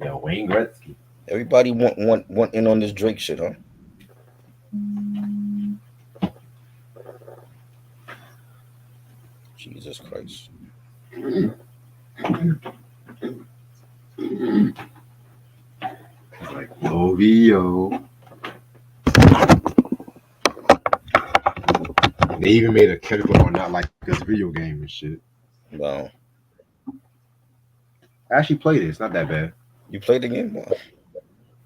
Yeah, Wayne Gretzky. Everybody want in on this Drake shit, huh? Jesus Christ. He's like, yo. They even made a chemical or not like us video game and shit. Wow. I actually played it. It's not that bad. You played the game? Wow.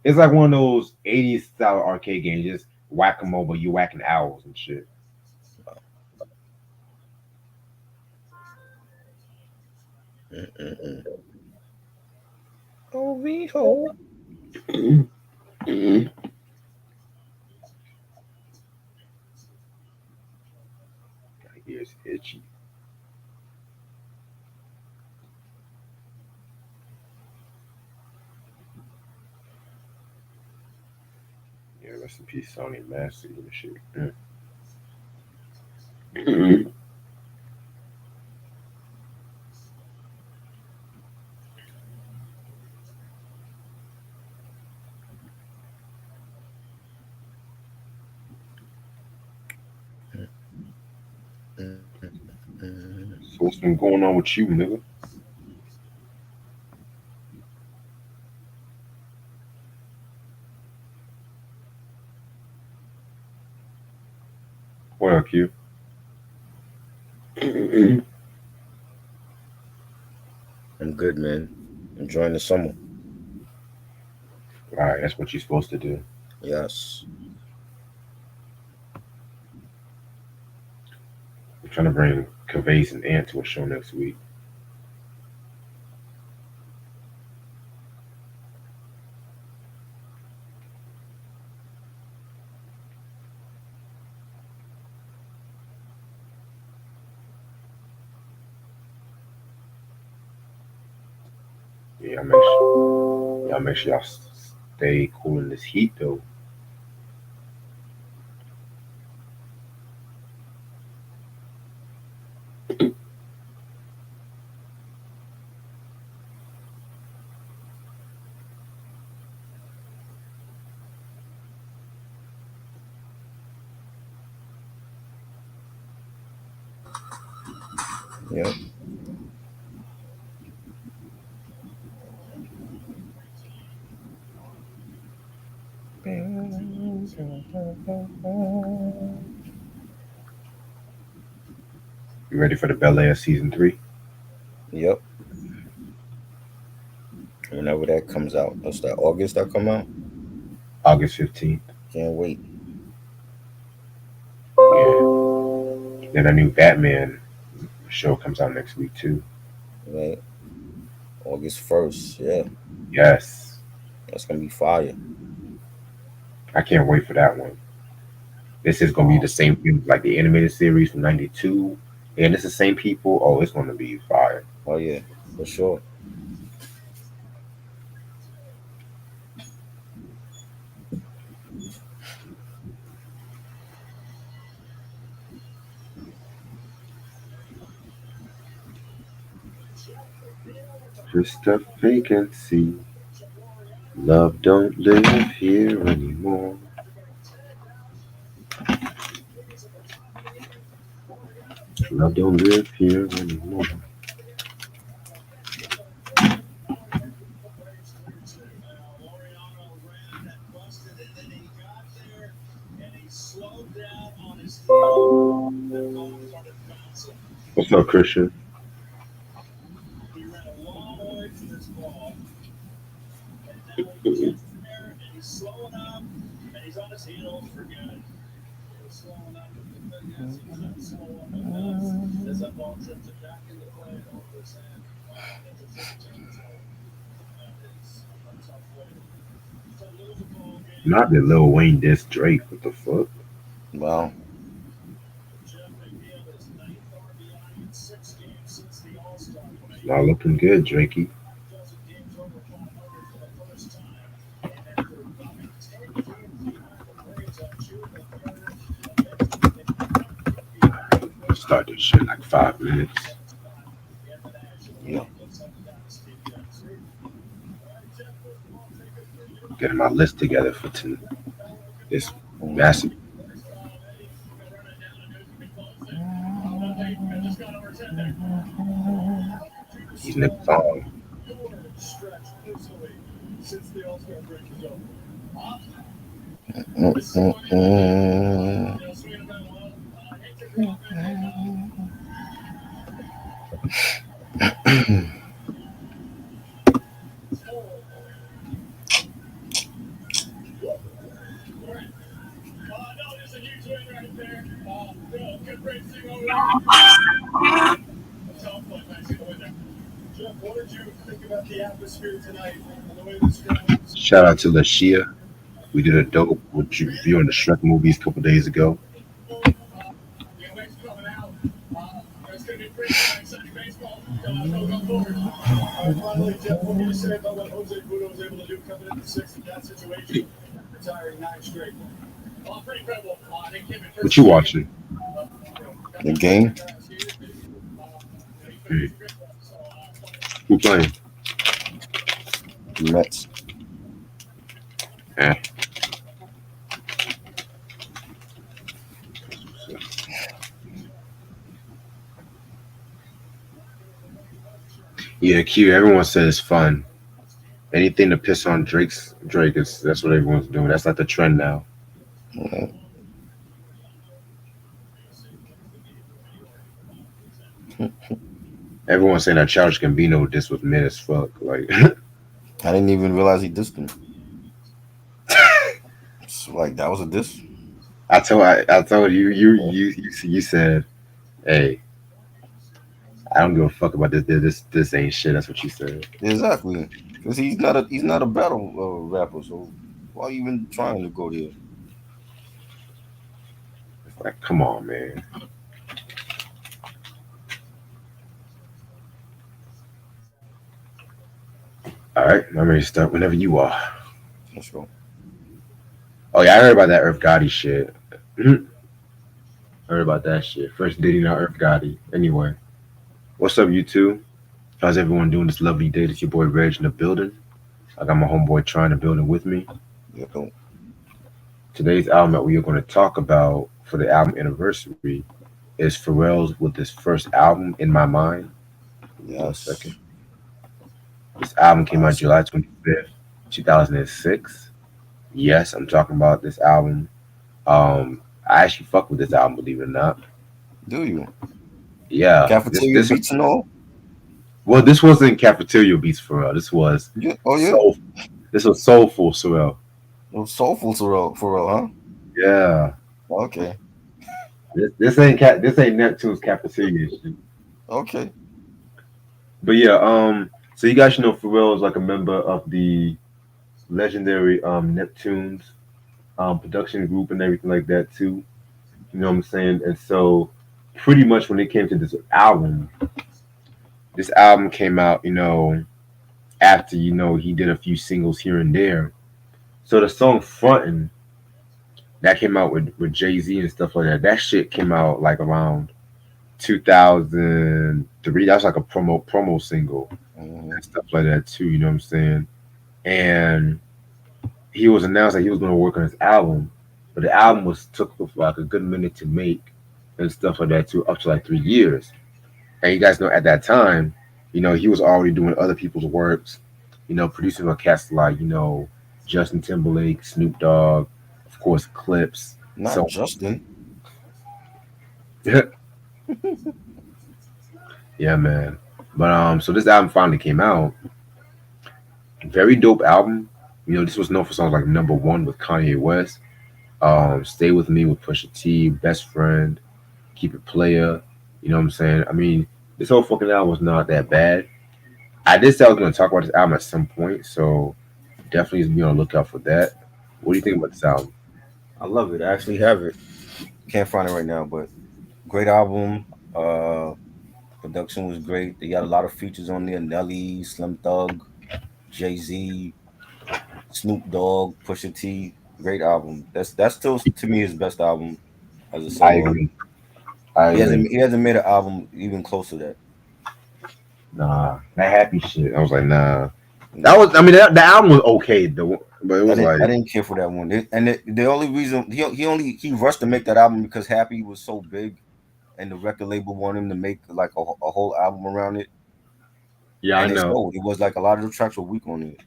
It's like one of those 80s style arcade games, just whack a mole, but you whacking owls and shit. Mm-mm-mm. Oh, ho. My ears itchy. Yeah, rest in peace, Sony Master and shit. Mm-mm. So what's been going on with you, nigga? What up, Q? I'm good, man. Enjoying the summer. All right, that's what you're supposed to do. Yes. I'm trying to bring Cavase and Ant to a show next week. Yeah, y'all make sure y'all stay cool in this heat though. Yep. You ready for the Bel Air season 3? Yep. Whenever that comes out. What's that? August that come out? August 15th. Can't wait. Yeah. Then a new Batman show comes out next week too. Right. August 1st. Yeah. Yes. That's gonna be fire. I can't wait for that one. This is gonna be the same thing like the animated series from '92, and it's the same people. Oh, it's gonna be fire. Oh yeah, for sure. Just a vacancy. Love don't live here anymore. Love don't live here anymore. What's up, Christian? Not that Lil Wayne dissed Drake. What the fuck? Well, It's not looking good, Drakey. Start this shit in like 5 minutes. yeah. Getting my list together for this Mhm. massive these niggas song. Mm, mm, mm. Shout out to Lashia. We did a dope review on the Shrek movies a couple days ago. What you watching? The game, Mm. Who playing? Mets. Eh. Yeah, Q. Everyone says it's fun. Anything to piss on Drake is that's what everyone's doing. That's like the trend now. Mhm. Everyone's saying that Childish Gambino this was mid as fuck. Like I didn't even realize he dissed him. So, like that was a diss. I told you you said, hey, I don't give a fuck about this ain't shit. That's what you said. Exactly, because he's not a battle rapper. So why you even trying to go there? It's like, come on, man. All right, I'm ready to start whenever you are. Let's go. Oh yeah, I heard about that Earth Gotti shit. Heard about that shit. First Diddy, now Earth Gotti. Anyway, what's up, you two? How's everyone doing this lovely day? It's your boy Reg in the building. I got my homeboy trying to build it with me. Yo, Today's album that we are going to talk about for the album anniversary is Pharrell's with his first album, In My Mind. Give me 1 second. yes, This album came out classic. July 25th, 2006. Yes, I'm talking about this album. I actually fuck with this album, believe it or not. Do you Yeah, cafeteria beats and all? well, this wasn't cafeteria beats Pharrell. This was Yeah. Oh yeah. soul. This was soulful Pharrell. It was soulful for real, huh? Yeah, Okay. this ain't Neptune's cafeteria shit. Okay. But yeah, so you guys should know Pharrell is like a member of the legendary Neptunes production group and everything like that too. You know what I'm saying? And so pretty much when it came to this album came out, after he did a few singles here and there. So the song Frontin' that came out with Jay-Z and stuff like that, that shit came out like around 2003. That was like a promo single Hmm. and stuff like that too, you know what I'm saying? And he was announced that he was going to work on his album, but the album was took like a good minute to make and stuff like that too, up to like 3 years. And you guys know at that time, he was already doing other people's works, producing on cats like Justin Timberlake, Snoop Dogg, of course Clips. Not So Justin. yeah, man. But so this album finally came out. Very dope album. This was known for songs like Number One with Kanye West, Stay With Me with Pusha T, Best Friend, Keep It Player. You know what I'm saying? I mean, this whole fucking album was not that bad. I did say I was going to talk about this album at some point, so definitely be on the lookout for that. What do you think about this album? I love it. I actually have it. Can't find it right now, but great album. Production was great. They got a lot of features on there: Nelly, Slim Thug, Jay Z, Snoop Dogg, Pusha T. Great album. That's still to me his best album as a I solo agree. artist. I He hasn't agree. he hasn't made an album even close to that. Nah, that happy shit. I was like, nah. That No, was, I mean, the album was okay, though, but it I was didn't. like, I didn't care for that one. The only reason he rushed to make that album because Happy was so big, and the record label wanted him to make like a whole album around it, yeah, I and it know. sold. It was like a lot of the tracks were weak on it.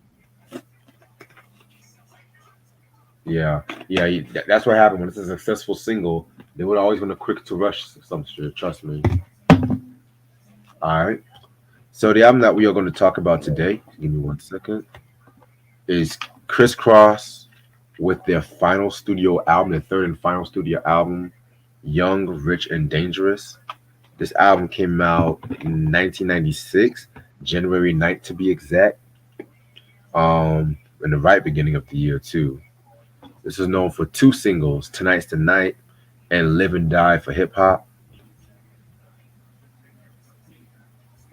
Yeah, yeah, that's what happened when it's a successful single. They would always want to quick to rush some shit. Trust me. All right. So the album that we are going to talk about today, give me 1 second, is Kris Kross with their final studio album, their third and final studio album, Young, Rich, and Dangerous. This album came out in 1996, January 9th to be exact. In the right beginning of the year too. This is known for two singles, Tonight's the Night and Live and Die for hip hop.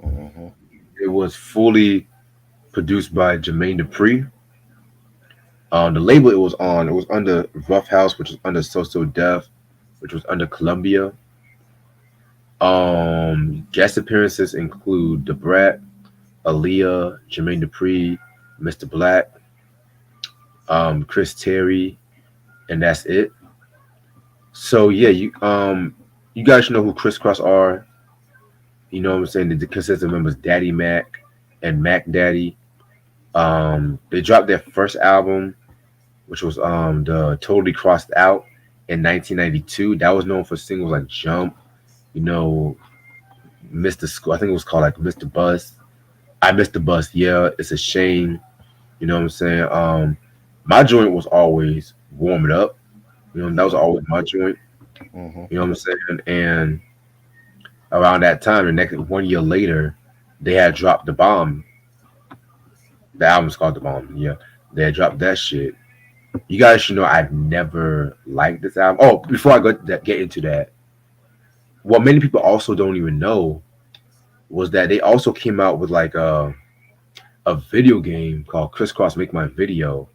Hmm. It was fully produced by Jermaine Dupri. The label it was under Rough House, which was under So Def, which was under Columbia. Guest appearances include The Brat, Aaliyah, Jermaine Dupri, Mr. Black, Chris Terry, and that's it. So yeah, you guys should know who Kris Kross are. You know what I'm saying? The consistent members Daddy Mac and Mac Daddy. They dropped their first album, which was the Totally Crossed Out in 1992. That was known for singles like Jump, you know, Mr. School. I think it was called like Mr. Bus. I missed the bus. Yeah, it's a shame. You know what I'm saying? My joint was always Warm It Up. You know, that was always my joint. Hmm. You know what I'm saying? And around that time, the next 1 year later, they had dropped the bomb. The album's called The Bomb. Yeah, they had dropped that shit. You guys should know I've never liked this album. Oh, before I get into that, what many people also don't even know was that they also came out with like a video game called Kris Kross Make My Video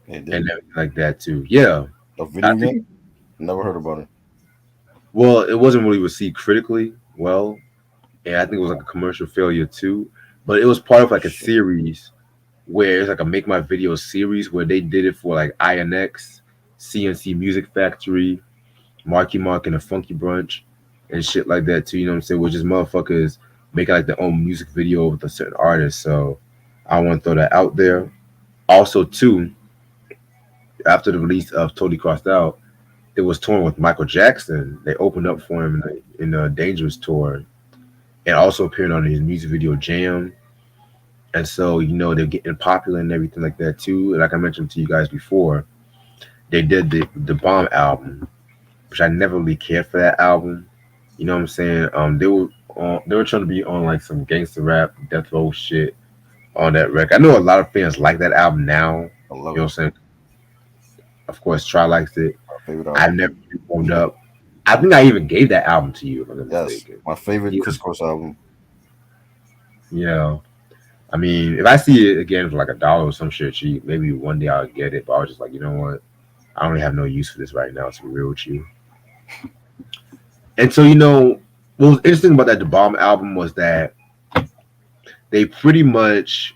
It and did everything like that too. Yeah, a I video game. think. Never heard about it. Well, it wasn't really received critically well, and I think it was like a commercial failure too. But it was part of like a Shit. series where it's like a Make My Video series where they did it for like INX, CNC Music Factory, Marky Mark and the Funky Brunch, and shit like that too. You know what I'm saying? Which is motherfuckers making like their own music video with a certain artist. So I want to throw that out there. Also, too, after the release of Totally Crossed Out, it was touring with Michael Jackson. They opened up for him in a Dangerous tour, and also appearing on his music video Jam. And so, they're getting popular and everything like that too. Like I mentioned to you guys before, they did the Bomb album, which I never really cared for that album. You know what I'm saying? They were trying to be on like some gangster rap, death row shit on that record. I know a lot of fans like that album now. You I know what love I'm it. saying? Of course, Try likes it. My favorite I've album. never really warmed up. I think I even gave that album to you, if I'm not Yes, mistaken. my favorite Yeah. Kris Kross album. Yeah. I mean, if I see it again for like $1 or some shit cheap, maybe one day I'll get it. But I was just like, you know what? I don't really have no use for this right now, to be real with you. And so, what was interesting about that The Bomb album was that they pretty much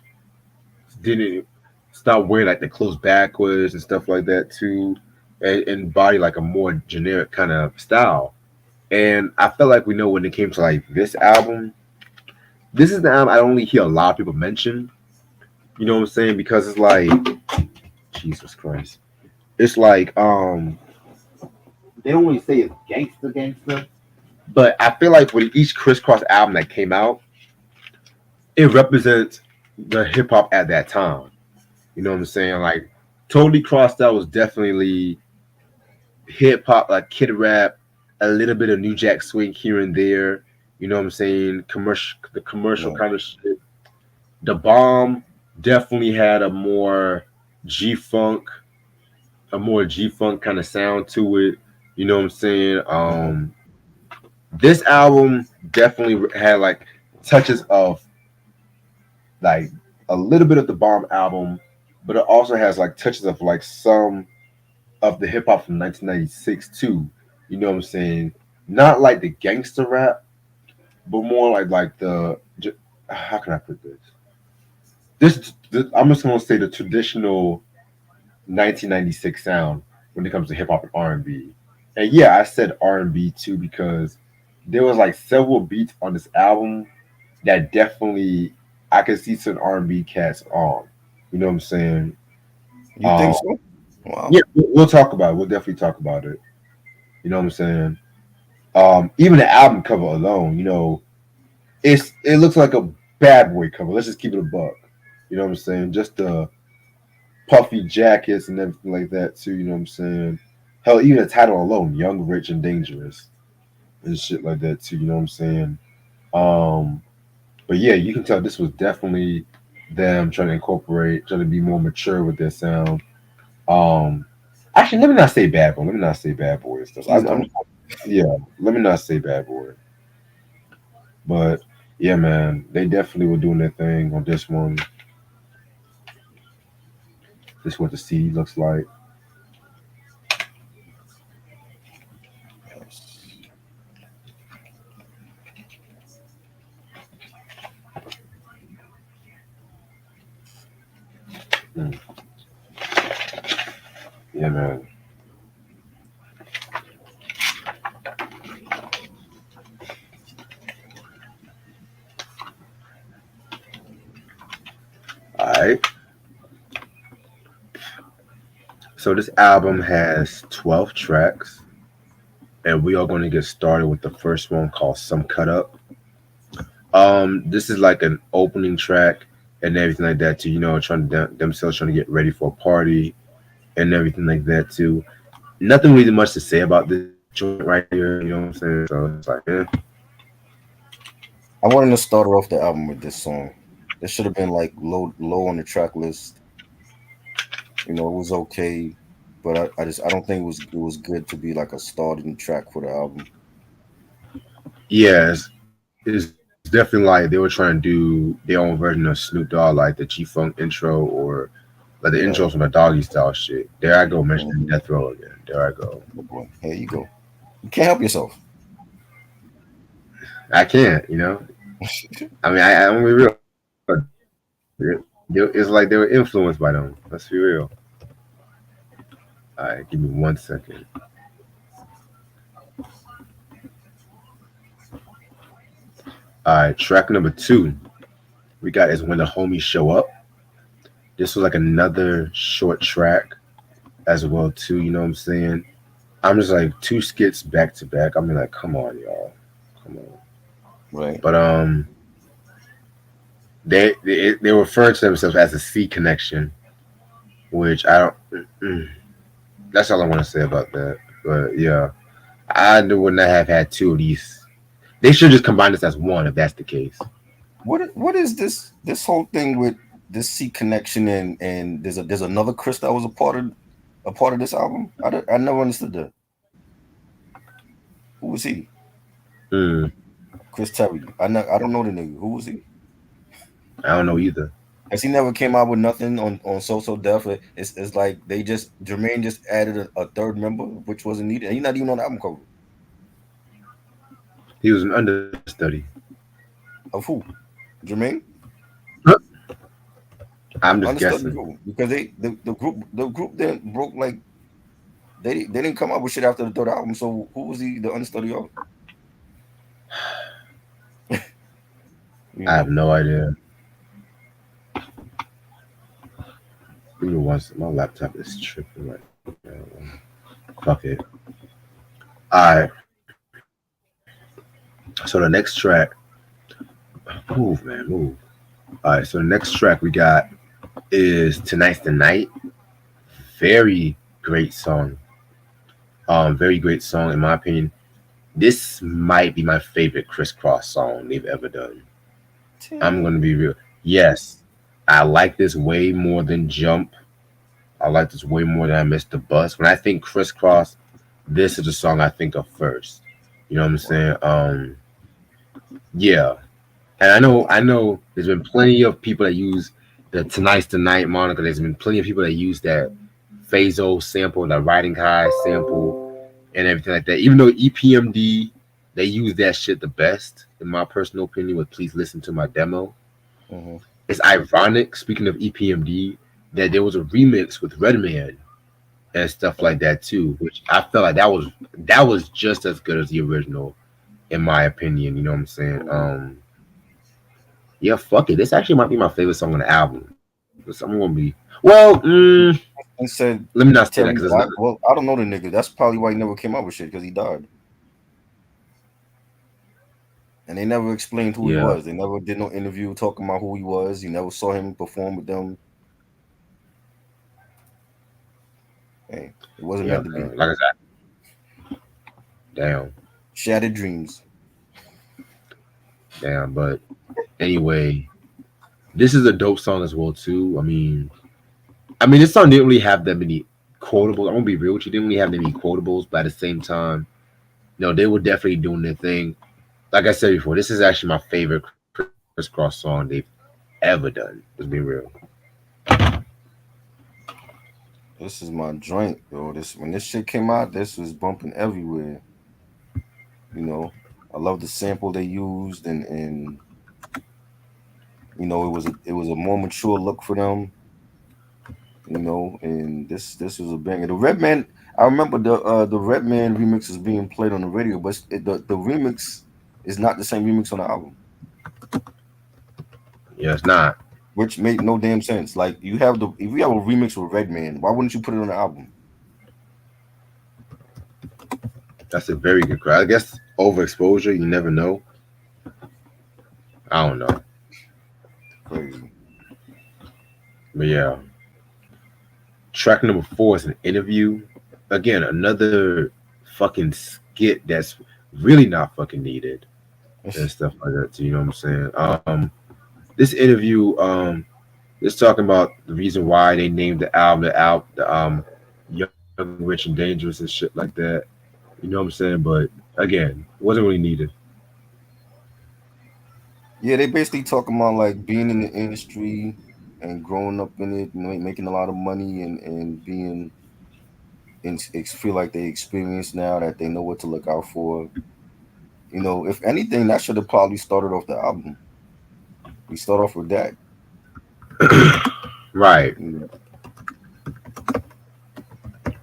didn't stop wearing like the clothes backwards and stuff like that too, and body like a more generic kind of style. And I felt like we know when it came to like this album, this is the album I only hear a lot of people mention. You know what I'm saying? Because it's like Jesus Christ. It's like they don't really say it's gangster, but I feel like with each Kris Kross album that came out, it represents the hip hop at that time. You know what I'm saying? Like Totally Crossed Out was definitely hip hop, like kid rap, a little bit of New Jack Swing here and there. You know what I'm saying? The commercial Yeah, kind of shit. The Bomb definitely had a more G Funk kind of sound to it. You know what I'm saying? This album definitely had like touches of like a little bit of the Bomb album, but it also has like touches of like some of the hip hop from 1996 too. You know what I'm saying? Not like the gangster rap, but more like how can I put this? This I'm just gonna say the traditional 1996 sound when it comes to hip hop and R&B. And yeah, I said R&B too because there was like several beats on this album that definitely I could see some R&B cats on. You know what I'm saying? You think Um, so? Wow. yeah, we'll talk about it. We'll definitely talk about it. You know what I'm saying? Even the album cover alone, it looks like a bad boy cover. Let's just keep it a buck. You know what I'm saying? Just the puffy jackets and everything like that too. You know what I'm saying? Hell, even the title alone, "Young, Rich, and Dangerous" and shit like that too. You know what I'm saying? Um, but yeah, you can tell this was definitely them trying to incorporate, trying to be more mature with their sound. Um, Actually, let me not say bad boy. Let me not say bad boy and stuff. Please don't. Yeah, let me not say bad boy. But yeah, man, they definitely were doing their thing on this one. This is what the CD looks like. Yes. Mm, yeah, man. All right. So this album has 12 tracks, and we are going to get started with the first one called "Some Cut Up." This is like an opening track and everything like that too. Trying to themselves trying to get ready for a party and everything like that too. Nothing really much to say about this joint right here. You know what I'm saying? So it's like, I wanted to start off the album with this song. It should have been like low on the track list. It was okay, but I don't think it was good to be like a starting track for the album. yeah, it's definitely like they were trying to do their own version of Snoop Dogg, like the G Funk intro or like the Right. intros from the Doggy Style shit. There I go mentioning Hmm. Death Row again. There I go. Oh boy, here you go. You can't help yourself. I can't, I mean, I'm gonna be real. It's like they were influenced by them. Let's be real. All right, give me 1 second. All right, track number two we got is "When the Homies Show Up." This was like another short track as well too. You know what I'm saying? I'm just like two skits back to back. I mean, like, come on, y'all, come on. Right. But they refer to themselves as a C connection, which I don't. That's all I want to say about that. But yeah, would not have had two of these. They should just combine this as one if that's the case. What is this whole thing with this C connection and there's another Chris that was a part of this album? I never understood that. Who was he? Mm, Chris Terry. I don't know the nigga. Who was he? I don't know either. Cause he never came out with nothing on So Def. It's like Jermaine just added a third member, which wasn't needed. And he's not even on the album cover. He was an understudy. Of who? Jermaine? I'm just Understudy guessing. who? Because the group then broke like they didn't come out with shit after the third album. So who was he the understudy of? You I have know. no idea. Give me once. My laptop is tripping right now. Fuck it. All right. So the next track, move, man, move. All right. So the next track we got is "Tonight's the Night." Very great song. Very great song in my opinion. This might be my favorite Kross song they've ever done. I'm gonna be real. Yes, I like this way more than Jump. I like this way more than I Missed the Bus. When I think Kross, this is the song I think of first. You know what I'm saying? Yeah. And I know there's been plenty of people that use the "Tonight's the Night" moniker. There's been plenty of people that use that Phaso sample, the Riding High sample, and everything like that. Even though EPMD, they use that shit the best, in my personal opinion, with "Please Listen to My Demo." Mm-hmm. it's ironic. Speaking of EPMD, that there was a remix with Redman and stuff like that too, which I felt like that was just as good as the original, in my opinion. You know what I'm saying? Yeah, fuck it. This actually might be my favorite song on the album. So I'm gonna be And said let me not say that Terry because it's died. not. Well, I don't know the nigga. That's probably why he never came out with shit because he died. And they never explained who he Yeah, was. They never did no interview talking about who he was. You never saw him perform with them. Hey, it wasn't yeah, meant to be. man. Like I said, damn, Shattered dreams. damn. But anyway, this is a dope song as well too. I mean, this song didn't really have that many quotables. I'm gonna be real with you, didn't really have that many quotables, but at the same time, they were definitely doing their thing. Like I said before, this is actually my favorite Chris Cross song they've ever done. Let's be real. This is my joint, yo. This when this shit came out, this was bumping everywhere. You know, I love the sample they used, and it was a more mature look for them. And this was a banger. The Redman, I remember the Redman remix is being played on the radio, but the remix is not the same remix on the album, Yeah, it's not. which made no damn sense. Like if you have a remix with Redman, why wouldn't you put it on the album? That's a very good cry. I guess overexposure. You never know. I don't know, Crazy. but yeah. Track number four is an interview. Again, another fucking skit that's really not fucking needed and stuff like that. Too, you know what I'm saying? This interview, is talking about the reason why they named the album, Young, Rich, and Dangerous and shit like that. You know what I'm saying? But again, it wasn't really needed. Yeah, they basically talking about like being in the industry and growing up in it, making a lot of money and being feel like they experience now that they know what to look out for. If anything, that should have probably started off the album. We start off with that. Right. You know.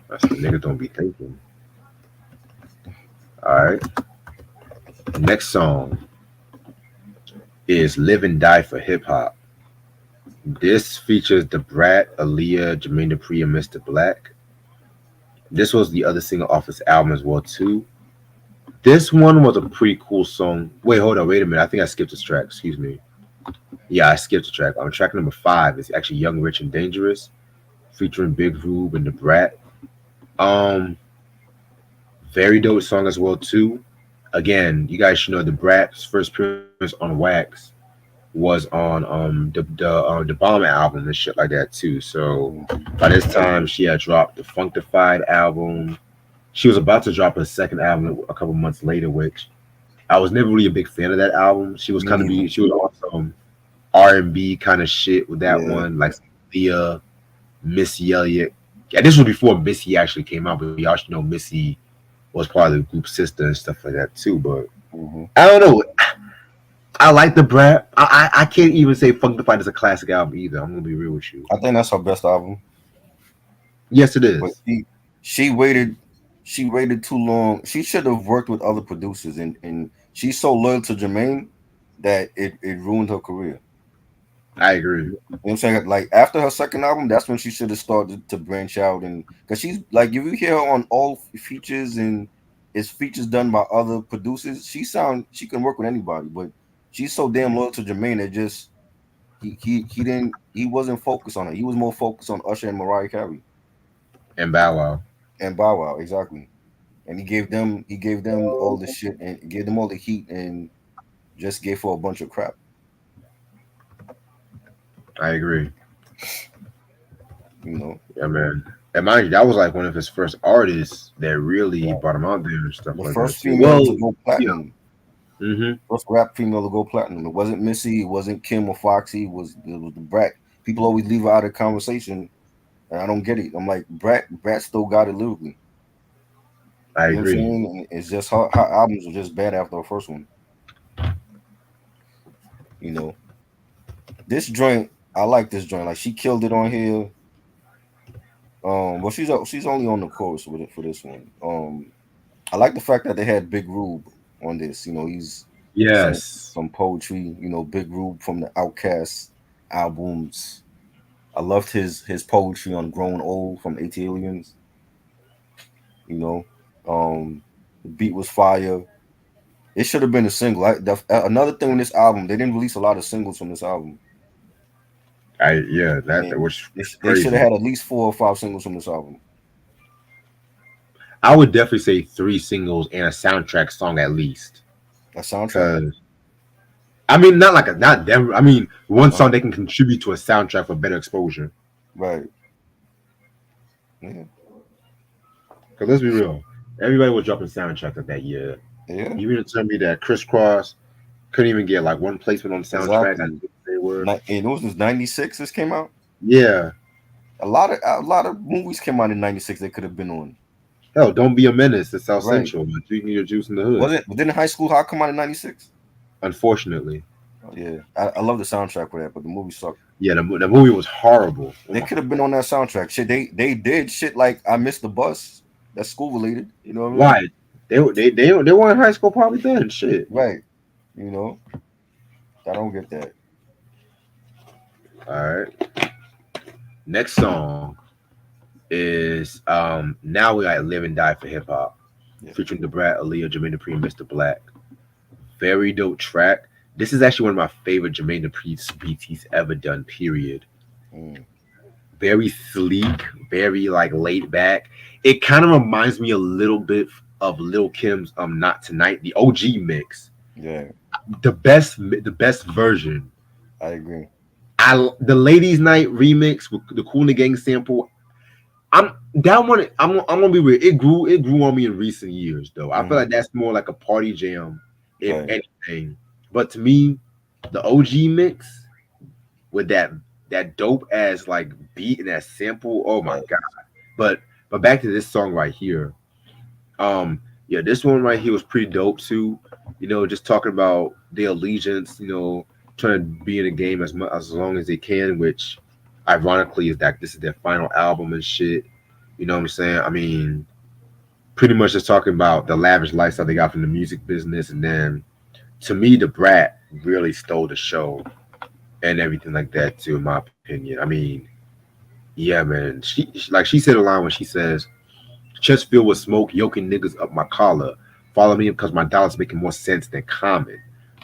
That's what niggas don't be thinking. All right. Next song is "Live and Die for Hip Hop." This features the Brat, Aaliyah, Jermaine Dupri, and Mr. Black. This was the other single off his album as well too. This one was a pretty cool song. Wait, hold on, wait a minute. I think I skipped this track. Excuse me. Yeah, I skipped a track. On track number five is actually "Young, Rich, and Dangerous," featuring Big Rube and the Brat. Um, Very dope song as well too. Again, you guys should know the Brat's first appearance on Wax was on the Bomb album and shit like that too. So by this time, she had dropped the Funkified album. She was about to drop her second album a couple months later, which I was never really a big fan of that album. Me neither. She was on some R&B kind of shit with that Yeah. one, like Leah, Missy Elliott. Yeah, this was before Missy actually came out, but y'all should know Missy was part of the group sister and stuff like that too. But Hmm. I don't know. I like the Brat. I can't even say Funkified is a classic album either. I'm gonna be real with you. I think that's her best album. Yes, it But is. she waited she waited too long. She should have worked with other producers, and she's so loyal to Jermaine that it ruined her career. I agree. You know what I'm saying? Like after her second album, that's when she should have started to branch out, and because she's like, if you hear her on all features and it's features done by other producers, she can work with anybody, but she's so damn loyal to Jermaine that just he wasn't focused on her. He was more focused on Usher and Mariah Carey And Bow Wow. and Bow Wow, exactly. And he gave them all the shit and gave them all the heat and just gave her a bunch of crap. I agree. You know, Yeah, man. And mind you, that was like one of his first artists that really yeah. brought him out there and stuff The like that first too. female Well, to go yeah. platinum, Mm-hmm. first rap female to go platinum. It wasn't Missy, it wasn't Kim or Foxy. It was the Brat. People always leave her out of conversation, and I don't get it. I'm like, Brat still got it lyrically. I You know what I'm agree. saying? And it's just her albums were just bad after the first one. You know, This joint, I like this joint. Like she killed it on here. Well, she's only on the chorus with it for this one. I like the fact that they had Big Rube on this. You know, he's saying Yes. some poetry. You know, Big Rube from the Outkast albums. I loved his poetry on Grown Old from AT Aliens. You know, the beat was fire. It should have been a single. Another thing on this album, they didn't release a lot of singles from this album. Yeah, that And was they should have crazy. had at least 4 or 5 singles from this album. I would definitely say 3 singles and a soundtrack song at least. A soundtrack. Cause I mean, not like a not them. I mean, one Uh-huh. song they can contribute to a soundtrack for better exposure. Right. Yeah. Cause let's be real, everybody was dropping soundtracks of that year. Yeah. You mean to tell me that Kross couldn't even get like one placement on the soundtrack? I Exactly. think they were. And it was 96. This came out. Yeah. A lot of movies came out in 96. They could have been on. Hell, Don't Be a Menace to South Right. Central. But drinking your juice in the hood. Was it? But didn't High School High come out in 96? Unfortunately. Oh, yeah. I love the soundtrack for that, but the movie sucked. Yeah, the movie was horrible. Oh They my could have been on that soundtrack. Shit, they did shit like I Missed the Bus. That's school related. You know what I mean? Why? They were in high school probably then. Shit. Right. You know, I don't get that. All right. Next song is Now We Got Live and Die for Hip Hop, Yeah. featuring the Brat, Aaliyah, Jermaine Dupri, and Mr. Black. Very dope track. This is actually one of my favorite Jermaine Dupri beats he's ever done. Period. Mm, Very sleek, very like laid back. It kind of reminds me a little bit of Lil Kim's Not Tonight, the OG mix. yeah, The best version. I agree. The Ladies Night remix with the Cool and the Gang sample. I'm that one. I'm gonna be real. It grew on me in recent years though. I feel Hmm. like that's more like a party jam, if Right. anything. But to me, the OG mix with that dope ass like beat and that sample. Oh my Right. god! But back to this song right here. Yeah, this one right here was pretty dope too. Just talking about their allegiance. Trying to be in the game as long as they can, which ironically is that this is their final album and shit. You know what I'm saying? I mean, pretty much just talking about the lavish lifestyle they got from the music business, and then to me, the Brat really stole the show and everything like that too, in my opinion. I mean, yeah, man. Like she said a line when she says, "Chest filled with smoke, yoking niggas up my collar. Follow me because my dollars making more sense than common.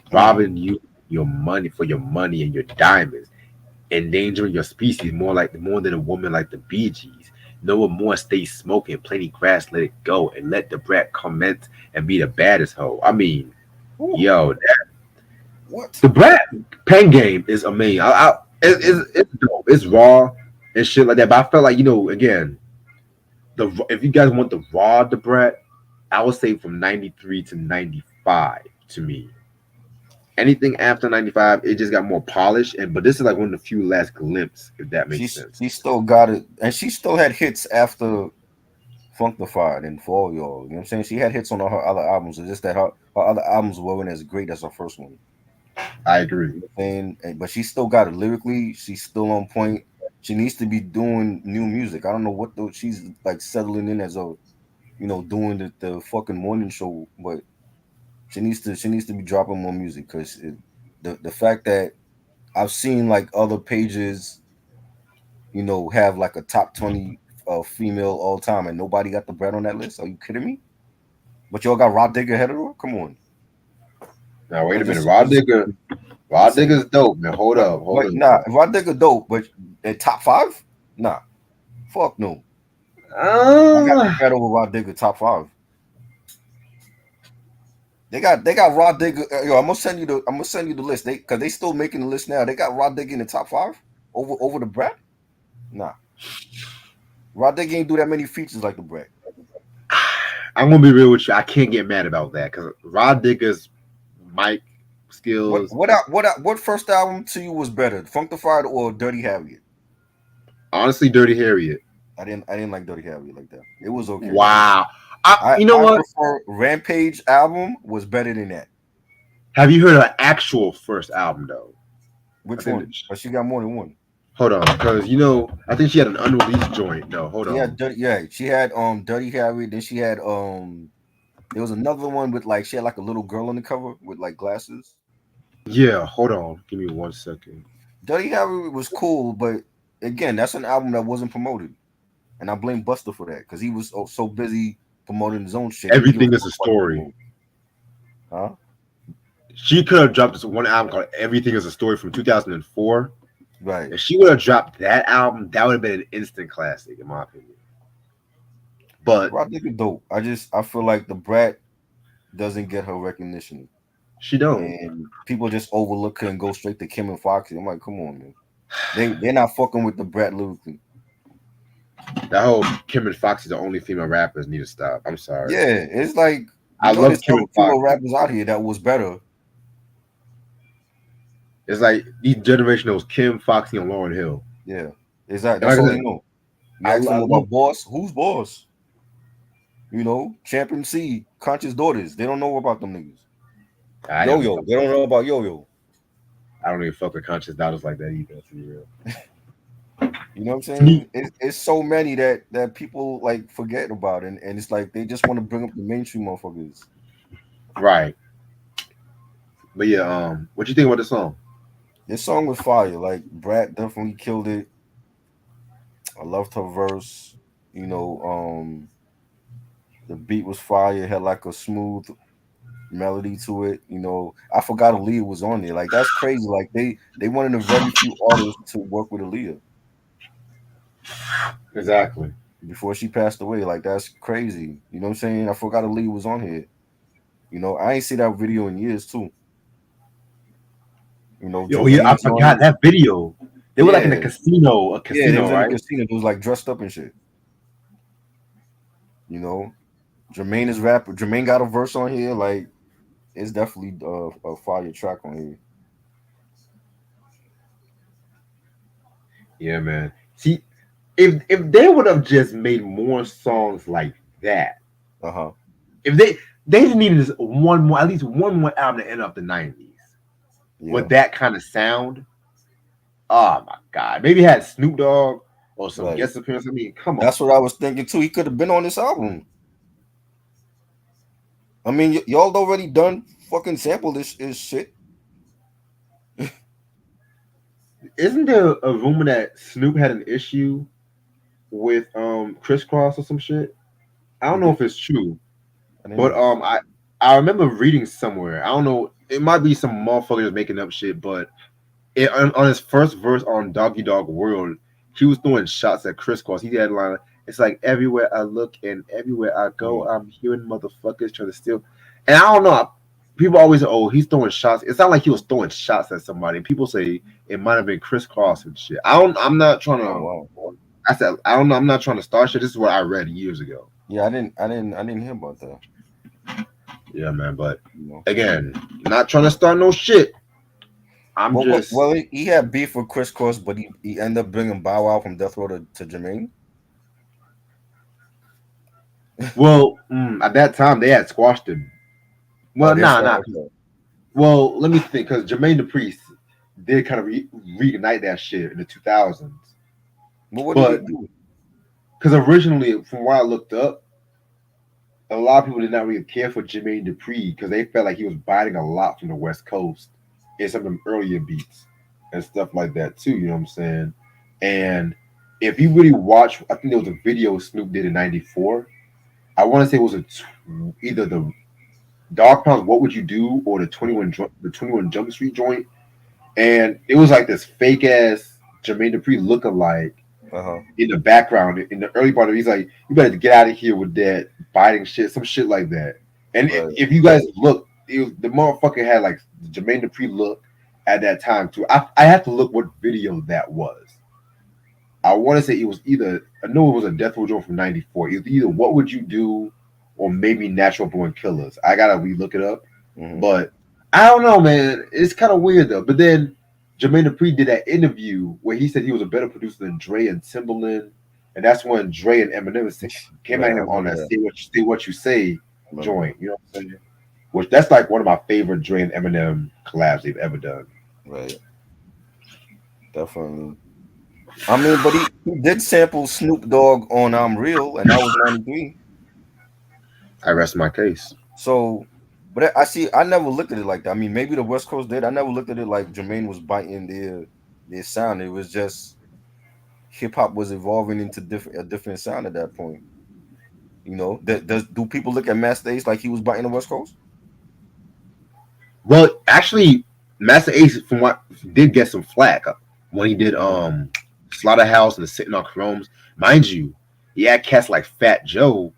Mm, Robbing you your money for your money and your diamonds. Endangering your species more than a woman like the Bee Gees. No one more stay smoking, plenty grass, let it go, and let the brat comment and be the baddest hoe." I mean, ooh, yo, what? the brat pen game is amazing. It's dope. It's raw and shit like that. But I felt like again, if you guys want the raw the brat, I would say from '93 to '95 to me. Anything after '95, it just got more polished. But this is like one of the few last glimpses, if that makes sense. She still got it, and she still had hits after Funkified and For All Y'all. You know what I'm saying? She had hits on all her other albums. It's just that her other albums weren't as great as her first one. I agree. You know what I'm saying? But she still got it lyrically. She's still on point. She needs to be doing new music. I don't know what though. She's like settling in as a, doing the fucking morning show, but she needs to be dropping more music because the fact that I've seen like other pages, have like a top 20 female all time and nobody got the bread on that list. Are you kidding me? But y'all got Rod Digger ahead of her? Come on. Now wait a It's minute, just Raw it's Digger. Raw insane. Digger's dope, man. Hold But up, hold wait, up. nah, Rod Digger dope, but top five? Nah. Fuck no. I got the Ah, bread over Rod Digger top five. They got Rod Digger. Yo, I'm gonna send you the list. Because they still making the list now. They got Rod Digger in the top five over the Brett. Nah, Rod Digger ain't do that many features like the Brett. I'm gonna be real with you. I can't get mad about that because Rod Digger's mic What skills. what out, what out, what first album to you was better, Funkified or Dirty Harriet? Honestly, Dirty Harriet. I didn't like Dirty Harriet like that. It was okay. Wow. I You know I what? prefer Rampage album was better than that. Have you heard of actual first album though? I Which think. one? But she got more than one. Hold on, because I think she had an unreleased joint. No, hold She had on. dirty. Yeah, she had Dirty Harry. Then she had There was another one with like she had like a little girl on the cover with like glasses. Yeah, hold on. Give me 1 second. Dirty Harry was cool, but again, that's an album that wasn't promoted, and I blame Buster for that because he was so busy promoting his own shit. He didn't give a Everything is fuck a about the story. people, huh? She could have dropped this one album called "Everything Is a Story" from 2004. Right. If she would have dropped that album, that would have been an instant classic, in my opinion. But Well, I think it's dope. I feel like the brat doesn't get her recognition, she don't. and people just overlook her and go straight to Kim and Foxy. I'm like, come on, man. They're not fucking with the brat lyrically. That whole Kim and Foxy, the only female rappers, need to stop. I'm sorry. Yeah, it's like I love there's Kim other and female Foxy. rappers out here that was better. It's like each generation knows Kim, Foxy, and Lauryn Hill. Yeah, exactly. And That's like I all they said, know. You ask I them love. about Boss, who's Boss? Champion C, Conscious Daughters. They don't know about them niggas. I Yo don't Yo, even. they don't know about Yo Yo. I don't even fuck with conscious dollars like that either. To be real. You know what I'm To me, saying? It's so many that people like forget about, and it's like they just want to bring up the mainstream motherfuckers. right. But yeah, what you think about the song? This song was fire. Like Brat definitely killed it. I loved her verse. You know, the beat was fire. It had like a smooth melody to it. I forgot Aaliyah was on there. Like that's crazy. Like they one of the very few artists to work with Aaliyah Exactly. before she passed away. Like that's crazy. You know what I'm saying? I forgot Aaliyah was on here. I ain't see that video in years too. Yo, yeah, I Jermaine's on forgot it. that video. They were like in a Yeah, casino, yeah. They was in the right? casino. They was like dressed up and shit. You know, Jermaine is rapper. Jermaine got a verse on here. Like it's definitely a fire track on here. Yeah, man. See, if they would have just made more songs like that, Uh huh. if they just needed this one more, at least one more album to end up the '90s with Yeah. that kind of sound. Oh my god, maybe it had Snoop Dogg or some Right. guest appearance. I mean, come on. That's what I was thinking too. He could have been on this album. I mean, y'all already done fucking sample this shit. Isn't there a rumor that Snoop had an issue with Kross or some shit? I He don't know did. if it's true, I didn't but know. I remember reading somewhere. I don't know. It might be some motherfuckers making up shit, but on his first verse on Doggy Dog World, he was throwing shots at Kross. He had a line. It's like everywhere I look and everywhere I go, Mm. I'm hearing motherfuckers trying to steal. And I don't know. People always say, "Oh, he's throwing shots." It's not like he was throwing shots at somebody. People say it might have been Kross and shit. I don't. I'm not trying Oh to. wow. I said I don't know. I'm not trying to start shit. This is what I read years ago. Yeah, I didn't hear about that. Yeah, man. But You know. again, not trying to start no shit. I'm just. Well, he had beef with Cross, but he ended up bringing Bow Wow from Death Row to Jermaine. Well, at that time they had squashed him. Oh, Well, that's nah, why. nah. Okay. Well, let me think, because Jermaine Dupri did kind of reignite that shit in the 2000s. But what did he But do? because originally, from what I looked up, a lot of people did not really care for Jermaine Dupri because they felt like he was biting a lot from the West Coast in some of them earlier beats and stuff like that too. You know what I'm saying? And if you really watch, I think there was a video Snoop did in '94. I want to say it was either the Dog Pound's "What Would You Do" or the 21 Jump Street joint, and it was like this fake ass Jermaine Dupri lookalike Uh huh. in the background in the early part of it. He's like, "You better get out of here with that biting shit," some shit like that. And Right. if you guys look, the motherfucker had like the Jermaine Dupri look at that time too. I have to look what video that was. I want to say it was either I know it was a Death Row joint from '94. It was either "What Would You Do" or maybe "Natural Born Killers." I gotta relook it up, Hmm. but I don't know, man. It's kind of weird though. But then Jermaine Dupri did that interview where he said he was a better producer than Dre and Timbaland, and that's when Dre and Eminem came Right. at I him on remember that that. Say What You Say" Remember that. joint. You know what I'm saying? Which that's like one of my favorite Dre and Eminem collabs they've ever done. Right. Definitely. I mean, but he did sample Snoop Dogg on "I'm Real," and that was '93. I rest my case. So, but I see. I never looked at it like that. I mean, maybe the West Coast did. I never looked at it like Jermaine was biting their sound. It was just hip hop was evolving into a different sound at that point. You know, do people look at Master Ace like he was biting the West Coast? Well, actually, Master Ace, from what did get some flack when he did Slaughterhouse and the Sitting on Chromes. Mind you, he had cats like Fat Joe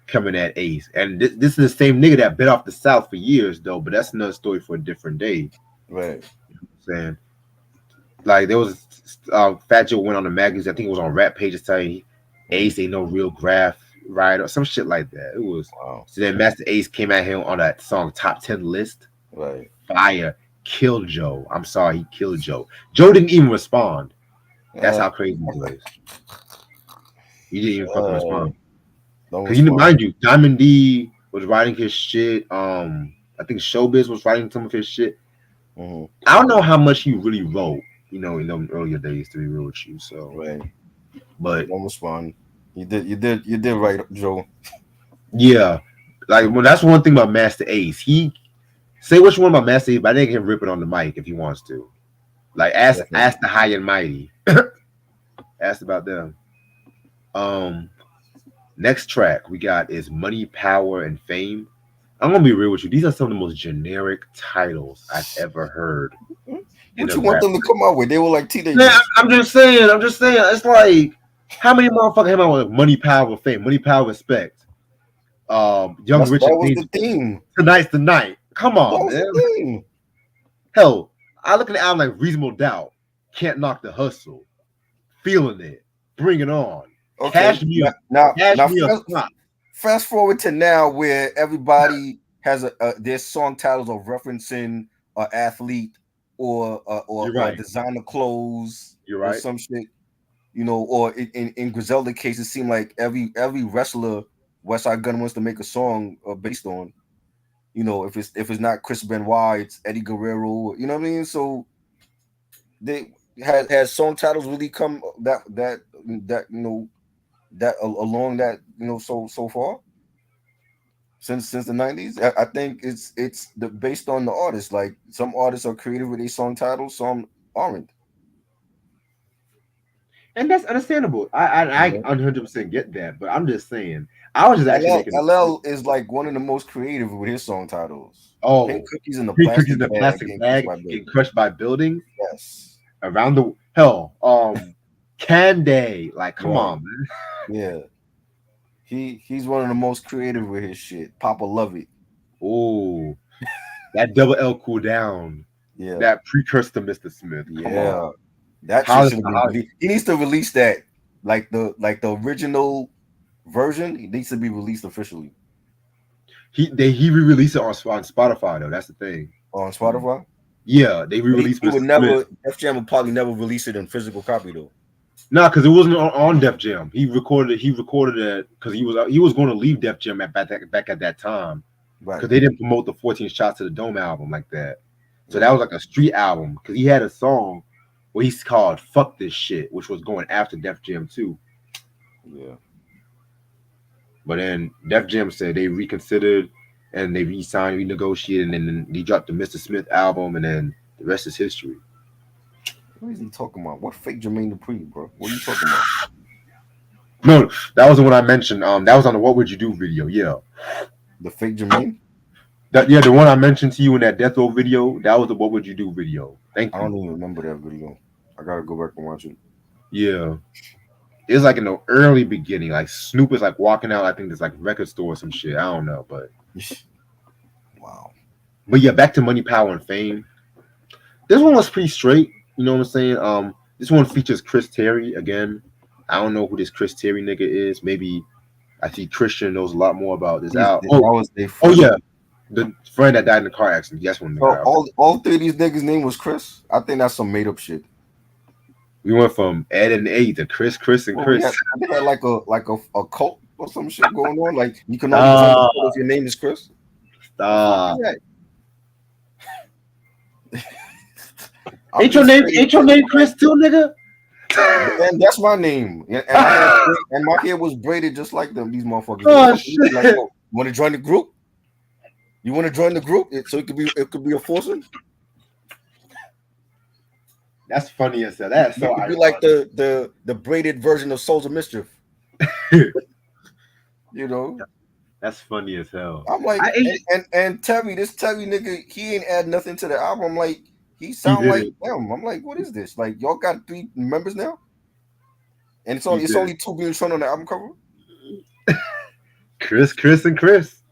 coming at Ace, and this is the same nigga that bit off the South for years, though. But that's another story for a different day. Right. Saying like there was Fat Joe went on the magazine. I think it was on Rap Pages saying Ace ain't no real graph writer or some shit like that. It was. Wow. So then Master Ace came at him on that song Top 10 list. Right. Fire killed Joe. I'm sorry, he killed Joe. Joe didn't even respond. That's how crazy he was. He didn't even fucking respond. Because mind you, Diamond D was writing his shit. I think Showbiz was writing some of his shit. Mm-hmm. I don't know how much he really wrote, you know, in them earlier days, to be real with you. So, right. But don't respond. You did right, Joe. Yeah, like well, that's one thing about Master Ace. He say what you want about Master Ace, but I think he can rip it on the mic if he wants to. Like ask the high and mighty. Ask about them. Next track we got is Money, Power, and Fame. I'm gonna be real with you. These are some of the most generic titles I've ever heard. What you want them to come out with? They were like teenagers. Yeah, I'm just saying. It's like how many motherfuckers came out with Money, Power, Fame, Money, Power, Respect. Young Richard. That was the theme. Tonight's the night. Come on, man. Hell, I look at the album like Reasonable Doubt. Can't Knock the Hustle. Feeling It. Bring It On. Okay. Now fast forward to now where everybody has their song titles of referencing an athlete or designer clothes. You're right. Or some shit. You know, or in Griselda case, it seemed like every wrestler Westside Gunn wants to make a song based on. You know, if it's not Chris Benoit, it's Eddie Guerrero. You know what I mean? So they has song titles really come that you know that along that you know so far since the 90s. I think it's based on the artist. Like some artists are creative with their song titles, some aren't. And that's understandable. I 100% get that, but I'm just saying. I was just actually making LL is like one of the most creative with his song titles. Oh, Pink Cookies in the plastic bag getting crushed by buildings. Yes, around the hell. Candy, like come on, man. Yeah, he's one of the most creative with his shit. Papa Love It. Oh, that double L Cool Down. Yeah, that precursor to Mr. Smith. Come on. That he needs to release that like the original version. It needs to be released officially. He re-released it on Spotify though. That's the thing. On Spotify. Yeah, they re-released. He would never. Def Jam would probably never release it in physical copy though. Nah, because it wasn't on Def Jam. He recorded it because he was going to leave Def Jam back at that time. Right. Because they didn't promote the 14 Shots to the Dome album like that. So that was like a street album because he had a song where he's called "Fuck This Shit," which was going after Def Jam 2. Yeah. But then Def Jam said they reconsidered and they re-signed, renegotiated, and then he dropped the Mr. Smith album, and then the rest is history. What is he talking about? What fake Jermaine Dupri, bro? What are you talking about? No, that was the one I mentioned. That was on the What Would You Do video. Yeah. The fake Jermaine? The one I mentioned to you in that Death Row video, that was the What Would You Do video. Thank you. I don't even remember that video. I gotta go back and watch it. Yeah. It was like in the early beginning. Like Snoop is like walking out, I think there's like record store or some shit. I don't know, but wow. But yeah, back to Money, Power, and Fame. This one was pretty straight. You know what I'm saying? This one features Chris Terry again. I don't know who this Chris Terry nigga is. Maybe I see Christian knows a lot more about this album. Oh yeah, the friend that died in the car accident. Yes, one. All three of these niggas' name was Chris. I think that's some made up shit. We went from Ed and A to Chris, and Chris. They had like a cult or some shit going on. Like you can only if your name is Chris. I'm just saying, Ain't your name Chris too, nigga? and that's my name. And I had and my hair was braided just like them. These motherfuckers. They Oh fucking with me like, shit. yo, you want to join the group? You want to join the group? So it could be a foursome. That's funny as hell. That's We so could be like ironic. the braided version of Souls of Mischief. You know. That's funny as hell. I'm like, I ain't. and Terry, this Terry nigga, he ain't add nothing to the album. Like, he He sound did like it. them. I'm like, what is this? Like, y'all got three members now, and He it's did only it. two being shown on the album cover. Chris, and Chris.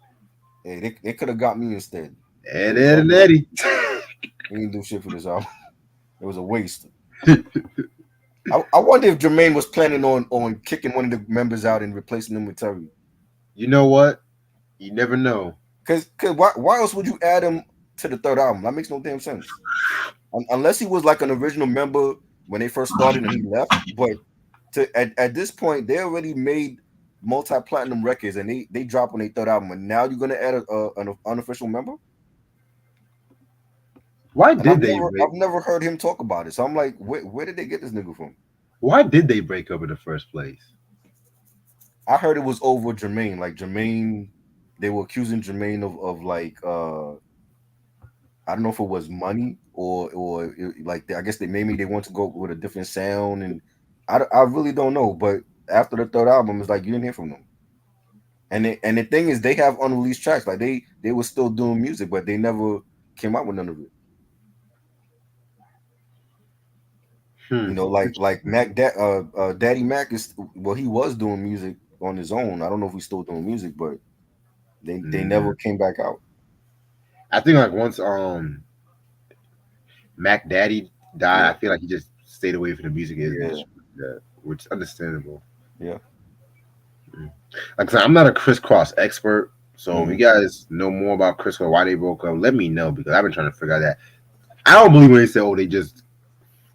Hey, they could have got me instead. Ed, It was Ed, all and good. Eddie. We didn't do shit for this album. It was a waste. I wonder if Jermaine was planning on kicking one of the members out and replacing them with Terry. You know what? You never know. Cause why else would you add him to the third album? That makes no damn sense. Unless he was like an original member when they first started and he left. But at this point, they already made multi-platinum records and they dropped on their third album, and now you're gonna add an unofficial member. Why And did they break? I've never heard him talk about it. So I'm like, where did they get this nigga from? Why did they break up in the first place? I heard it was over Jermaine. Like Jermaine, they were accusing Jermaine of like I don't know if it was money like I guess they maybe they want to go with a different sound, and I really don't know. But after the third album, it's like you didn't hear from them. And the thing is, they have unreleased tracks. Like they were still doing music, but they never came out with none of it. You Hmm. know, like Daddy Mac is well, he was doing music on his own. I don't know if he's still doing music, but they Nah. never came back out. I think like once Mac Daddy died, Yeah, I feel like he just stayed away from the music yeah, industry, which is understandable. yeah. Mm. Like I said, I'm not a Chris Cross expert, so if you Hmm. guys know more about Chris Cross, why they broke up, let me know because I've been trying to figure out that. I don't believe when they say, "Oh, they just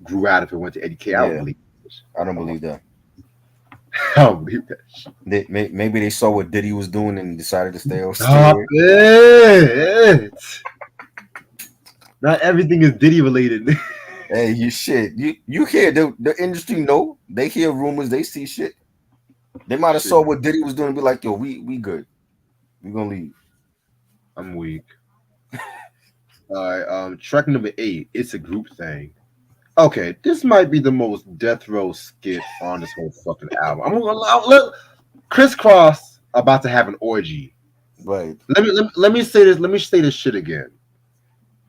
grew out of it, went to Eddie K." I don't Yeah, believe. I don't believe that. I don't believe that. Shit. Maybe they saw what Diddy was doing and decided to stay Stop away. it! Not everything is Diddy related. Hey, you shit. You hear the industry know. They hear rumors, they see shit. They might have Shit, saw what Diddy was doing and be like, yo, we good. We gonna leave. I'm weak. All right, track number 8. It's a group thing. Okay, this might be the most death row skit on this whole fucking album. I'm gonna look. Chris Cross about to have an orgy. Right. Let me say this. Let me say this shit again.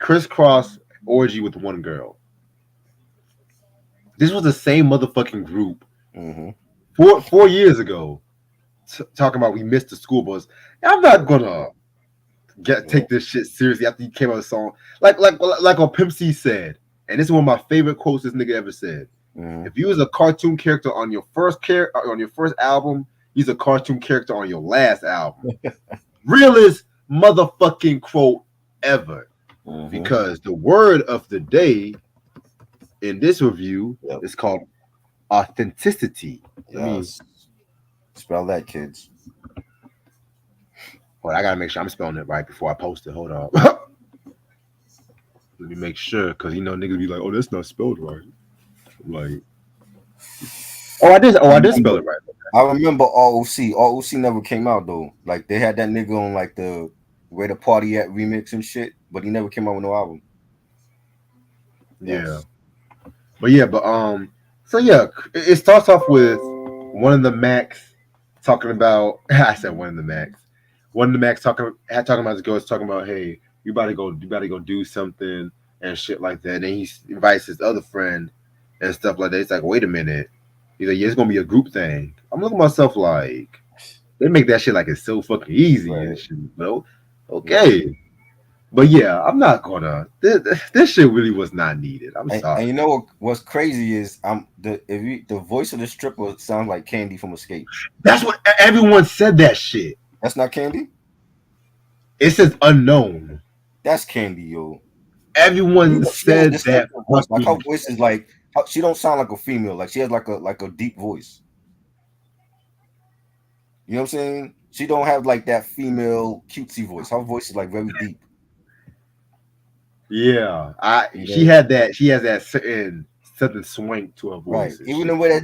Chris Cross orgy with one girl. This was the same motherfucking group Mm-hmm. 4 years ago. Talking about we missed the school bus. I'm not gonna Yeah. take this shit seriously after you came out with a song like what Pimp C said, and this is one of my favorite quotes this nigga ever said. Mm-hmm. If you was a cartoon character on your first album, he's a cartoon character on your last album. Realest motherfucking quote ever. Mm-hmm. Because the word of the day in this review Yep. is called authenticity. Let me. Yes. Spell that, kids. Well, I gotta make sure I'm spelling it right before I post it. Hold on. Let me make sure, because niggas be like, "Oh, that's not spelled right." I'm like, oh, I did. Oh, I I did spell remember, it right. I remember ROC. ROC never came out though. Like they had that nigga on like the Where the Party At remix and shit, but he never came out with no album. Yeah, Yes. so yeah, it starts off with one of the Macs talking about. I said one of the Macs. One of the Macs talking about his girls talking about, hey, you better go do something and shit like that. And then he invites his other friend and stuff like that. It's like, wait a minute. He's like, yeah, it's gonna be a group thing. I'm looking at myself like they make that shit like it's so fucking easy and Right. shit. But Yeah. okay. But yeah, I'm not gonna. This shit really was not needed. I'm And you sorry. know what's crazy is the voice of the stripper sounds like Candy from Escape. That's what everyone said. That shit. That's not Candy. It says unknown. That's Candy, yo. Everyone She has a said that distinctive voice. Like her fucking. voice is like she don't sound like a female. Like she has like a deep voice. You know what I'm saying? She don't have like that female cutesy voice. Her voice is like very deep. Yeah, You she know, had that. She has that certain southern swing to her right? voice and shit.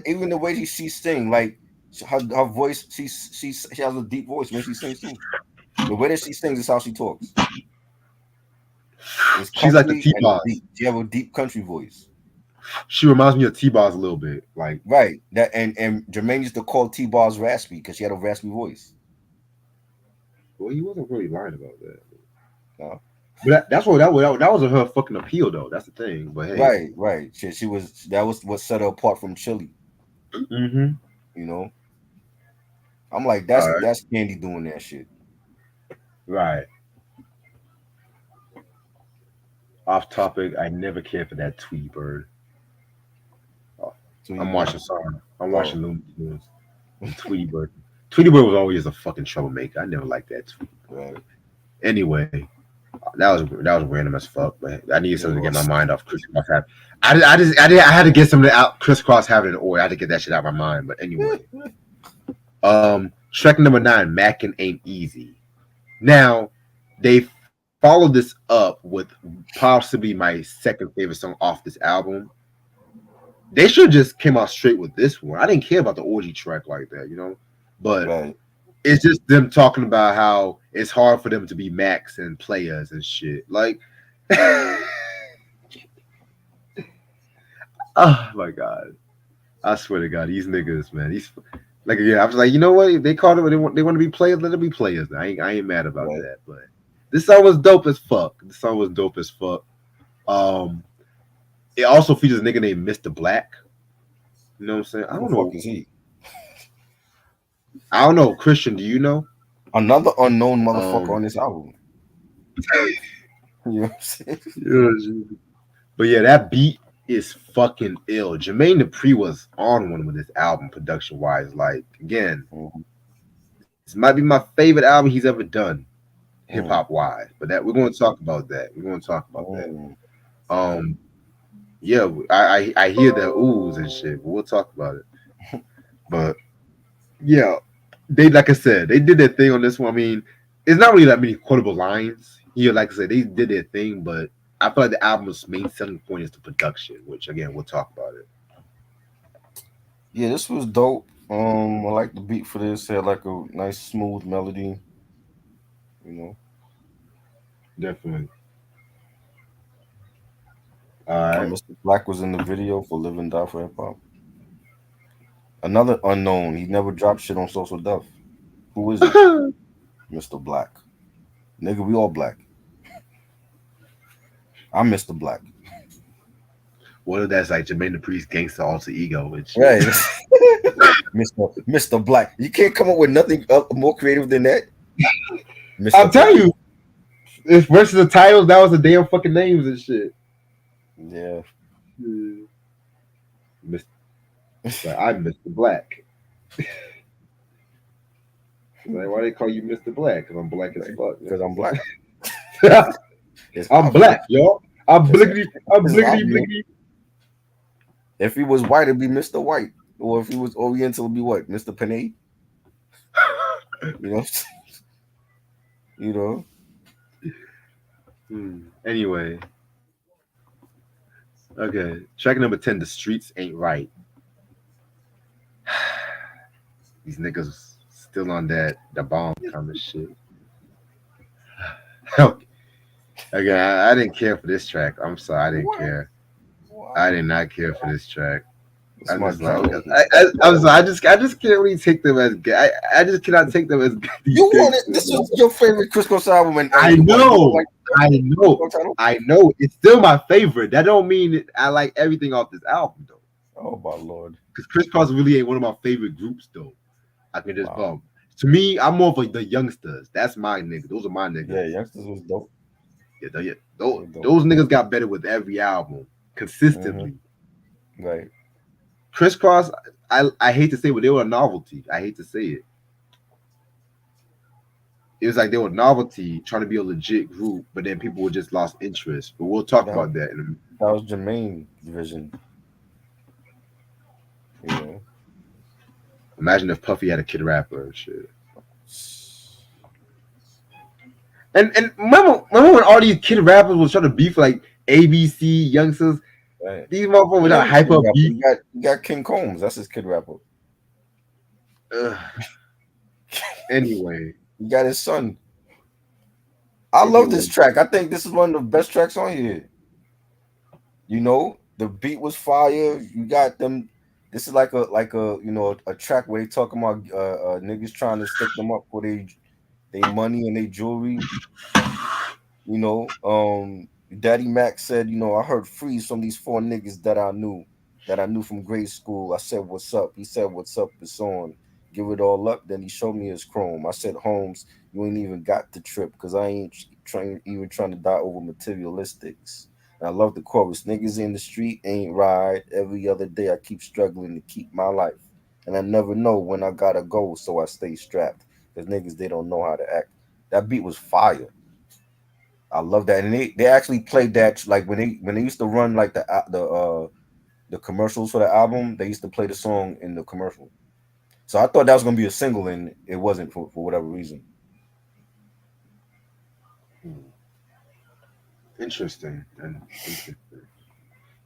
Even the way she sing, like her voice, she has a deep voice when she sings too. The way that she sings is how she talks. It's She's like the country T and it's Boss. deep. She have a deep country voice. She reminds me of T Boss a little bit. Like, Right. That and Jermaine used to call T Bars raspy because she had a raspy voice. well, he wasn't really lying about that. No. But that was her fucking appeal though. That's the thing. But hey, Right, right. She was that was what set her apart from Chili. mm-hmm. You know, I'm like All right, that's Candy doing that shit. right. Off topic. I never cared for that Tweety Bird. Oh, Tweety I'm Bird. watching Sorry. I'm Oh, watching Looney Tunes. And Tweety Bird. Tweety Bird was always a fucking troublemaker. I never liked that Tweety Bird. right. But anyway, that was random as fuck. But I needed It something to get my was. mind off Crisscross having. I had to get something out Crisscross having an oil. I had to get that shit out of my mind. But anyway, track number 9, Mackin' Ain't Easy. Now they followed this up with possibly my second favorite song off this album. They should just came out straight with this one. I didn't care about the orgy track like that, but Right. it's just them talking about how it's hard for them to be Max and players and shit. Like, oh my god, I swear to God, these niggas, man, these like again, I was like, you know what? If they called it, they want to be players, let them be players. I ain't mad about Right. that, but this song was dope as fuck. This song was dope as fuck. Um, it also features a nigga named Mr. Black. You know what I'm saying? I Who the don't fuck know. is he? I don't know. Christian, do you know? Another unknown motherfucker Um, on this album. You know what I'm saying? yeah, but yeah, that beat is fucking ill. Jermaine Dupri was on one with this album, production wise. Like again, Mhm. this might be my favorite album he's ever done, hip Mm, hop wise. But that we're going to talk about that. We're going to talk about that. mm. Um, yeah, I hear the oohs and shit, but we'll talk about it. But yeah, they like I said, they did their thing on this one. I mean, it's not really that many quotable lines here. Like I said, they did their thing, but I feel like the album's main selling point is the production, which again we'll talk about it. Yeah, this was dope. I like the beat for this. Had like a nice smooth melody. You know, Definitely. All right. Mr. Black was in the video for "Live and Die for Hip Hop." Another unknown. He never dropped shit on Social Duff. Who is it? Mr. Black. Nigga, we all black. I'm Mr. Black. What if that's like Jermaine Dupri's gangster alter ego and shit? Right. Mr. Black. You can't come up with nothing more creative than that. I'll Mr. tell Black. you, if versus the titles, that was the damn fucking names and shit. Yeah. Mr. Like, I'm Mr. Black. Like, why they call you Mr. Black? Because I'm black as fuck. Because I'm black. It's I'm obvious. black, y'all. I'm It's blickety, I'm it's blickety, obvious. blickety. If he was white, it'd be Mr. White. Or if he was Oriental, it'd be what? Mr. Panay? You know? You know? Anyway, okay. Track number 10, The Streets Ain't Right. These niggas still on the bomb kind of shit. Okay, I didn't care for this track. I'm sorry, I didn't What? care. I Wow. did not care for this track. It's I'm my just like, okay. jam. I'm sorry. I just can't really take them as. I just cannot take them as these You wanted gangsters. this was your favorite Chris Cross album, and I you don't know, like I know, the title? I know. It's still my favorite. That don't mean I like everything off this album though. Oh my lord! Because Chris Cross really ain't one of my favorite groups though. I can just Wow. bump. To me, I'm more of the youngsters. That's my nigga. Those are my Yeah, niggas. youngsters was dope. Yeah, They were dope. those niggas got better with every album consistently. Right. Chris Cross, I hate to say it, but they were a novelty. I hate to say it. It was like they were novelty, trying to be a legit group, but then people would just lost interest. But we'll talk That, about that. that was Jermaine's vision. You know. Imagine if Puffy had a kid rapper and shit. And remember when all these kid rappers was trying to beef like ABC youngsters? Right. These motherfuckers were He trying ain't to a hype kid up rapper. beef. You got King Combs. That's his kid rapper. Ugh. Anyway, You got his son. I love this anyway, track. I think this is one of the best tracks on here. You know, the beat was fire. You got them. This is like a a track where they talking about niggas trying to stick them up for they money and they jewelry. Daddy Mac said, I heard freeze from these four niggas that I knew from grade school. I said, "What's up?" He said, "What's up?" It's on. Give it all up. Then he showed me his chrome. I said, "Holmes, you ain't even got the trip because I ain't trying to die over materialistics." And I love the chorus. Niggas in the street ain't ride. Every other day I keep struggling to keep my life. And I never know when I gotta go, so I stay strapped. Because niggas, they don't know how to act. That beat was fire. I love that, and they actually played that like when they used to run like the commercials for the album. They used to play the song in the commercial. So I thought that was gonna be a single, and it wasn't for whatever reason. interesting and interesting.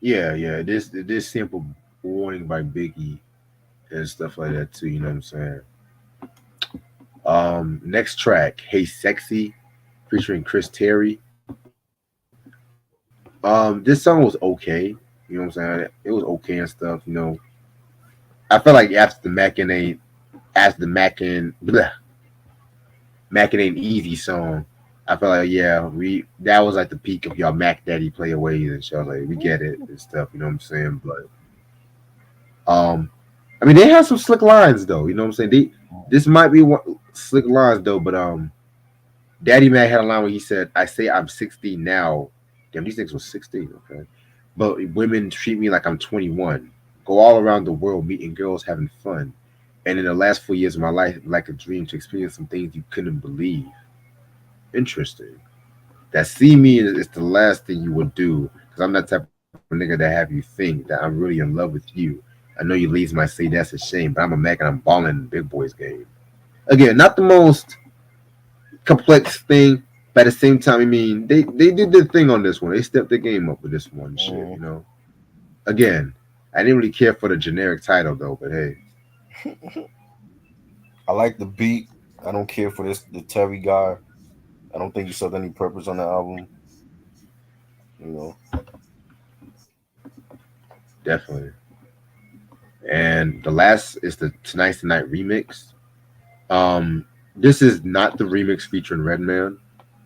Yeah, yeah. This sample warning by Biggie and stuff like that too. You know what I'm saying? Next track, "Hey Sexy," featuring Chris Terry. This song was okay. You know what I'm saying? It was okay and stuff. I felt like after the Mac and Ain't Easy song, I felt like yeah, we that was like the peak of y'all Mac Daddy playaways and shit. I was like, we get it and stuff. You know what I'm saying? Um, I mean, they had some slick lines though. You know what I'm saying? This might be one slick lines though, but Daddy Mac had a line where he said, "I say I'm 16 now." Damn, these niggas was 16. Okay, but women treat me like I'm 21. Go all around the world meeting girls, having fun. And in the last 4 years of my life, like a dream to experience some things you couldn't believe. Interesting. That see me is the last thing you would do because I'm that type of nigga that have you think that I'm really in love with you. I know you ladies might say that's a shame, but I'm a Mac and I'm balling in the big boys game. Again, not the most complex thing, but at the same time, I mean, they did their thing on this one. They stepped their game up with this one. Shit, Mhm. Again, I didn't really care for the generic title though, but hey, I like the beat. I don't care for this the Terry guy. I don't think he served any purpose on the album. You know, definitely. And the last is the Tonight's the Night remix. Um, this is not the remix featuring Redman.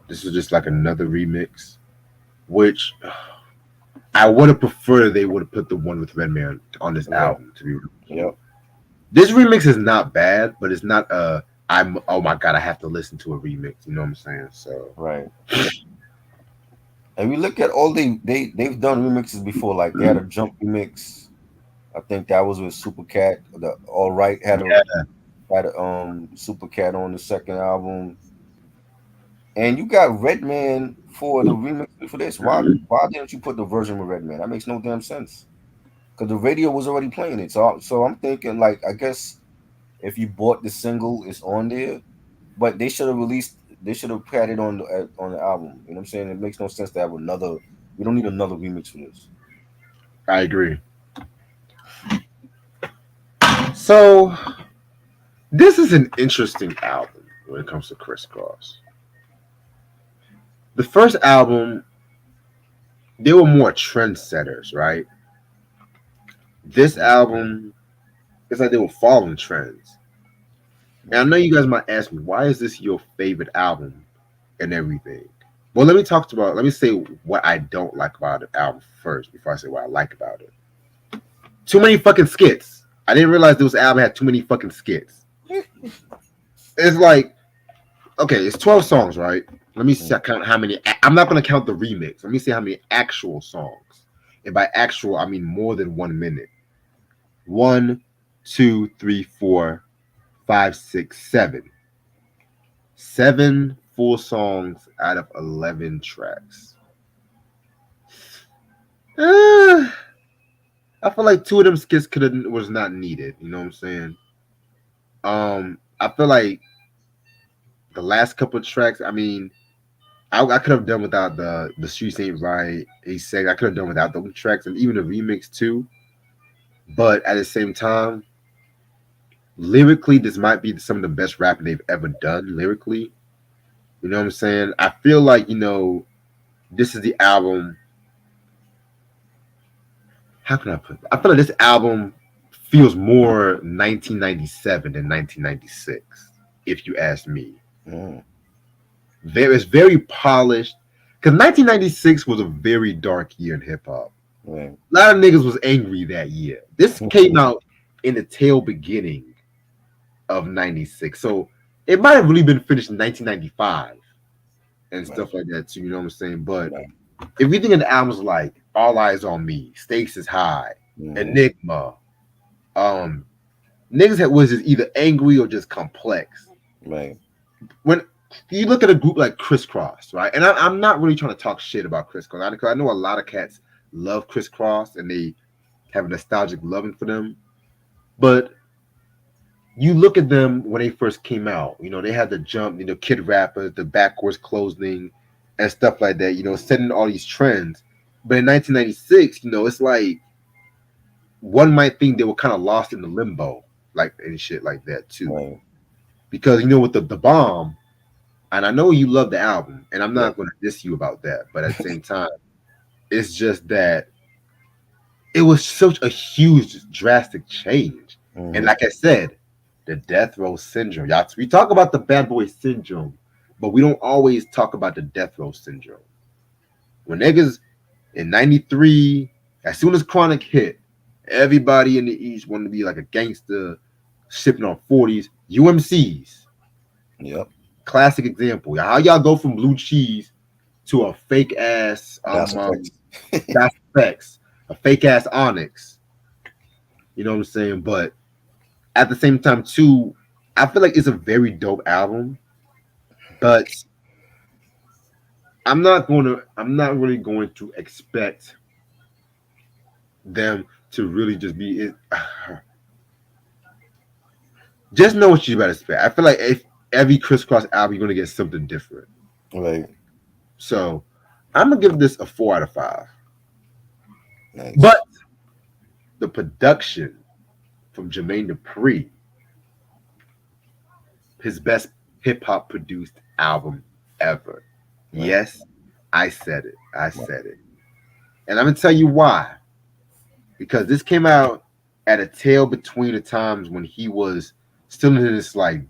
This is just like another remix, which I would have preferred they would have put the one with Redman on this yeah, album. To be real. yeah, This remix is not bad, but it's not I'm oh my god I have to listen to a remix. You know what I'm saying? So right. And we look at all they've done remixes before. Like they had a Jump remix. I think that was with Supercat. The All Right had a Supercat on the second album. And you got Redman for the remix for this. Why didn't you put the version with Redman? That makes no damn sense. Because the radio was already playing it. So I'm thinking like I guess if you bought the single, it's on there. But they should have released. They should have had it on the album. You know what I'm saying? It makes no sense to have another. We don't need another remix for this. I agree. So this is an interesting album when it comes to Chris Cross. The first album, they were more trendsetters, right? This album, it's like they were following trends. And I know you guys might ask me, why is this your favorite album and everything? Well, let me say what I don't like about the album first before I say what I like about it. Too many fucking skits. I didn't realize this album had too many fucking skits. It's like, okay, it's 12 songs, right? Let me see, count how many. I'm not going to count the remix. Let me see how many actual songs. And by actual, I mean more than 1 minute. One, two, three, four, five, six, seven. Seven full songs out of 11 tracks. Uh, I feel like two of them skits could have was not needed. You know what I'm saying? I feel like the last couple of tracks. I mean, I could have done without the Streets Ain't Right, A6. I could have done without those tracks and even the remix too. But at the same time, lyrically, this might be some of the best rapping they've ever done lyrically. You know what I'm saying? I feel like, this is the album. How can I put it? I feel like this album feels more 1997 than 1996, if you ask me. Mm, It's very polished. Because 1996 was a very dark year in hip hop. right. A lot of niggas was angry that year. This came out in the tail beginning of 96. So it might have really been finished in 1995 and Right. stuff like that too. You know what I'm saying? But Right. if we think of the albums like All Eyes on Me, Stakes is High, Mm-hmm. Enigma, um, niggas that was just either angry or just complex. Right. When you look at a group like Kross, right? And I'm not really trying to talk shit about Kross, because I know a lot of cats love Kross and they have a nostalgic loving for them. But you look at them when they first came out, they had the jump, kid rappers, the backwards closing and stuff like that, setting all these trends. But in 1996, it's like one might think they were kind of lost in the limbo, like and shit like that too. Right. Because with the bomb, and I know you love the album, and I'm Yep. not going to diss you about that, but at the same time, it's just that it was such a huge, drastic change. And Mm-hmm. like I said, the death row syndrome. Y'all, we talk about the bad boy syndrome, but we don't always talk about the death row syndrome. When niggas in '93, as soon as Chronic hit, everybody in the East wanted to be like a gangster, sipping on 40s. UMCs, Yep. classic example. How y'all go from blue cheese to a fake ass That's effects. that's Specs, a fake ass Onyx. You know what I'm saying? But at the same time, too, I feel like it's a very dope album. But I'm not really going to expect them to really just be it. Just know what you better expect. I feel like if every Crisscross album, you're gonna get something different. Right. So I'm gonna give this a 4 out of 5. Nice. But the production from Jermaine Dupri, his best hip hop produced album ever. Right. Yes, I said it. I Right. said it. And I'm gonna tell you why. Because this came out at a tail between the times when he was still in this like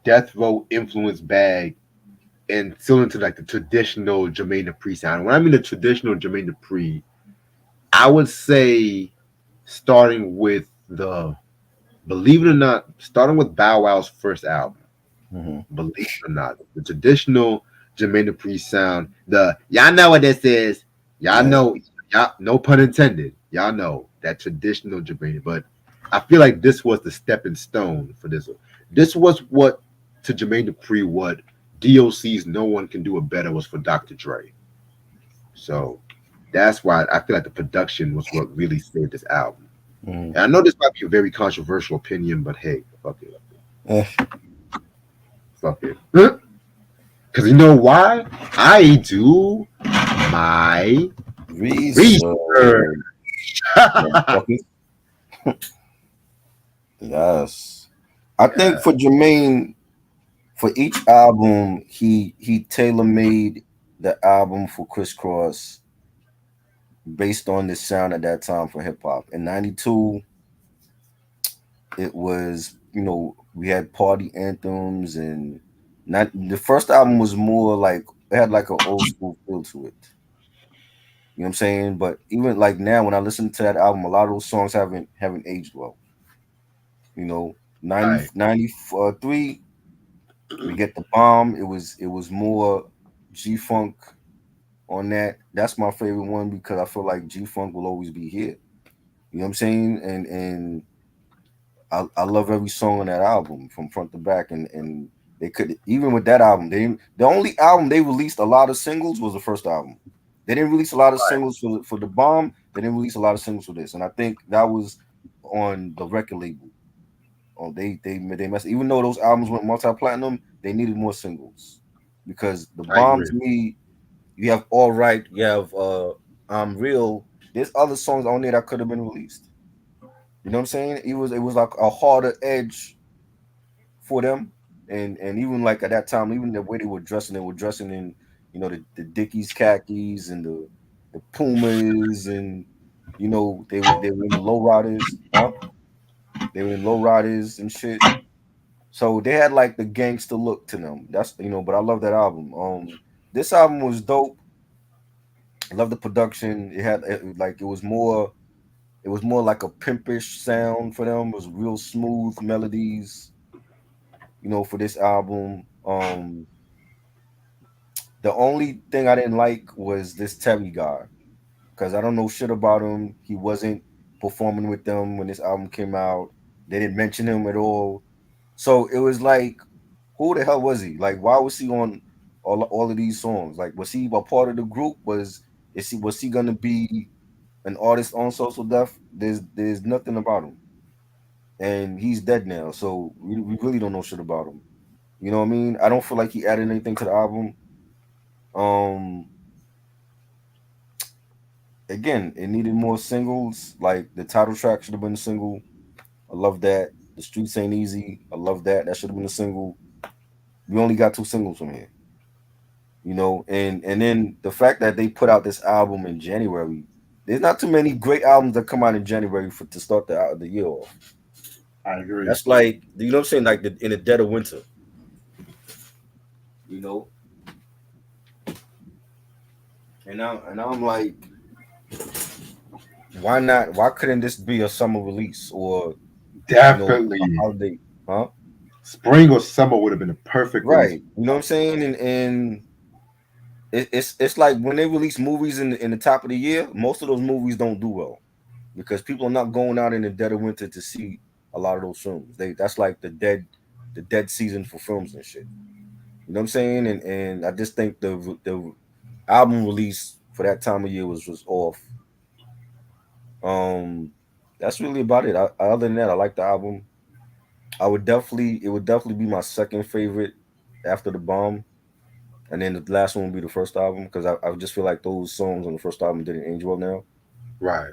death row influence bag and still into like the traditional Jermaine Dupri sound. When I mean the traditional Jermaine Dupri, I would say starting with the believe it or not, starting with Bow Wow's first album. Mm-hmm. Believe it or not, the traditional Jermaine Dupri sound. The y'all know what this is. Y'all Right. know. Y'all no pun intended. Y'all know that traditional Jermaine. But I feel like this was the stepping stone for this one. This was what to Jermaine Dupri what DOC's No One Can Do It Better was for Dr. Dre. So that's why I feel like the production was what really saved this album. Mm-hmm. And I know this might be a very controversial opinion, but hey, fuck it. Eh, Fuck it. Because you know why? I do my research. research. Motherfuckers. Yes. I think Yeah, for Jermaine, for each album, he tailor made the album for Crisscross based on the sound at that time for hip hop. In '92, it was we had party anthems, and not the first album was more like it had like an old school feel to it. You know what I'm saying? But even like now, when I listen to that album, a lot of those songs haven't aged well. You know, 90, right. 93, we get the bomb. It was more G Funk on that. That's my favorite one because I feel like G Funk will always be here. You know what I'm saying? And I love every song on that album from front to back. And they could even with that album, the only album they released a lot of singles was the first album. They didn't release a lot of singles for the bomb. They didn't release a lot of singles for this, and I think that was on the record label. Oh, they messed. Even though those albums went multi platinum, they needed more singles. because the I bomb agree. to me, you have All Right, you have I'm Real. There's other songs on there that could have been released. You know what I'm saying? It was like a harder edge for them, and even like at that time, even the way they were dressing in, the Dickies khakis and the Pumas, and they were in the low riders, huh? They were in low riders and shit. So they had like the gangster look to them. But I love that album. This album was dope. I love the production. It was more like a pimpish sound for them. It was real smooth melodies, for this album. The only thing I didn't like was this Terry guy, because I don't know shit about him. He wasn't performing with them when this album came out. They didn't mention him at all. So it was like, who the hell was he? Like, why was he on all of these songs? Like, was he a part of the group? Was he gonna be an artist on Social Death? There's nothing about him, and he's dead now. So we really don't know shit about him. You know what I mean? I don't feel like he added anything to the album. Um, Again, it needed more singles. Like the title track should have been a single. I love that. The Streets Ain't Easy. I love that. That should have been a single. We only got two singles from here. And then the fact that they put out this album in January. There's not too many great albums that come out in January to start the year off. I agree. That's like, you know what I'm saying, like in the dead of winter. You know, and I'm like, why not? Why couldn't this be a summer release or a Definitely. holiday? Huh? Spring or summer would have been a perfect release. Right. You know what I'm saying? And it's like when they release movies in the top of the year, most of those movies don't do well because people are not going out in the dead of winter to see a lot of those films. That's like the dead season for films and shit. You know what I'm saying? And I just think the album release for that time of year was off. Um, that's really about it. Other than that, I like the album. It would definitely be my second favorite after the bomb, and then the last one would be the first album because I just feel like those songs on the first album didn't age well now. Right.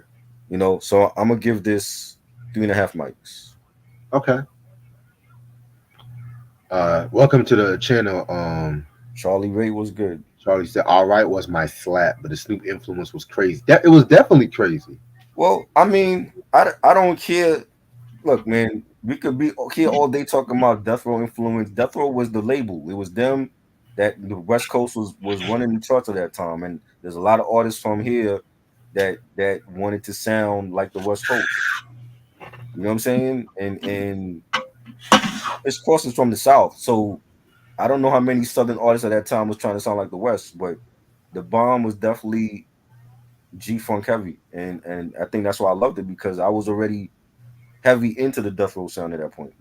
So I'm gonna give this 3.5 mics. Okay. Welcome to the channel. Charlie Ray was good. Charlie said, "All right was my slap, but the Snoop influence was crazy. It was definitely crazy. Well, I mean, I don't care. Look, man, we could be here all day talking about Death Row influence. Death Row was the label. It was them that the West Coast was running the charts at that time, and there's a lot of artists from here that wanted to sound like the West Coast. You know what I'm saying? And it's Kross is from the South, so I don't know how many Southern artists at that time was trying to sound like the West, but the bomb was definitely G Funk heavy, and I think that's why I loved it because I was already heavy into the Death Row sound at that point.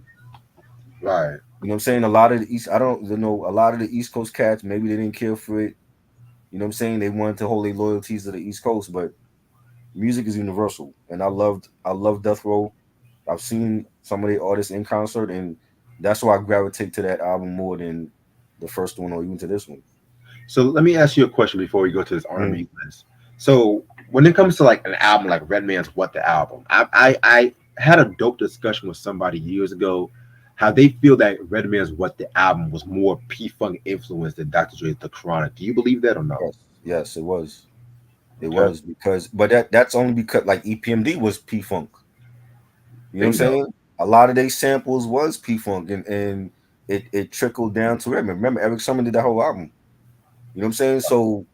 Right. You know what I'm saying? A lot of the East, I don't know, a lot of the East Coast cats, maybe they didn't care for it. You know what I'm saying? They wanted to hold their loyalties to the East Coast, but music is universal. And I love Death Row. I've seen some of the artists in concert, and that's why I gravitate to that album more than the first one or even to this one. So let me ask you a question before we go to this Mm. R&B list. So when it comes to like an album like Redman's What the Album, I had a dope discussion with somebody years ago how they feel that Redman's What the Album was more P Funk influenced than Dr. Dre's The Chronic. Do you believe that or no? Yes, yes, it was. It Okay. was because, but that's only because like EPMD was P Funk. You know what I'm Bingo. saying? A lot of their samples was P Funk, and it trickled down to Redman. Remember, Eric Summer did that whole album. You know what I'm saying? So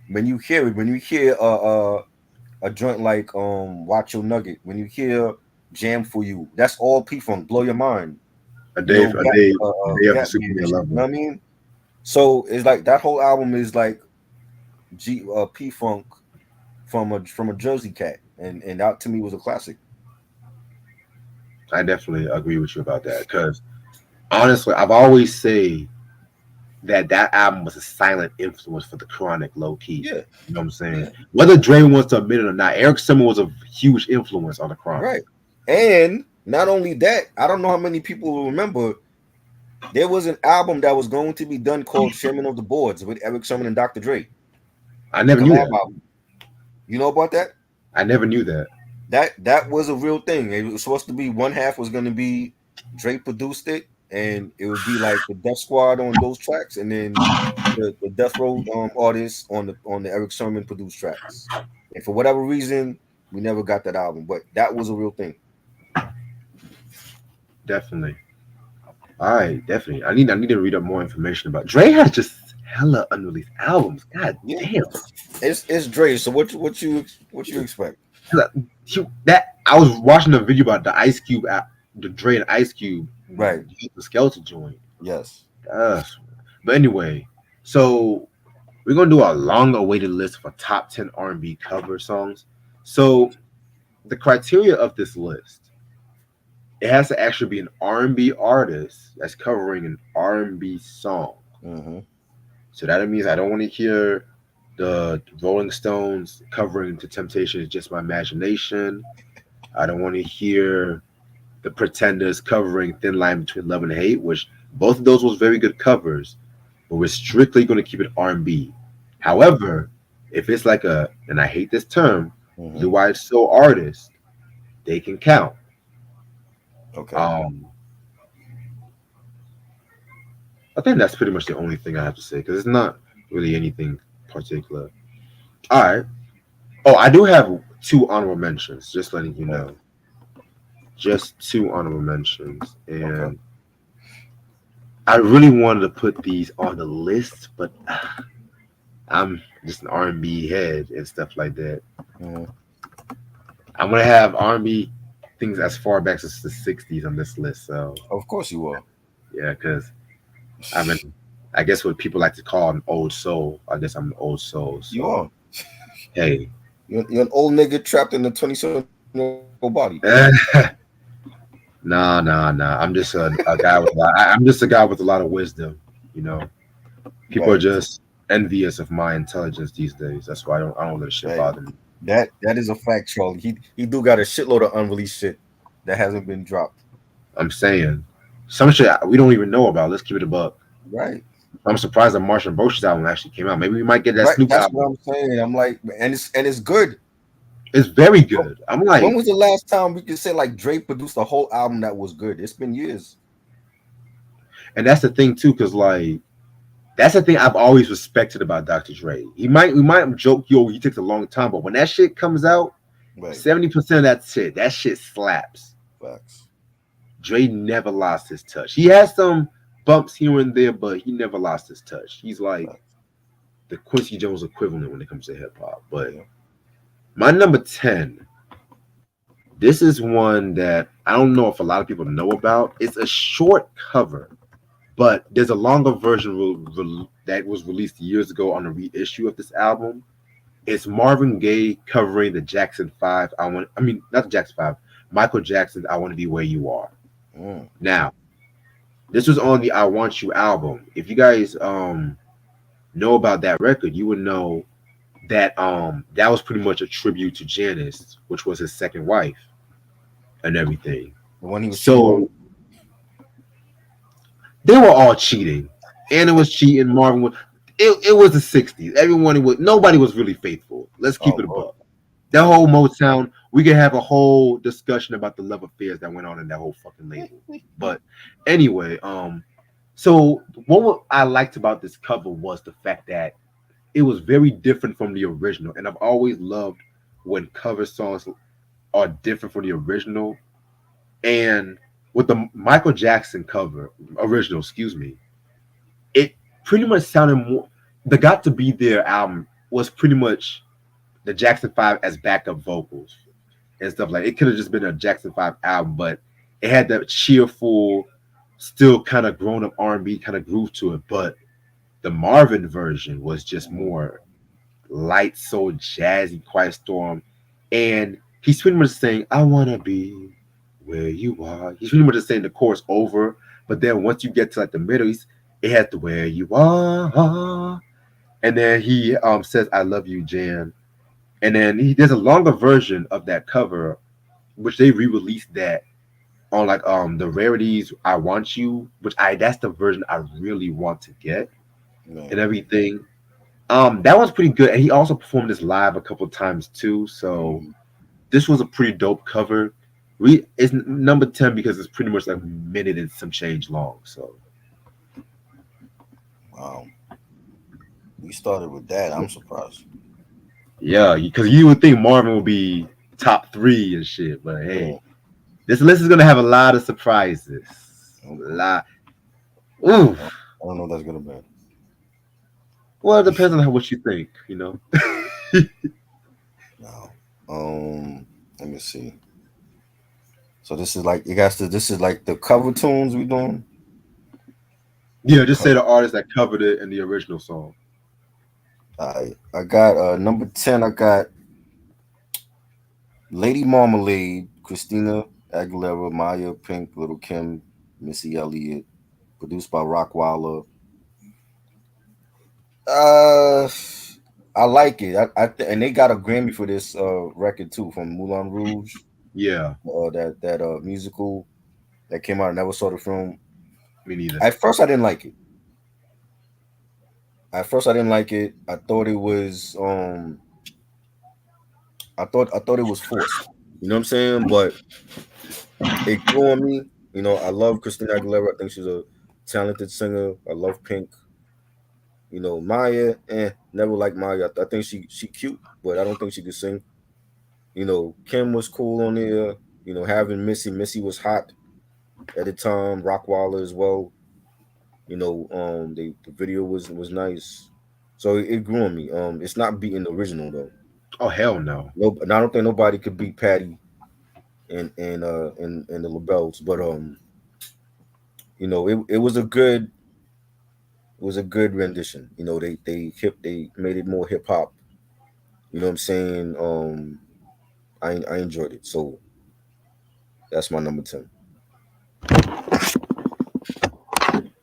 when you hear a joint like Watch Your Nugget, when you hear Jam for You, that's all P Funk. Blow Your Mind. A day, of the Gap Band Superman and shit. You know level. what I mean? So it's like that whole album is like P Funk from a Jersey cat, and that to me was a classic. I definitely agree with you about that because honestly, I've always say that album was a silent influence for the Chronic, low key. Yeah, You know what I'm yeah, saying? Whether Dre wants to admit it or not, Eric Summer was a huge influence on the Chronic. right. And not only that, I don't know how many people will remember. There was an album that was going to be done called Chairman of the Boards with Eric Sermon and Dr. Dre. I A never knew collab that. album. You know about that? I never knew that. That was a real thing. It was supposed to be one half was going to be Dre produced it, and it would be like the Death Squad on those tracks, and then the Death Row artists on the Eric Sermon produced tracks. And for whatever reason, we never got that album, but that was a real thing. Definitely. All right, definitely. I need to read up more information about Dre has just hella unreleased albums. God Yeah, damn. it's Dre. So what you expect? That I was watching a video about the Ice Cube the Dre and Ice Cube, Right. the skeleton joint. Yes. But anyway, so we're gonna do a long awaited list for top 10 R&B cover songs. So the criteria of this list, it has to actually be an R&B artist that's covering an R&B song. Mm-hmm. So that means I don't want to hear the Rolling Stones covering "To Temptation Is Just My Imagination." I don't want to hear the Pretenders covering "Thin Line Between Love and Hate," which both of those was very good covers, but we're strictly going to keep it R&B. However, if it's like a, and I hate this term, Mm-hmm. blue-eyed soul artist, they can count. Okay. Um, I think that's pretty much the only thing I have to say because it's not really anything particular. All right. Oh, I do have two honorable mentions. Just letting you Okay. know, just two honorable mentions, Okay. and I really wanted to put these on the list, but I'm just an R&B head and stuff like that. Mm-hmm. I'm gonna have R&B things as far back as the '60s on this list. So Of course you will. yeah, because I'm an, I guess what people like to call an old soul. I guess I'm an old soul. You So are. hey, You're an old nigga trapped in the 27-year-old body. nah. I'm just a guy with a lot. I'm just a guy with a lot of wisdom. You know, people are Right. just envious of my intelligence these days. That's why I don't let shit Hey, bother me. that is a fact, Charlie. He do got a shitload of unreleased shit that hasn't been dropped. I'm saying some shit we don't even know about. Let's keep it a buck. Right. I'm surprised that Marshall Bosch's album actually came out. Maybe we might get that Right. Snoop That's what album. I'm saying. I'm like, and it's good. It's very good. I'm When like, was the last time we could say like Dre produced a whole album that was good? It's been years. and that's the thing too, because like that's the thing I've always respected about Dr. Dre. We might joke, yo, he takes a long time, but when that shit comes out, Right. 70% of that shit slaps. Facts. Dre never lost his touch. He has some bumps here and there, but he never lost his touch. He's like Facts. the Quincy Jones equivalent when it comes to hip hop. But Yeah. my number 10, this is one that I don't know if a lot of people know about. It's a short cover, but there's a longer version that was released years ago on a reissue of this album. It's Marvin Gaye covering the Jackson 5. I mean, not the Jackson 5, Michael Jackson's I Want to Be Where You Are. Mm. Now, this was on the I Want You album. If you guys know about that record, you would know that that was pretty much a tribute to Janice, which was his second wife and everything. The one he was cheating on. So they were all cheating. Anna was cheating. Marvin was. It was the '60s. Nobody was really faithful. Let's keep Oh it Lord. above. That whole Motown, we could have a whole discussion about the love affairs that went on in that whole fucking label. But anyway, so what I liked about this cover was the fact that it was very different from the original, and I've always loved when cover songs are different from the original. And with the Michael Jackson cover original, excuse me, it pretty much sounded more. The Got to Be There album was pretty much the Jackson 5 as backup vocals and stuff like. It could have just been a Jackson 5 album, but it had that cheerful, still kind of grown up R&B kind of groove to it. But the Marvin version was just more light, so jazzy, quiet storm, and he's pretty much saying, "I wanna be where you are." He's pretty much just saying the chorus over, but then once you get to like the middle, it has the "where you are," and then he says, "I love you, Jan," and then there's a longer version of that cover, which they re-released that on like the rarities I want you, which I that's the version I really want to get Man. and everything. That was pretty good, and he also performed this live a couple times too. So Mhm. this was a pretty dope cover. It's number 10 because it's pretty much like a minute and some change long. So Wow. We started with that. I'm surprised. yeah, because you would think Marvin would be top three and shit, but Yeah. hey, this list is gonna have a lot of surprises. A Okay. lot. Ooh. I don't know if that's good or bad. Well, it depends on what you think. You know. No. Let me see. So this is like you guys. This is like the cover tunes we doing. Yeah, just say Cover. the artist that covered it in the original song. I got number 10. I got Lady Marmalade, Christina Aguilera, Maya, Pink, Little Kim, Missy Elliott, produced by Rockwaller. Uh, I like it. And they got a Grammy for this record too from Moulin Rouge. Yeah, That musical that came out. I never saw the film. me neither. At first, I didn't like it. At first, I didn't like it. I thought it was I thought it was forced. You know what I'm saying? But it grew on me. You know, I love Christina Aguilera. I think she's a talented singer. I love Pink. You know, Maya, never liked Maya. I think she cute, but I don't think she could sing. You know, Kim was cool on there. You know, having Missy was hot at the time. Rockwaller as well. You know, the video was nice. So it grew on me. It's not beating the original though. Oh hell no. No, and I don't think nobody could beat Patty and the LaBelles. But you know, it was a good rendition. You know, they made it more hip hop. You know what I'm saying? I enjoyed it. So that's my number 10.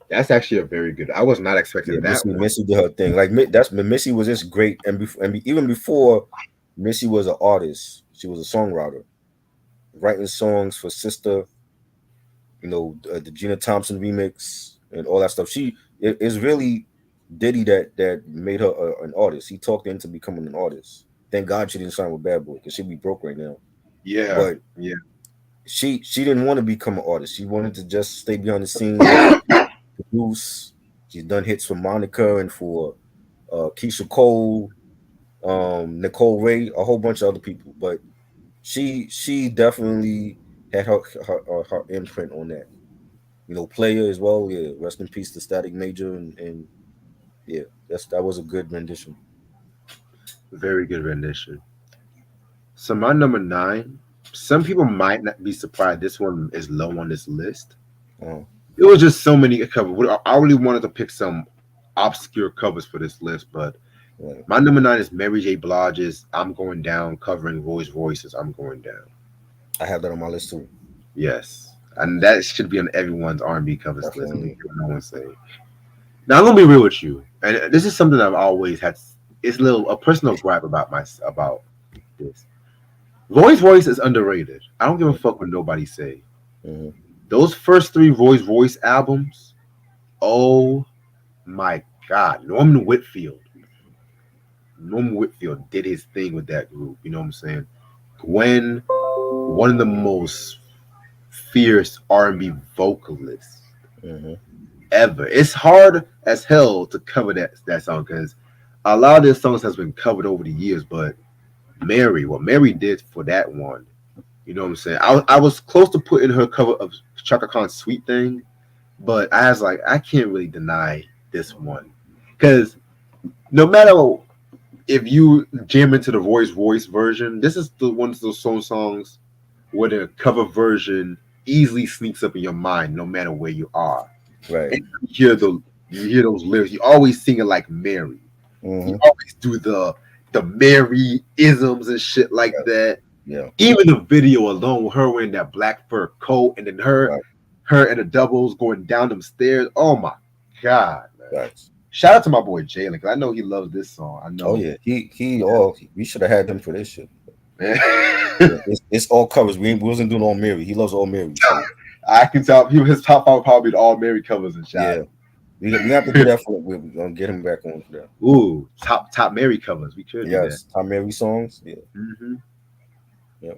That's actually a very good. I was not Yeah, expecting that Missy one. Missy did her thing. Like Missy was just great, even before Missy was an artist, she was a songwriter, writing songs for Sister. You know, the Gina Thompson remix and all that stuff. It's really Diddy that made her an artist. He talked her into becoming an artist. Thank God she didn't sign with Bad Boy because she'd be broke right now. Yeah, But yeah. she didn't want to become an artist. She wanted to just stay behind the scenes, produce. She's done hits for Monica and for Keisha Cole, Nicole Ray, a whole bunch of other people. But she definitely had her imprint on that. You know, Player as well. Yeah, rest in peace to Static Major and yeah, that was a good rendition. Very good rendition. So my number 9. Some people might not be surprised this one is low on this list. Uh, It was just so many covers. I really wanted to pick some obscure covers for this list, but right. my number 9 is Mary J. Blige's "I'm Going Down" covering Roy's Voices. "I'm Going Down." I have that on my list too. Yes, and that should be on everyone's R&B covers list. I don't Definitely. care what no one say. Now I'm gonna be real with you, and this is something I've always had. It's a personal gripe about this. Roy's voice is underrated. I don't give a fuck what nobody say. Mm-hmm. Those first three Roy's voice albums, oh my god, Norman Whitfield did his thing with that group. You know what I'm saying? Gwen, one of the most fierce R&B vocalists Mm-hmm. ever. It's hard as hell to cover that song because a lot of their songs has been covered over the years, but what Mary did for that one, you know what I'm saying? I was close to putting her cover of Chaka Khan's Sweet Thing, but I was like, I can't really deny this one because no matter if you jam into the voice version, this is the one of those songs where the cover version easily sneaks up in your mind, no matter where you are. Right. And you hear those lyrics. You always sing it like Mary. You Mm-hmm. always do the Mary isms and shit like that. Yeah. Even the video alone, with her wearing that black fur coat, and then Right. her and the doubles going down them stairs. Oh my god, man! Right. Shout out to my boy Jalen because I know he loves this song. I Oh know. yeah. We should have had him for this shit. Man. Yeah, it's all covers. We wasn't doing all Mary. He loves all Mary. So. I can tell people his top five would probably be all Mary covers and shot. Yeah, we have to do that for. We're gonna get him back on for that. Ooh, top Mary covers. We could do that. Yes, Tom Mary songs. Yeah, Hmm. yeah.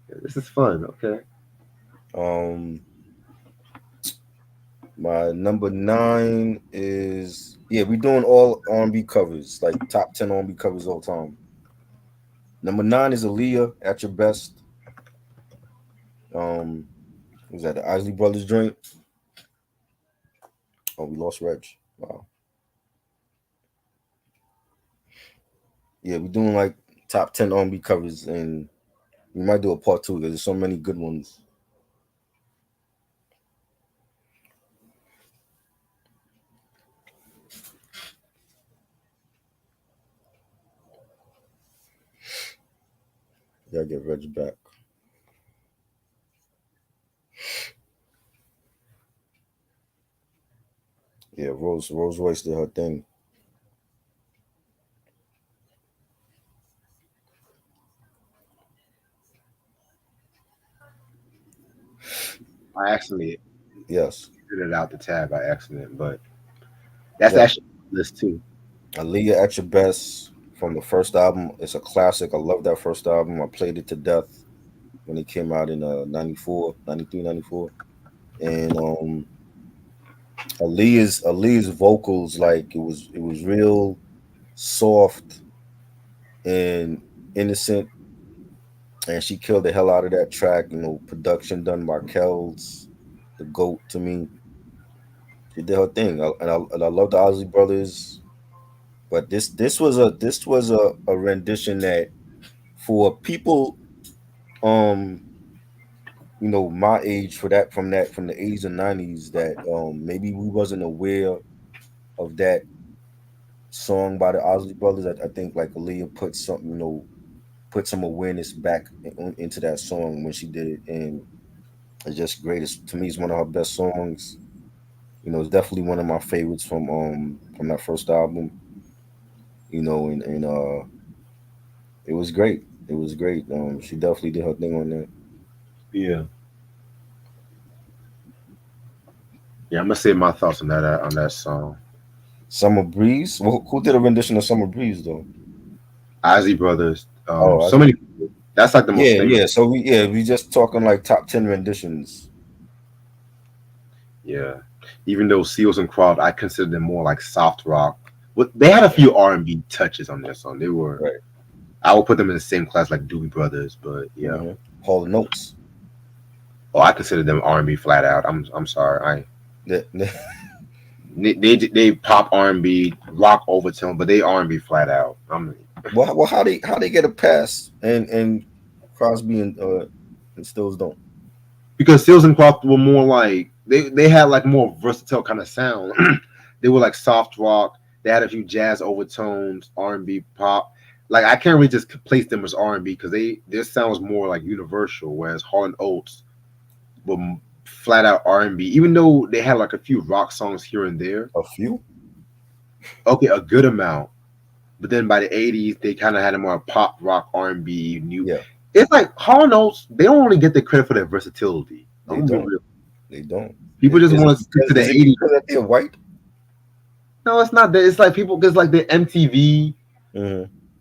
Yeah, this is fun. Okay. Um, my number 9 is we doing all R&B covers, like top 10 R&B covers all time. Number 9 is Aaliyah, At Your Best. Um, was that the Isley Brothers joint? Oh, we lost Reg. Wow. Yeah, we're doing like top 10 R&B covers, and we might do a part 2 because there's so many good ones. Gotta get Reg back. Yeah, Rose Royce did her thing. I actually Yes. did it out the tab by accident, but that's Yeah. actually on the list too. Aaliyah At Your Best from the first album. It's a classic. I love that first album. I played it to death when it came out in 94, 93, 94. And Aaliyah's vocals, like it was real soft and innocent, and she killed the hell out of that track. Production done by Kells, the GOAT to me. She did her thing. And I love the Ozzy Brothers. But this was a rendition that, for people my age, from the 80s and 90s, that maybe we wasn't aware of that song by the Ozzy Brothers. I think like Aaliyah put some awareness back into that song when she did it, and it's just great. To me, it's one of her best songs. It's definitely one of my favorites from that first album. And it was great. It was great. She definitely did her thing on that. Yeah. Yeah, I'm gonna say my thoughts on that song. Summer Breeze. Well, who did a rendition of Summer Breeze though? Ozzy Brothers. Oh, So many people. That's like the most yeah, famous. yeah. So we just talking like top 10 renditions. Yeah. Even though Seals and Croft, I consider them more like soft rock. But they had a few R&B touches on their song. They were. Right. I would put them in the same class like Doobie Brothers, but yeah. Hall of Notes. Oh, I consider them R&B flat out. I'm sorry. Yeah. They pop R&B, rock overtone, but they R&B flat out. Well, how they get a pass and Crosby and Stills don't? Because Seals and Croft were more like they had like more versatile kind of sound. They were like soft rock. They had a few jazz overtones, R&B, pop. Like I can't really just place them as R&B because their sound was more like universal. Whereas Hall and Oates were flat out R&B, even though they had like a few rock songs here and there. A few? Okay, a good amount. But then by the 80s, they kind of had a more pop rock R&B new. Yeah. It's like Hall and Oates, they don't really get the credit for their versatility. They don't. They don't. People just want to stick to the 80s. Because that they're white? No, it's not that. It's like people, because like the MTV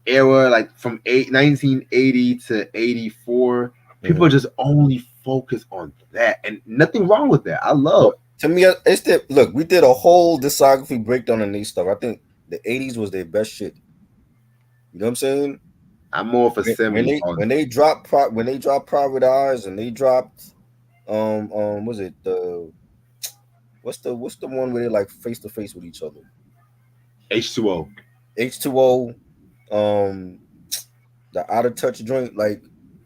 era, like from 1980 to 84, people just only focus on that. And nothing wrong with that. I love it. To me, it's look, we did a whole discography breakdown on these stuff. I think the 80s was their best shit. You know what I'm saying? I'm more of a 70s. When they dropped Private Eyes, and they dropped was it the what's the one where they like face to face with each other? H2O. H2O, the Out of Touch joint, like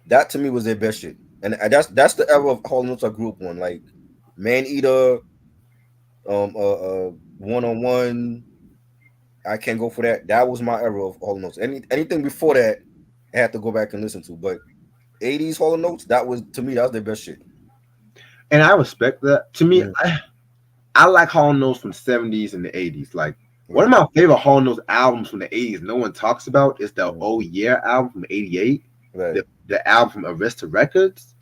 that to me was their best shit. And that's the era of Hall Notes I grew up on. Like Man Eater, One on One. I can't go for that. That was my era of Hall Notes. Anything before that, I had to go back and listen to. But 80s Hall Notes, that was their best shit. And I respect that. To me, I like Hall Notes from 70s and the 80s. Like one of my favorite Hall Notes albums from the 80s no one talks about is the Oh Yeah album from 88. Right. The album from Arista Records.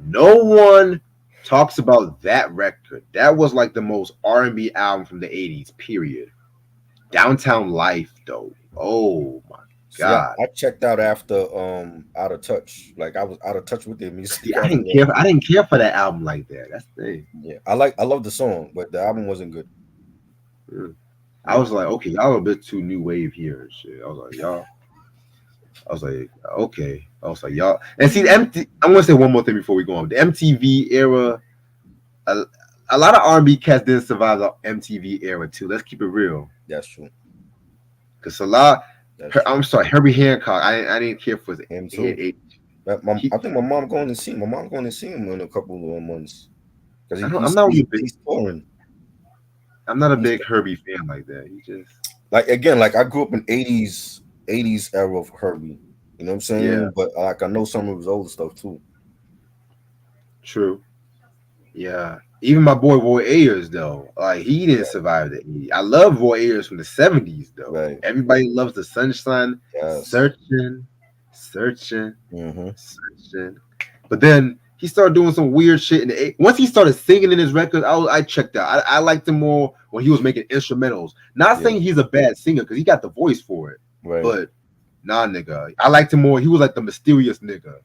No one talks about that record. That was like the most R&B album from the 80s, period. Downtown Life, though. Oh my See, God. I checked out after Out of Touch. Like I was out of touch with their music See, after that. I didn't care for that album like that. That's the thing. Yeah, I love the song, but the album wasn't good. Mm. I Yeah, was like, okay, y'all a bit too new wave here and shit. I was like, y'all. I was like, okay. I was like, y'all. And see, the I'm gonna say one more thing before we go on. The MTV era, a, a lot of R&B cats didn't survive the MTV era too. Let's keep it real. that's true. Cause a lot, That's true. I'm sorry, Herbie Hancock. I didn't care for his Him too. age. I He, think my mom going to see him. My mom going to see him in a couple of months because I'm not really big. he's touring. I'm not a He's big Herbie fan like that. He just like again, like I grew up in '80s era of Herbie. You know what I'm yeah, saying? But like I know some of his older stuff too. true. Yeah. Even my boy Roy Ayers though, like he didn't Right. survive the 80s. I love Roy Ayers from the 70s though. Right. Everybody loves the sunshine, Yes. searching, searching, Mm-hmm. searching. But then he started doing some weird shit in the once he started singing in his records, I checked out. I liked him more when he was making instrumentals. Not Yeah. saying he's a bad singer because he got the voice for it, Right. but nah, nigga. I liked him more. He was like the mysterious nigga.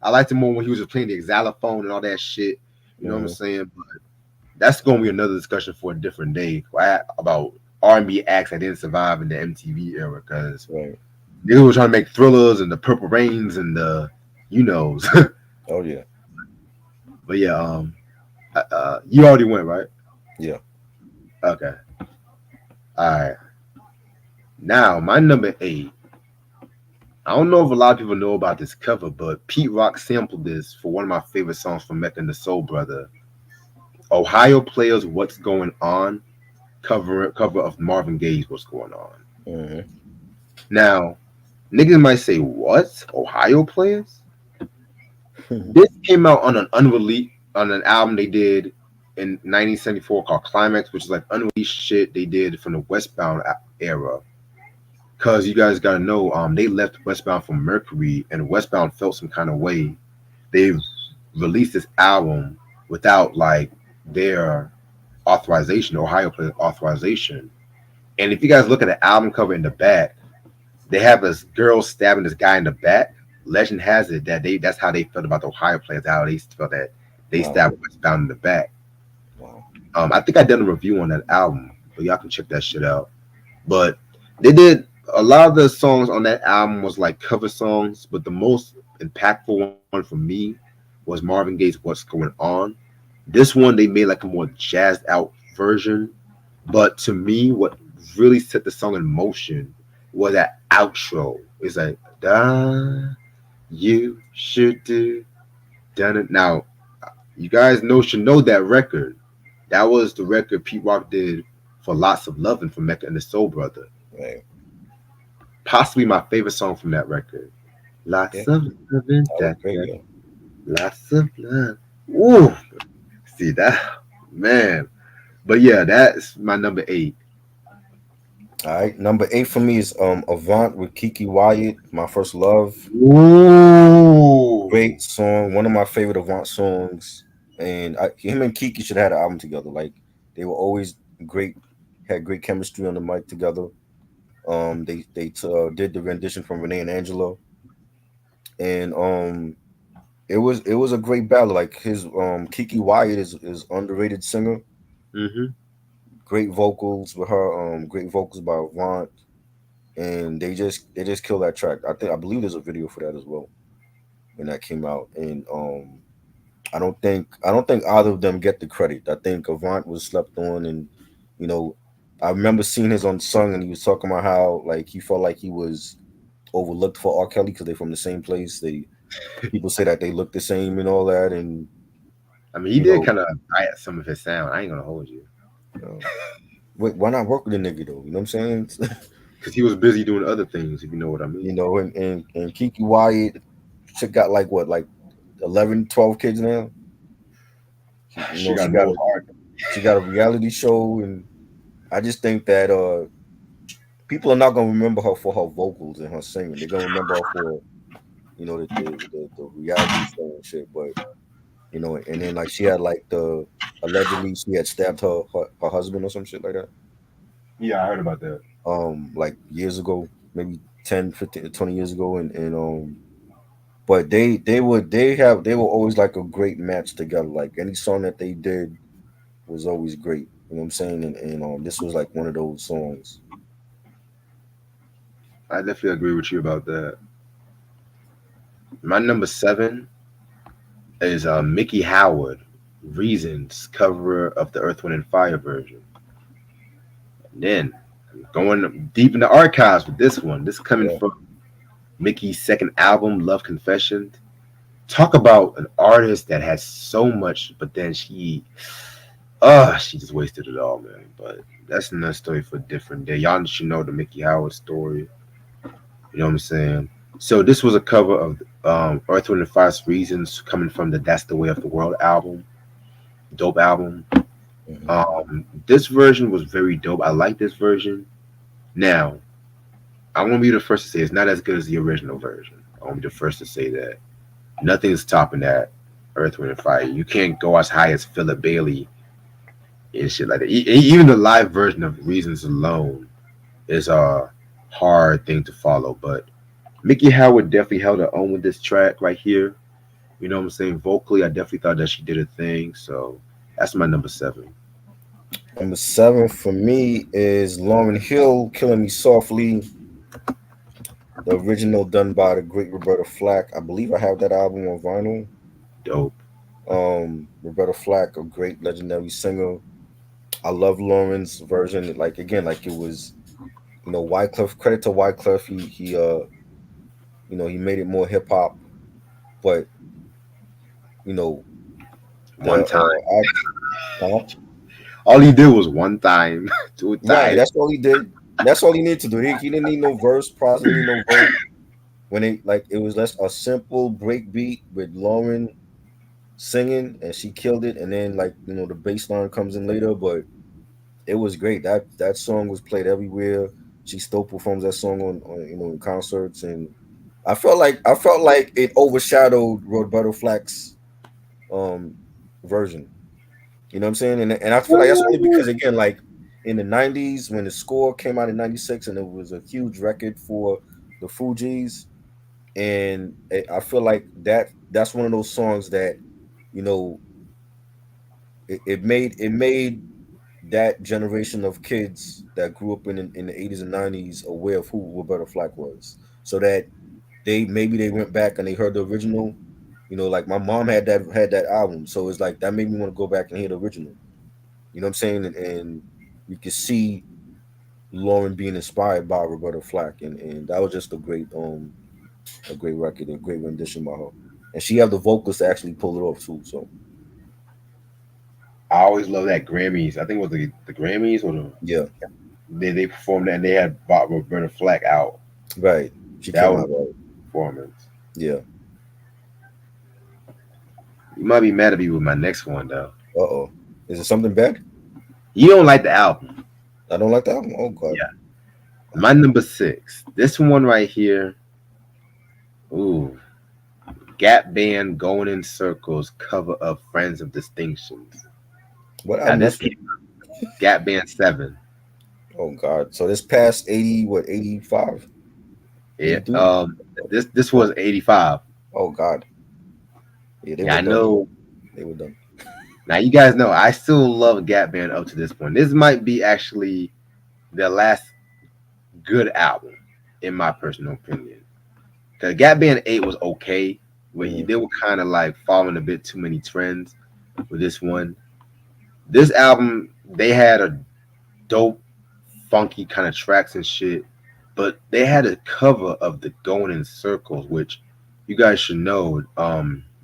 I liked him more when he was just playing the xylophone and all that shit. You know what I'm Mm-hmm. saying? But that's gonna be another discussion for a different day about R&B acts that didn't survive in the MTV era because Right. niggas were trying to make thrillers and the Purple Rains and the you knows. Oh yeah. But yeah, you already went right. Yeah. Okay, all right. Now my number 8. I don't know if a lot of people know about this cover, but Pete Rock sampled this for one of my favorite songs from Mecca and the Soul Brother. Ohio Players, What's Going On? Cover of Marvin Gaye's What's Going On. Mm-hmm. Now, niggas might say, what? Ohio Players? This came out on an unreleased on an album they did in 1974 called Climax, which is like unreleased shit they did from the Westbound era. Cause you guys gotta know, they left Westbound from Mercury, and Westbound felt some kind of way. They released this album without like their authorization, Ohio Players authorization. And if you guys look at the album cover in the back, they have this girl stabbing this guy in the back. Legend has it that that's how they felt about the Ohio Players, how they felt that they Wow. stabbed Westbound in the back. Wow. I think I did a review on that album, but y'all can check that shit out. But they did a lot of the songs on that album was like cover songs, but the most impactful one for me was Marvin Gaye's "What's Going On." This one they made like a more jazzed out version, but to me, what really set the song in motion was that outro. It's like da you should do done it. Now you guys should know that record. That was the record Pete Rock did for Lots of Lovin' from Mecca and the Soul Brother. Right. Possibly my favorite song from that record. Yeah. Lots of loving, That was great. Yeah. lots of love. Ooh, see that, man. But yeah, that's my number 8. All right. Number 8 for me is Avant with Kiki Wyatt, My First Love. Ooh, Great song. One of my favorite Avant songs. And him and Kiki should have had an album together. Like they were always great, had great chemistry on the mic together. They did the rendition from Renee and Angelo, and it was a great battle. Like his Kiki Wyatt is underrated singer. mm-hmm. Great vocals with her. Great vocals by Avant, and they just killed that track. I believe there's a video for that as well when that came out, and I don't think either of them get the credit. I think Avant was slept on, and you know, I remember seeing his on song, and he was talking about how like he felt like he was overlooked for R. Kelly because they're from the same place. People say that they look the same and all that, and I mean, he you did know, kind of diet some of his sound. I ain't gonna hold you uh, why not work with a nigga though? You know what I'm saying? because he was busy doing other things, if you know what I mean. And Kiki Wyatt, she got like what, like 11, 12 kids now. She She got got more art. she got a reality show, and I just think that people are not gonna remember her for her vocals and her singing. They're gonna remember her for the reality show and shit. But And then like she had like the allegedly she had stabbed her husband or some shit like that. Yeah, I heard about that. Like years ago, maybe 10, 15, 20 years ago, and but they were always like a great match together. Like any song that they did was always great. You know what I'm saying? And this was like one of those songs. I definitely agree with you about that. My number seven is Mickey Howard, Reasons cover of the Earth, Wind, and Fire version. And then going deep in the archives with this one. This is coming Yeah. from Mickey's second album, Love Confessions. Talk about an artist that has so much, but then she just wasted it all, man. But that's another story for a different day. Y'all should know the Mickey Howard story. You know what I'm saying? So this was a cover of Earth, Wind, and Fire's Reasons, coming from the That's the Way of the World album. Dope album. Hmm. This version was very dope. I like this version. Now, I want to be the first to say it's not as good as the original version. I want to be the first to say that. Nothing's topping that Earth, Wind, and Fire. You can't go as high as Philip Bailey and shit like that. Even the live version of Reasons alone is a hard thing to follow. But Mickey Howard definitely held her own with this track right here. You know what I'm saying? Vocally, I definitely thought that she did a thing. So that's my number seven. Number seven for me is Lauren Hill, "Killing Me Softly," the original done by the great Roberta Flack. I believe I have that album on vinyl. Dope. Roberta Flack, a great legendary singer. I love Lauren's version. Like again, like it was, Wyclef. Credit to Wyclef. He made it more hip hop, but you know One the time. act. Huh? All he did was one time, two Right. times. That's all he did. That's all he needed to do. He didn't need no verse. Probably didn't need no verse. When it was just a simple break beat with Lauren singing, and she killed it. And then the bass line comes in later, but it was great. That song was played everywhere. She still performs that song on in concerts, and I felt like it overshadowed Roberto Flack's um version. You know what I'm saying? And I feel like that's only because again, like in the '90s when the score came out in '96, and it was a huge record for the Fugees, and I feel like that's one of those songs that you know it made that generation of kids that grew up in the '80s and '90s aware of who Roberta Flack was, so that they went back and they heard the original. Like my mom had that album, so it's like that made me want to go back and hear the original. You know what I'm saying? And you can see Lauren being inspired by Roberta Flack, and that was just a great record, a great rendition by her. And she had the vocals to actually pull it off too. So I always love that Grammys. I think it was the Grammys or yeah, they performed that and they had Bob Roberta Flack out. right. She That came was out right. a performance. Yeah. You might be mad at me with my next one though. Uh-oh. Is it something bad? You don't like the album. I don't like that one. Oh God. Yeah. My number six. This one right here. Ooh. Gap Band Going in Circles cover of Friends of Distinctions. What Now album this this from? came Gap Band 7. Oh God. So this past 80, what, 85? Yeah. 82? This was 85. Oh God. Yeah, they Yeah, were I done. know. They were done. Now you guys know I still love Gap Band up to this point. This might be actually their last good album, in my personal opinion. Because Gap Band 8 was okay, but Mhm. they were kind of like following a bit too many trends with this one. This album, they had a dope, funky kind of tracks and shit, but they had a cover of the Going in Circles, which you guys should know.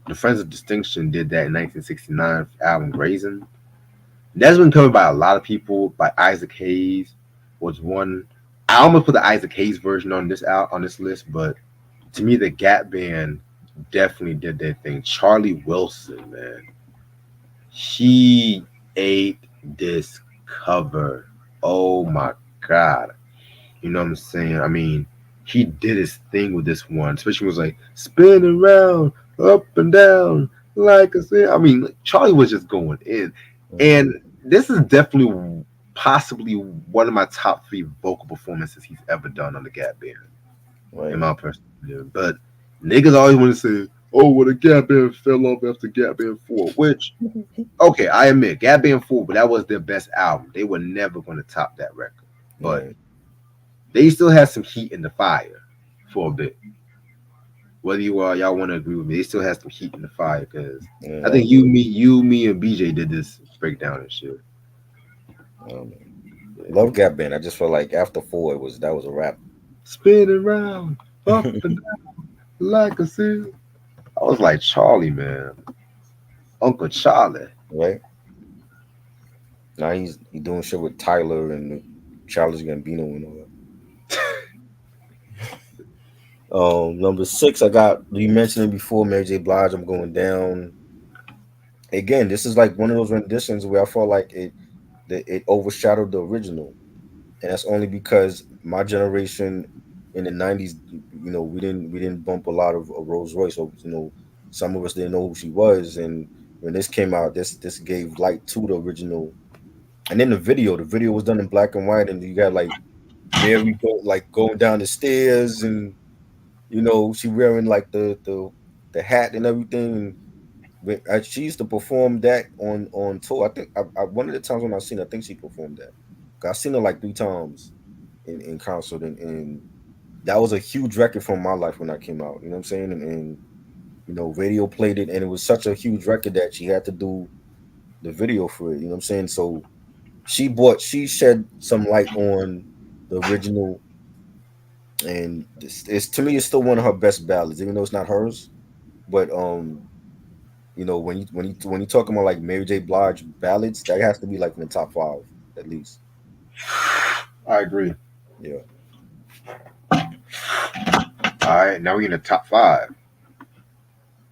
The Friends of Distinction did that in 1969 album Brazen. That's been covered by a lot of people. By Isaac Hayes was one. I almost put the Isaac Hayes version on this list, but to me, the Gap Band definitely did their thing. Charlie Wilson, man, he ate this cover. Oh my god, you know what I'm saying? I mean, he did his thing with this one, especially when it was like spin around, up and down. Like I said, I mean, Charlie was just going in, Hmm. and this is definitely possibly one of my top three vocal performances he's ever done on the Gap Band, in Right. my personal opinion. But niggas always want to say, "Oh, well, the Gap Band fell off after Gap Band 4," which okay, I admit Gap Band 4, but that was their best album. They were never going to top that record, but Right. they still had some heat in the fire for a bit. Whether y'all want to agree with me, they still had some heat in the fire because I Yeah, I think agree. me, and BJ did this breakdown and shit. Um, Love Gap Band. I just felt like after four, that was a wrap. Spin around, up and down like a seal. I was like Charlie, man, Uncle Charlie. Right now, he doing shit with Tyler and Childish Gambino and all that. Number six, I got you mentioned it before. Mary J. Blige. I'm going down again. This is like one of those renditions where I felt like it overshadowed the original, and that's only because my generation in the '90s, we didn't bump a lot of Rolls Royce, so some of us didn't know who she was, and when this came out, this gave light to the original. And then the video was done in black and white, and you got like Mary like going down the stairs, and she wearing like the hat and everything. And she used to perform that on tour. I think one of the times when I seen her, I think she performed that. 'Cause I seen her like three times in concert, and that was a huge record from my life when that came out. You know what I'm saying? And radio played it, and it was such a huge record that she had to do the video for it. You know what I'm saying? So she shed some light on the original, and it's to me it's still one of her best ballads, even though it's not hers. But when you talking about like Mary J. Blige ballads, that has to be like in the top five at least. I agree. Yeah. All right, now we're in the top five.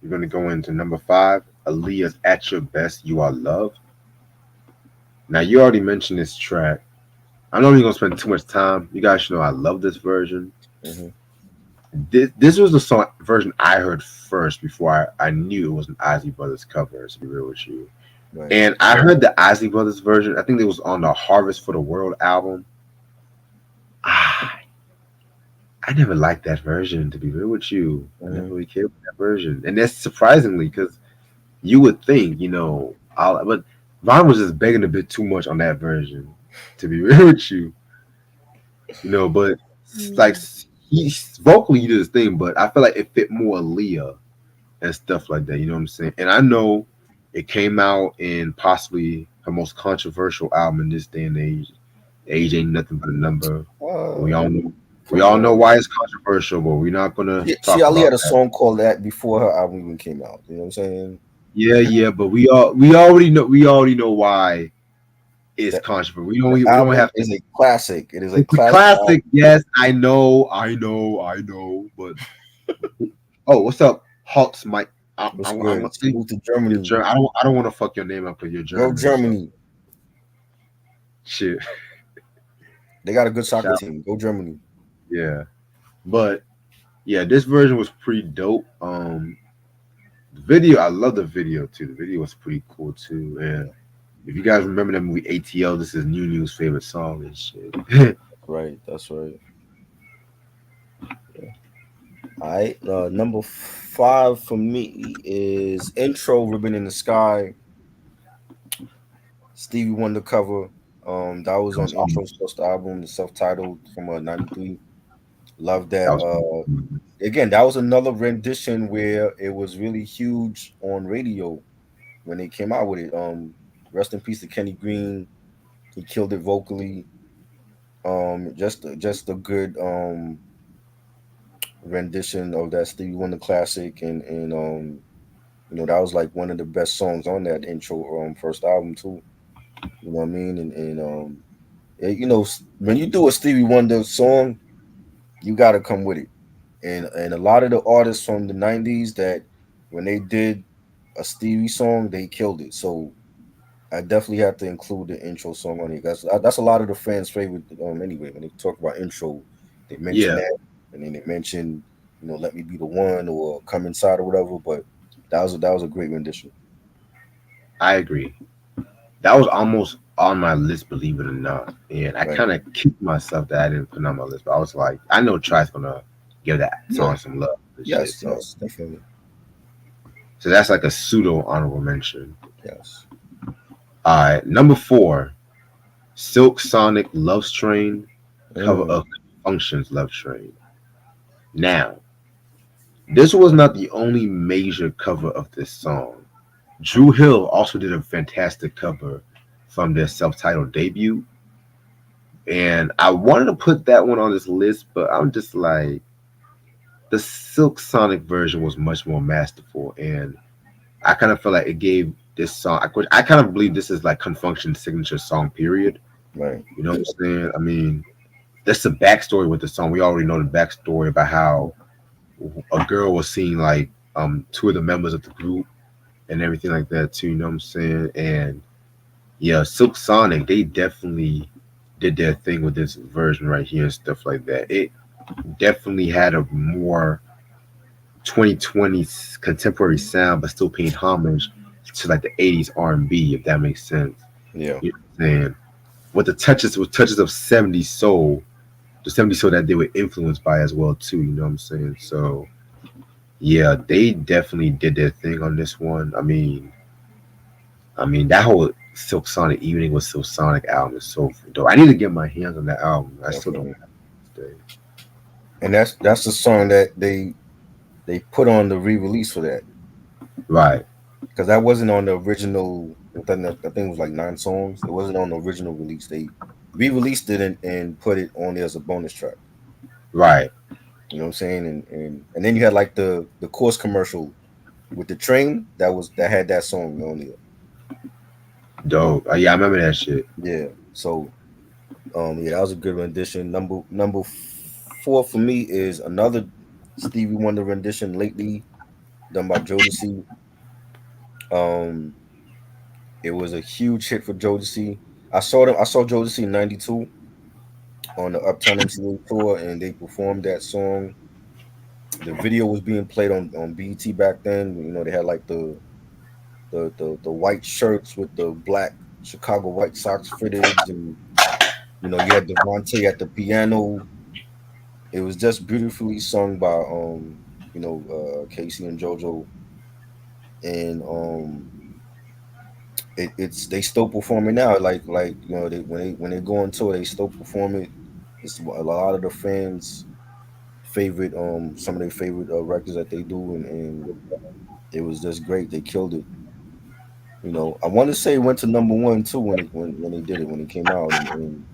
We're gonna go into number five. Aaliyah's "At Your Best, You Are Loved." Now you already mentioned this track. I'm not even gonna spend too much time. You guys should know I love this version. Hmm. This was the song version I heard first before I knew it was an Ozzy Brothers cover. To be real with you, Right. and I heard the Ozzy Brothers version. I think it was on the Harvest for the World album. Ah, I never liked that version. To be real with you, I never Hmm. really cared for that version, and that's surprisingly because you would think, but Vaughn was just begging a bit too much on that version. To be real with you, but like he vocally he did his thing, but I feel like it fit more Leah and stuff like that. You know what I'm saying? And I know it came out in possibly her most controversial album in this day and age. Age ain't nothing but a number. We all know. We Come all know on. why it's controversial, but we're not gonna She talk only about had a that. song called that before her album even came out. You know what I'm saying? Yeah, yeah, but we already know why it's That controversial. the We don't album have to. is a classic. It is a It's a classic classic. album. Yes, I know. But oh, what's up, Hawks, Mike? What's I'm good? gonna say Salute to you're Germany. German. I don't want to fuck your name up because you're Go German. So Germany. shit. They got a good soccer Shout, team. Go Germany. yeah. But yeah, this version was pretty dope. The video, I love the video too. The video was pretty cool too. And Yeah. if you guys remember that movie ATL, this is New's favorite song and shit. Right. That's right. Yeah. All right. Number five for me is Intro Ribbon in the Sky. Stevie Wonder cover. That was That on was awesome. Intro's first album, the self-titled from '93. Love That that. was awesome. Again, that was another rendition where it was really huge on radio when they came out with it. Rest in peace to Kenny Green. He killed it vocally. Just a good rendition of that Stevie Wonder classic, and that was like one of the best songs on that intro first album too. You know what I mean? When you do a Stevie Wonder song, you got to come with it. And a lot of the artists from the '90s that when they did a Stevie song, they killed it. So I definitely have to include the intro song on it. That's a lot of the fans' favorite. Anyway, when they talk about intro, they mention Yeah. that, and then they mention, "Let Me Be the One" or "Come Inside" or whatever. But That was a great rendition. I agree. That was almost on my list, believe it or not. And I Right. kind of kicked myself that I didn't put it on my list. But I was like, I know Try's gonna give that Yeah. song some love and shit. Yes. So, Yes. Definitely. so that's like a pseudo honorable mention. Yes. All right, number four, Silk Sonic Love Train, cover Mm. of Functions Love Train. Now, this was not the only major cover of this song. Drew Hill also did a fantastic cover from their self-titled debut, and I wanted to put that one on this list, but I'm just like, the Silk Sonic version was much more masterful, and I kind of feel like it gave this song. I kind of believe this is like Confunction's signature song. Period. Right. You know what I'm saying? I mean, that's the backstory with the song. We already know the backstory about how a girl was seeing like two of the members of the group and everything like that too. You know what I'm saying? And yeah, Silk Sonic, they definitely did their thing with this version right here and stuff like that. It definitely had a more 2020s contemporary sound, but still paying homage to like the 80s R&B, if that makes sense. Yeah. You know what I'm saying? With touches of 70s soul, the 70s soul that they were influenced by as well too. You know what I'm saying? So yeah, they definitely did their thing on this one. I mean that whole Silk Sonic Evening with Silk Sonic album is so dope. I need to get my hands on that album. I still don't Definitely. have it to this day. And that's the song that they put on the re-release for that, Right, because that wasn't on the original. I think it was like 9 songs. It wasn't on the original release. They re-released it and put it on there as a bonus track. right. You know what I'm saying? And then you had like the course commercial with the train that had that song on there. Dope. Yeah, I remember that shit. Yeah. So yeah, that was a good rendition. Number four for me is another Stevie Wonder rendition lately done by Jodeci. Um, it was a huge hit for Jodeci. I saw Jodeci in '92 on the Uptown MCA tour, and they performed that song. The video was being played on BET back then. You know, they had like the white shirts with the black Chicago White Sox fitteds, and you had Devontae at the piano. It was just beautifully sung by Casey and JoJo, and it's they still perform it now. Like when they go on tour, they still perform it. It's a lot of the fans favorite some of their favorite records that they do, and it was just great. They killed it. I want to say it went to number one too when they did it when it came out, and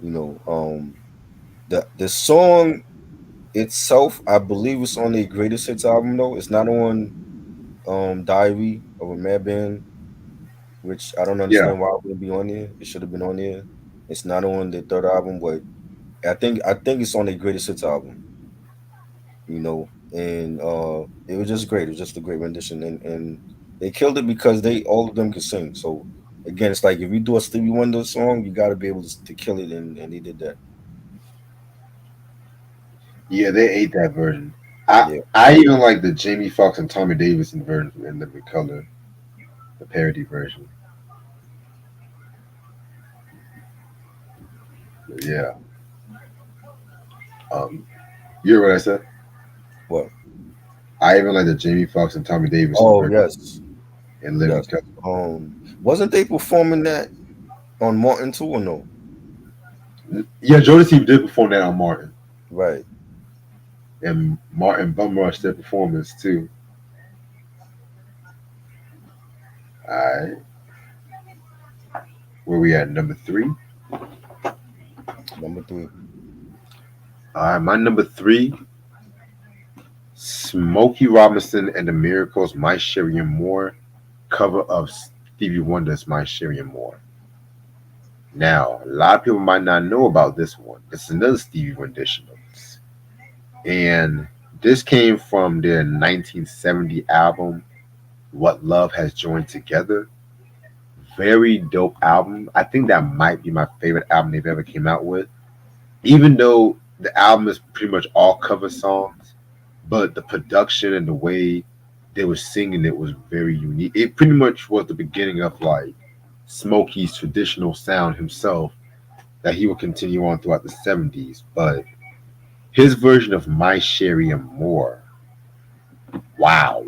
you know the song itself, I believe it's on their greatest hits album though. It's not on Diary of a Madman, which I don't Yeah. understand why it wouldn't be on there. It should have been on there. It's not on the third album, but I think it's on their greatest hits album. And it was just great. It was just a great rendition, and they killed it because they all of them could sing. So again, it's like if you do a Stevie Wonder song, you got to be able to kill it, and they did that. Yeah, they ate that version. I Yeah, I even like the Jamie Foxx and Tommy Davidson version in Living Color, the parody version. But yeah. Um, you hear what I said? what? I even like the Jamie Foxx and Tommy Davidson Oh version yes, in Living yes. Color. Wasn't they performing that on Martin too, or no? Yeah, Jodeci did perform that on Martin, Right. and Martin bum rushed their performance too. All right, where we at? Number three. Number three. All right, my number three, Smokey Robinson and the Miracles, My Sherry and More, cover of Stevie Wonder's My Sherry and More. Now, a lot of people might not know about this one. This is another Stevie rendition of this. And this came from their 1970 album, What Love Has Joined Together. Very dope album. I think that might be my favorite album they've ever came out with. Even though the album is pretty much all cover songs, but the production and the way they were singing it was very unique. It pretty much was the beginning of like Smokey's traditional sound himself that he would continue on throughout the 70s. But his version of My Sherry and More, wow.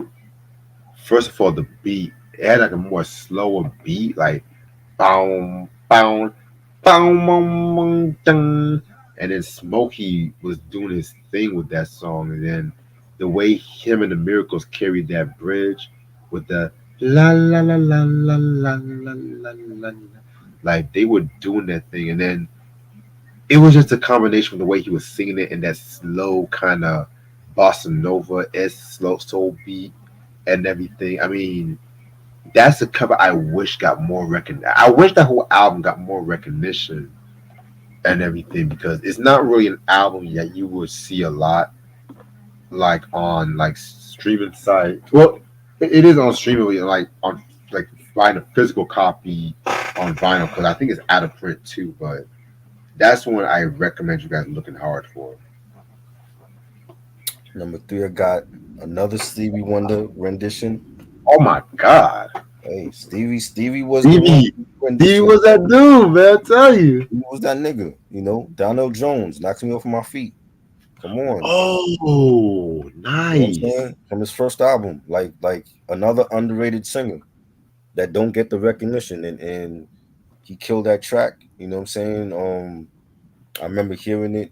First of all, the beat, it had like a more slower beat, like boom, boom, boom, boom, boom, dun. And then Smokey was doing his thing with that song. And then the way him and the Miracles carried that bridge with the la la la la la la la la la, like they were doing that thing. And then it was just a combination of the way he was singing it and that slow kind of bossa nova s slow soul beat and everything. I mean, that's a cover I wish got more recognition. I wish that whole album got more recognition and everything because it's not really an album that you would see a lot like on like streaming site. Well, it is on streaming, like on like buying a physical copy on vinyl because I think it's out of print too. But that's one I recommend you guys looking hard for. Number three, I got another Stevie Wonder rendition. Oh my God, Hey, Stevie was the one Stevie, Stevie rendition. was that dude, man. I tell you. He was that nigga, you know. Donald Jones knocks me off my feet. Come on, Oh, you know what I'm nice. saying? From his first album, like another underrated singer that don't get the recognition, and he killed that track. You know what I'm saying? I remember hearing it.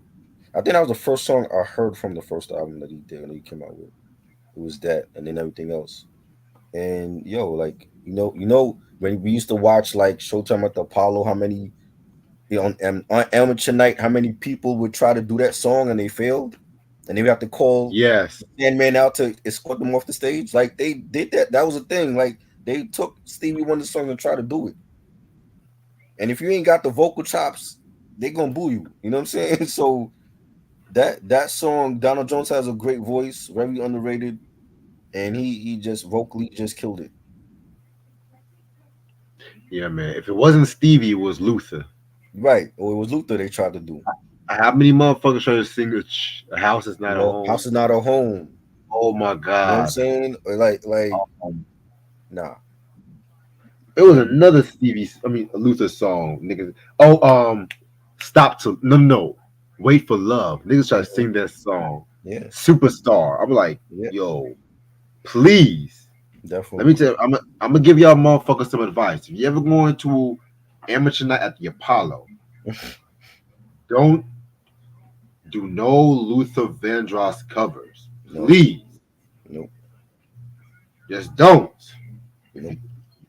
I think that was the first song I heard from the first album that he did when he came out with. It was that, and then everything else. And yo, like when we used to watch like Showtime at the Apollo, how many on amateur night, how many people would try to do that song and they failed, and they would have to call Yes. the Sandman out to escort them off the stage. Like they did that. That was a thing. Like they took Stevie Wonder's song and tried to do it. And if you ain't got the vocal chops, they gonna boo you. You know what I'm saying? So that song, Donald Jones has a great voice, very underrated, and he just vocally just killed it. Yeah, man. If it wasn't Stevie, it was Luther. Right. Or it was Luther they tried to do. How many motherfuckers trying to sing a house is You not a know, home? House is Not a Home. Oh my You know what I'm God. saying? Or like Um, nah. it was another Luther song, niggas. Oh, stop to no, wait for love. Niggas try to Mhm. sing that song, Yeah, Superstar. I'm like, yeah, yo, please. Let me definitely. tell you, I'm gonna give y'all motherfuckers some advice. If you ever going to amateur night at the Apollo, don't do no Luther Vandross covers. No, Please, nope, just don't. If nope.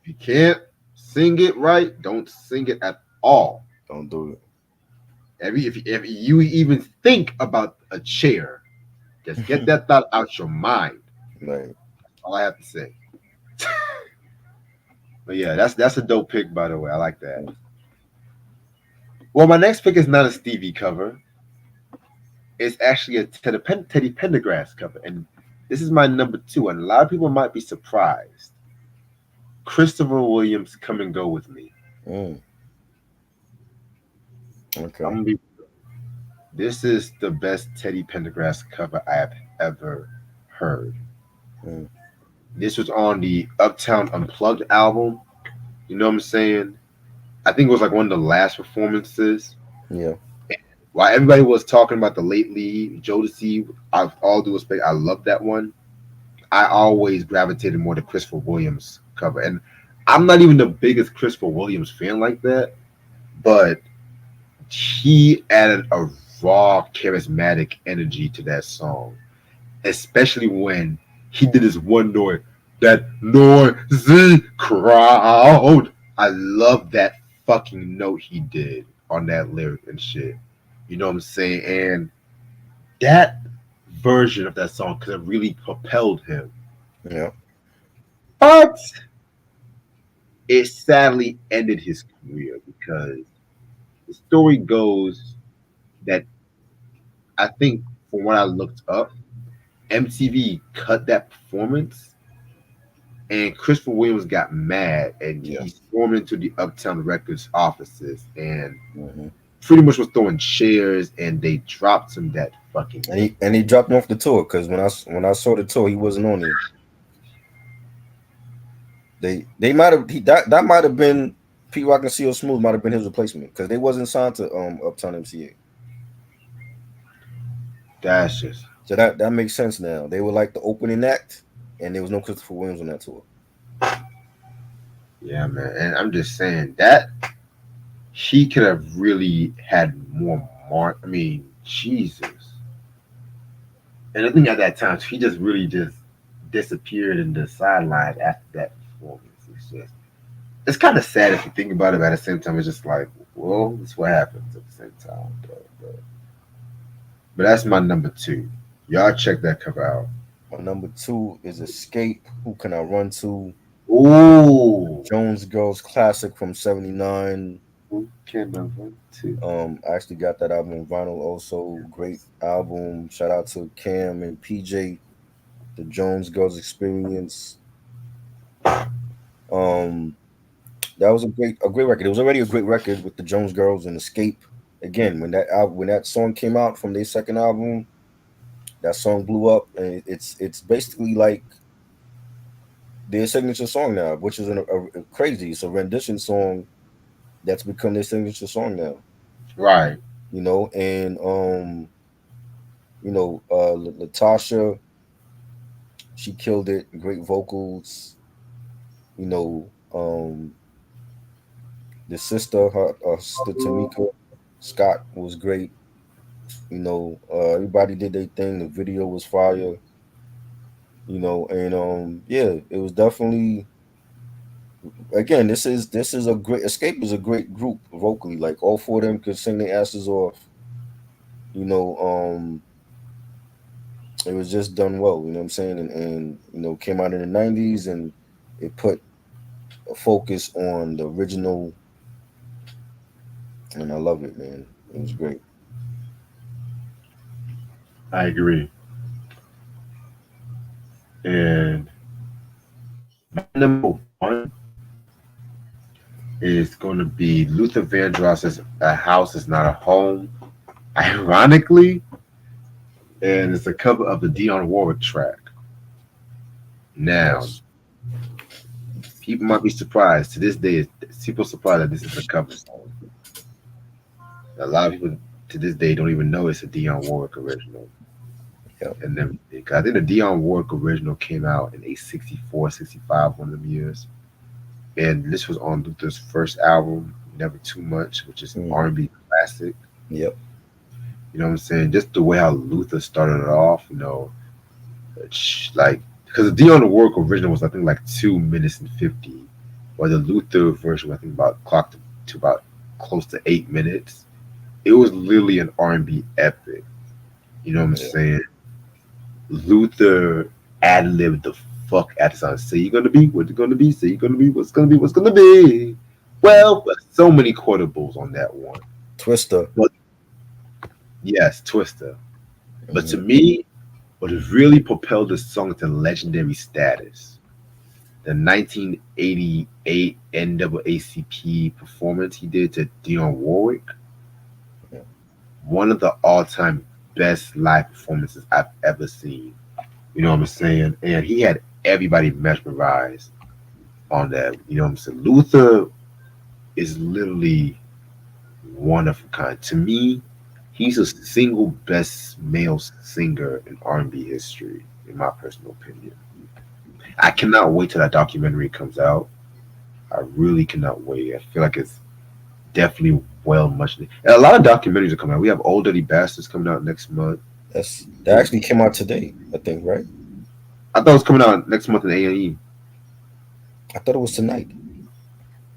you can't sing it right, don't sing it at all. Don't do it. If you even think about a chair, just get that thought out your mind. Right. All I have to say. But yeah, that's a dope pick, by the way. I like that. Well, my next pick is not a Stevie cover. It's actually a Teddy Pendergrass cover, and this is my number two. And a lot of people might be surprised. Christopher Williams, "Come and Go with Me." Mm, I'm okay. gonna be. This is the best Teddy Pendergrass cover I have ever heard. Mm, This was on the Uptown Unplugged album. You know what I'm saying? I think it was like one of the last performances. yeah. While everybody was talking about the lately Jodeci, I all due respect, I love that one. I always gravitated more to Christopher Williams cover, and I'm not even the biggest Christopher Williams fan like that, but he added a raw, charismatic energy to that song, especially when he did his one noise, that noisy crowd. I love that fucking note he did on that lyric and shit. You know what I'm saying? And that version of that song could have really propelled him. Yeah. But it sadly ended his career because the story goes that I think from what I looked up, MTV cut that performance and Christopher Williams got mad and Yeah. he stormed into the Uptown Records offices and Hmm. pretty much was throwing chairs and they dropped him that fucking And night. he dropped him off the tour because when I saw the tour, he wasn't on there. They might have that might have been Pete Rock and CL Smooth might have been his replacement because they wasn't signed to Uptown MCA. That's just So that makes sense now. They were like the opening act, and there was no Christopher Williams on that tour. yeah, man. And I'm just saying that he could have really had more mark. I mean, Jesus. And I think at that time he just really just disappeared in the sideline after that performance. It's kind of sad if you think about it, but at the same time, it's just like, well, that's what happens at the same time. But that's my number two. Y'all check that cover out. My number two is Escape. Who Can I Run To? Ooh, Jones Girls classic from '79. who can I run to? I actually got that album on vinyl. Also, great album. Shout out to Cam and PJ. The Jones Girls Experience. Um, that was a great record. It was already a great record with the Jones Girls and Escape. Again, when that song came out from their second album, that song blew up, and it's basically like their signature song now, which is a crazy. It's a rendition song that's become their signature song now. Right. You know, and Latasha, she killed it. Great vocals. You know, her sister Tamika Scott was great. You know, everybody did their thing. The video was fire. You know, and yeah, it was definitely again. This is a great Escape is a great group vocally. Like all four of them could sing their asses off. You know, it was just done well. You know what I'm saying? And came out in the '90s and it put a focus on the original, and I love it, man. It was great. I agree. And my number one is going to be Luther Vandross's "A House Is Not a Home." Ironically, and it's a cover of the Dionne Warwick track. Now, Yes. people might be surprised. To this day, people surprised that this is a cover song. A lot of people to this day don't even know it's a Dionne Warwick original. Yep. And then I think the Dionne Warwick original came out in a 64, 65, one of them years. And this was on Luther's first album, Never Too Much, which is an Hmm. R&B classic. Yep. You know what I'm saying? Just the way how Luther started it off, like because the Dionne Warwick original was I think like 2 minutes and 50, while the Luther version I think about clocked to about close to 8 minutes. It was literally an R&B epic. You know what I'm Yeah. saying? Luther ad libbed the fuck out of song. Say you're gonna be what you're gonna be. Say you're gonna be what's gonna be what's gonna be. Hmm. Well, so many quotables on that one. Twister. But yes, Twister. But to Hmm. me, what has really propelled the song to legendary status, the 1988 NAACP performance he did to Dionne Warwick, Yeah. one of the all-time best live performances I've ever seen. You know what I'm saying? And he had everybody mesmerized on that. You know what I'm saying? Luther is literally one of a kind. To me, he's a single best male singer in R&B history, in my personal opinion. I cannot wait till that documentary comes out. I really cannot wait. I feel like it's definitely well much. And a lot of documentaries are coming out. We have Old Dirty Bastards coming out next month. That actually came out today, I think, right? I thought it was coming out next month in A&E. I thought it was tonight.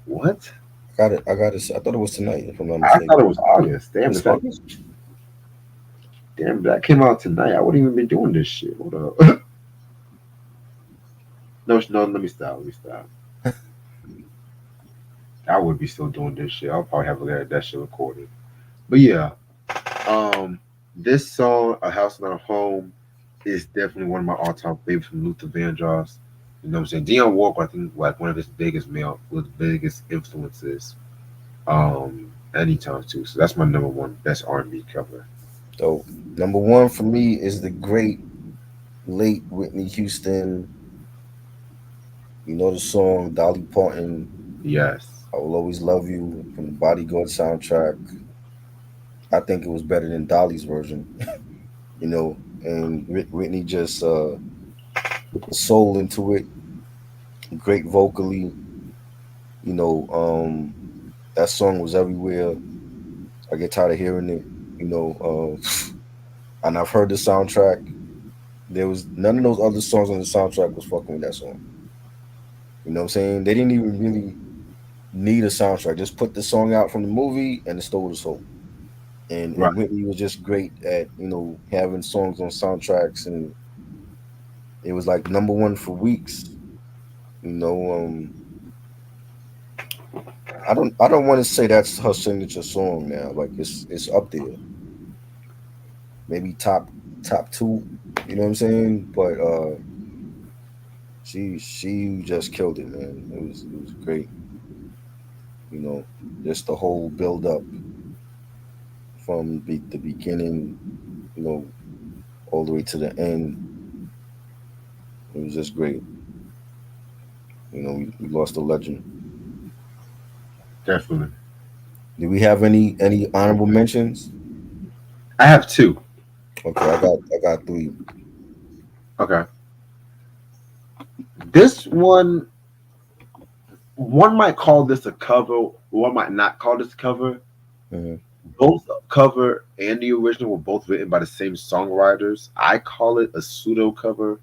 What? I thought it was tonight, if I'm not I thought mistaken. it was August. Damn, It's if that August. damn that came out tonight, I wouldn't even be doing this shit. Hold up. No, no, let me stop. Let me stop. I would be still doing this shit. I'll probably have that shit recorded. But yeah, um, this song, "A House Not a Home," is definitely one of my all-time favorites from Luther Vandross. You know what I'm saying? Dionne Walker, I think, like one of his biggest influences, anytime too. So that's my number one best R&B cover. So number one for me is the great late Whitney Houston You know the song Dolly Parton, Yes. "I Will Always Love You" from the Bodyguard soundtrack. I think it was better than Dolly's version. And Whitney just put the soul into it, great vocally. You know, that song was everywhere. I get tired of hearing it. You know, and I've heard the soundtrack. There was none of those other songs on the soundtrack was fucking with that song. You know what I'm saying? They didn't even really need a soundtrack. Just put the song out from the movie and it stole the soul. Right. And Whitney was just great at having songs on soundtracks, and it was like number one for weeks. You know, I don't want to say that's her signature song now. Like it's up there, maybe top two. You know what I'm saying? But she just killed it, man. It was great. You know, just the whole build up from the beginning. You know, all the way to the end. It was just great. We lost a legend. Definitely. Do we have any honorable mentions? I have two. Okay, I got three. Okay. This one might call this a cover, one might not call this a cover. Hmm. Both cover and the original were both written by the same songwriters. I call it a pseudo cover.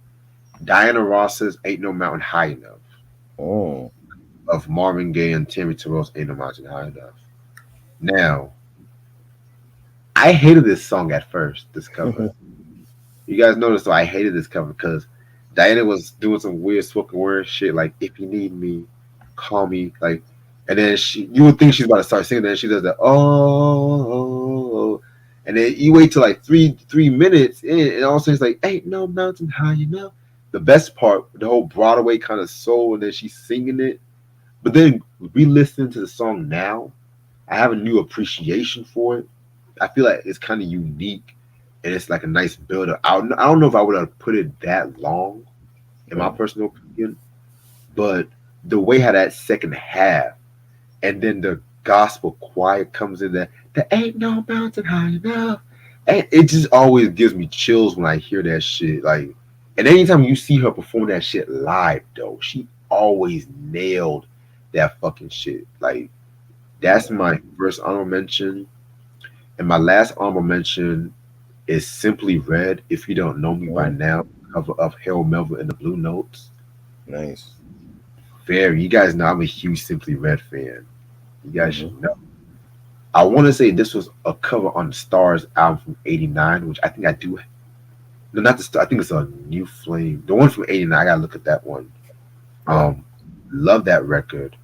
Diana Ross's "Ain't No Mountain High Enough" Oh, of Marvin Gaye and Tammy Terrell's "Ain't No Mountain High Enough." Now, I hated this song at first. This cover. You guys noticed, so I hated this cover because Diana was doing some weird spoken word shit like "If you need me, call me," like, and then you would think she's about to start singing, then she does the oh, and then you wait till like three minutes in, and all of a sudden it's like "Ain't no mountain high enough." The best part, the whole Broadway kind of soul, and then she's singing it. But then re-listening to the song now, I have a new appreciation for it. I feel like it's kind of unique and it's like a nice build up. I don't know if I would have put it that long, in my oh, personal opinion, but the way how that second half and then the gospel choir comes in there, there ain't no mountain high enough. And it just always gives me chills when I hear that shit. Like, and anytime you see her perform that shit live, though, she always nailed that fucking shit. Like, that's oh, my first honorable mention. And my last honorable mention is Simply Red. If you don't know me by oh, now, cover of Harold Melville and the Blue Notes. nice. Very, you guys know I'm a huge Simply Red fan. You guys Hmm. should know. I want to say this was a cover on the Stars album from '89, which I think I do. No, not the Star. I think it's a New Flame. The one from '89. I gotta look at that one. Right. Um, love that record.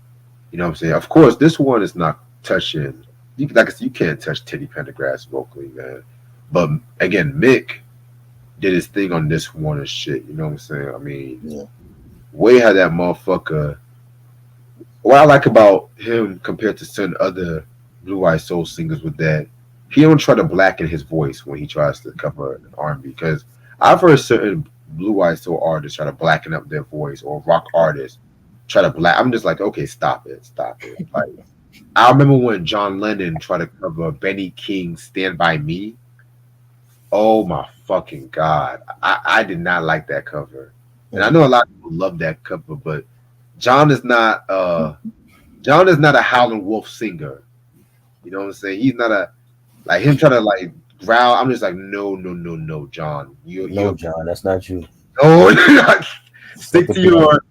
You know what I'm saying? Of course, this one is not touching. Like I said, you can't touch Teddy Pendergrass vocally, man. But again, Mick did his thing on this one and shit. You know what I'm saying? I mean, Yeah. way how that motherfucker. What I like about him compared to certain other Blue Eye Soul singers with that, he don't try to blacken his voice when he tries to cover an R&B. Because I've heard certain Blue Eye Soul artists try to blacken up their voice, or rock artists try to black. I'm just like, okay, stop it, stop it. Like, I remember when John Lennon tried to cover Benny King's "Stand by Me." Oh my fucking god, I did not like that cover, and I Hmm. know a lot of people love that cover, but John is not. John is not a howling wolf singer. You know what I'm saying? He's not a like him trying to like growl. I'm just like, no, no, no, no, John. No, You're John, that's not you. no. Step stick it to down.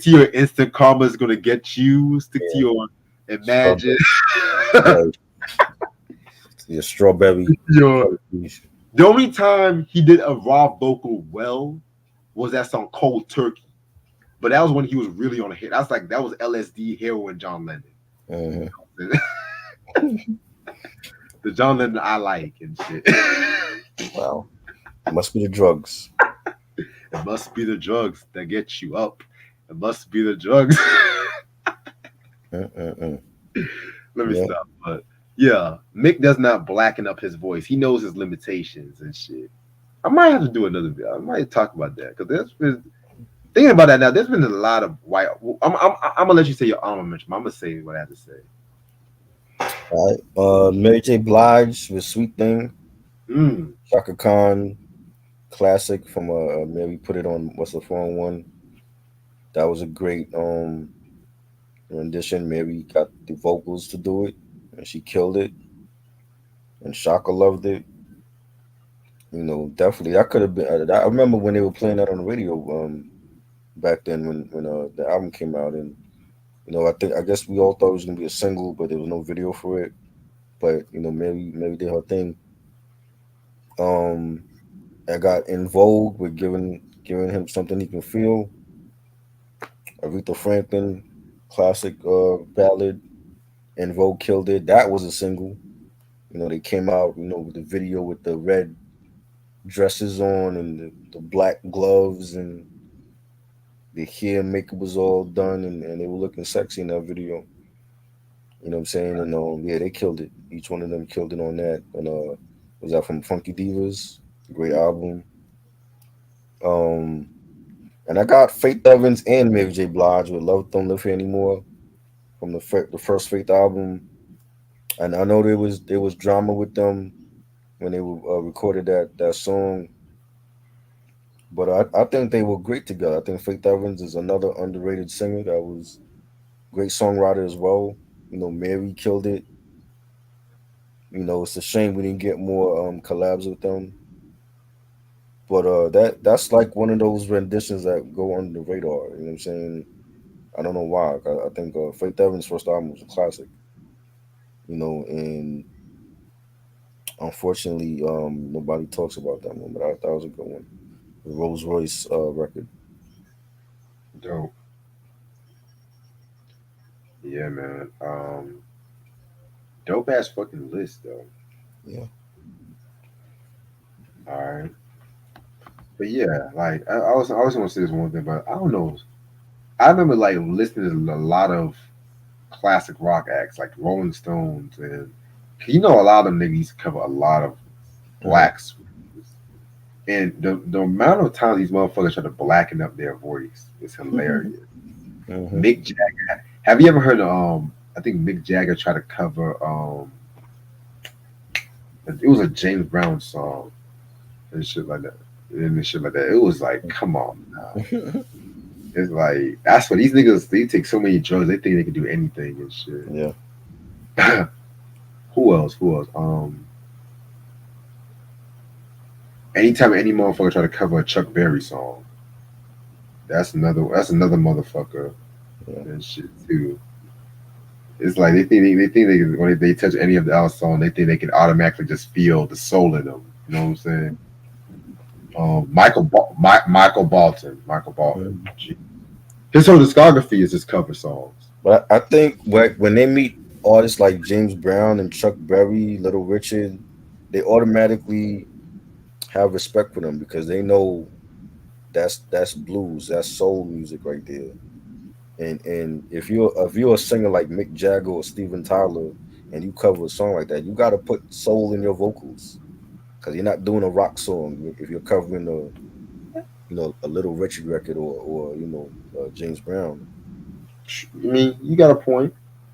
your instant karma is gonna get you. Stick to Yeah. your imagine. Strawberry. Right. Yeah, strawberry. your Peach. the only time he did a raw vocal well was that song Cold Turkey. But that was when he was really on a hit. That's like that was LSD heroin John Lennon. Hmm. The John Lennon I like and shit. Wow. Must be the drugs. It must be the drugs that get you up. It must be the drugs. Mm-mm-mm. Let me Yeah. stop. But yeah, Mick does not blacken up his voice. He knows his limitations and shit. I might have to do another video. I might talk about that because Thinking about that now, there's been a lot of white. I'm gonna let you say your alma mater. I'm gonna say what I have to say. All right. Mary J. Blige with Sweet Thing. Mm. Shaka Khan classic from Mary put it on What's the Phone one. That was a great rendition. Mary got the vocals to do it, and she killed it. And Shaka loved it. Definitely that could have been. I remember when they were playing that on the radio back then when the album came out, and I guess we all thought it was gonna be a single, but there was no video for it. But Mary did her thing. Um, I got In Vogue with giving him something he can feel. Aretha Franklin, classic ballad. In Vogue killed it. That was a single. They came out, with the video with the red dresses on and the black gloves and the hair and makeup was all done and they were looking sexy in that video. You know what I'm saying? And yeah, they killed it. Each one of them killed it on that. And was that from Funky Divas? Great album. Um, and I got Faith Evans and Mary J. Blige with Love Don't Live Here Anymore from the first Faith album. And I know there was drama with them when they recorded that song, but I think they were great together. I think Faith Evans is another underrated singer that was great songwriter as well. Mary killed it. It's a shame we didn't get more collabs with them. But that's like one of those renditions that go under the radar. You know what I'm saying? I don't know why. I think Faith Evans' first album was a classic. And unfortunately, nobody talks about that one. But I thought it was a good one. The Rolls Royce record. Dope. Yeah, man. Dope ass fucking list though. Yeah. All right. But yeah, like I was gonna say this one thing, but I don't know. I remember like listening to a lot of classic rock acts like Rolling Stones and a lot of them niggas cover a lot of Hmm. blacks. And the amount of times these motherfuckers try to blacken up their voice is hilarious. Hmm. Mick Jagger. Have you ever heard of I think Mick Jagger tried to cover it was a James Brown song and shit like that. And shit like that. It was like, come on now. It's like that's what these niggas they take so many drugs, they think they can do anything and shit. Yeah. Who else? Who else? Anytime any motherfucker try to cover a Chuck Berry song, that's another motherfucker Yeah. and shit too. It's like they think they can, when they touch any of the Al song, they think they can automatically just feel the soul in them. You know what I'm saying? Michael Bolton, Michael Bolton. Mhm. His whole discography is just cover songs. But I think when they meet artists like James Brown and Chuck Berry, Little Richard, they automatically have respect for them because they know that's blues, that's soul music right there. And if you're a singer like Mick Jagger or Steven Tyler and you cover a song like that, you got to put soul in your vocals because you're not doing a rock song if you're covering a Little Richard record or James Brown. I mean, you got a point.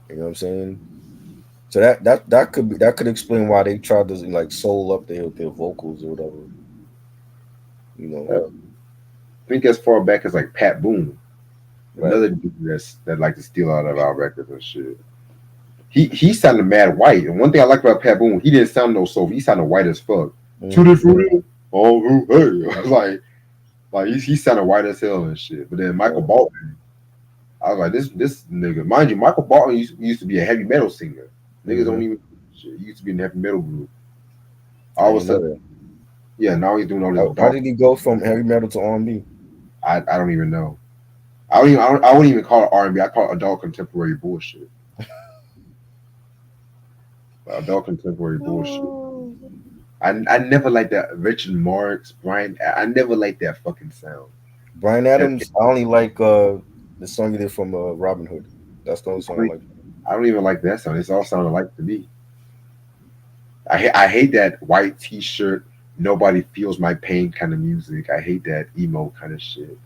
You know what I'm saying? So that could explain why they tried to like soul up their vocals or whatever. You know, Hell, think as far back as like Pat Boone, right? another dude that like to steal out of our records and shit. He sounded mad white, and one thing I like about Pat Boone, he didn't sound no soul. He sounded white as fuck. Hmm. Tutti frutti, oh hey, like he sounded white as hell and shit. But then Michael Yeah. Bolton, I was like this nigga. Mind you, Michael Bolton used to be a heavy metal singer. Niggas don't Hmm. even shit. He used to be in a heavy metal group. I All of a didn't know sudden, that. yeah, now he's doing all this How dark. did he go from heavy metal to R&B? I don't even know. I wouldn't even call it R&B. I call it adult contemporary bullshit. Adult contemporary bullshit. Oh. I never liked that Richard Marx, Brian. I never liked that fucking sound. Brian That, Adams. I only like the song he did from Robin Hood. That's the only I, song I mean, like. I don't even like that sound. It's all sounded like to me. I hate that white T-shirt. Nobody feels my pain kind of music. I hate that emo kind of shit.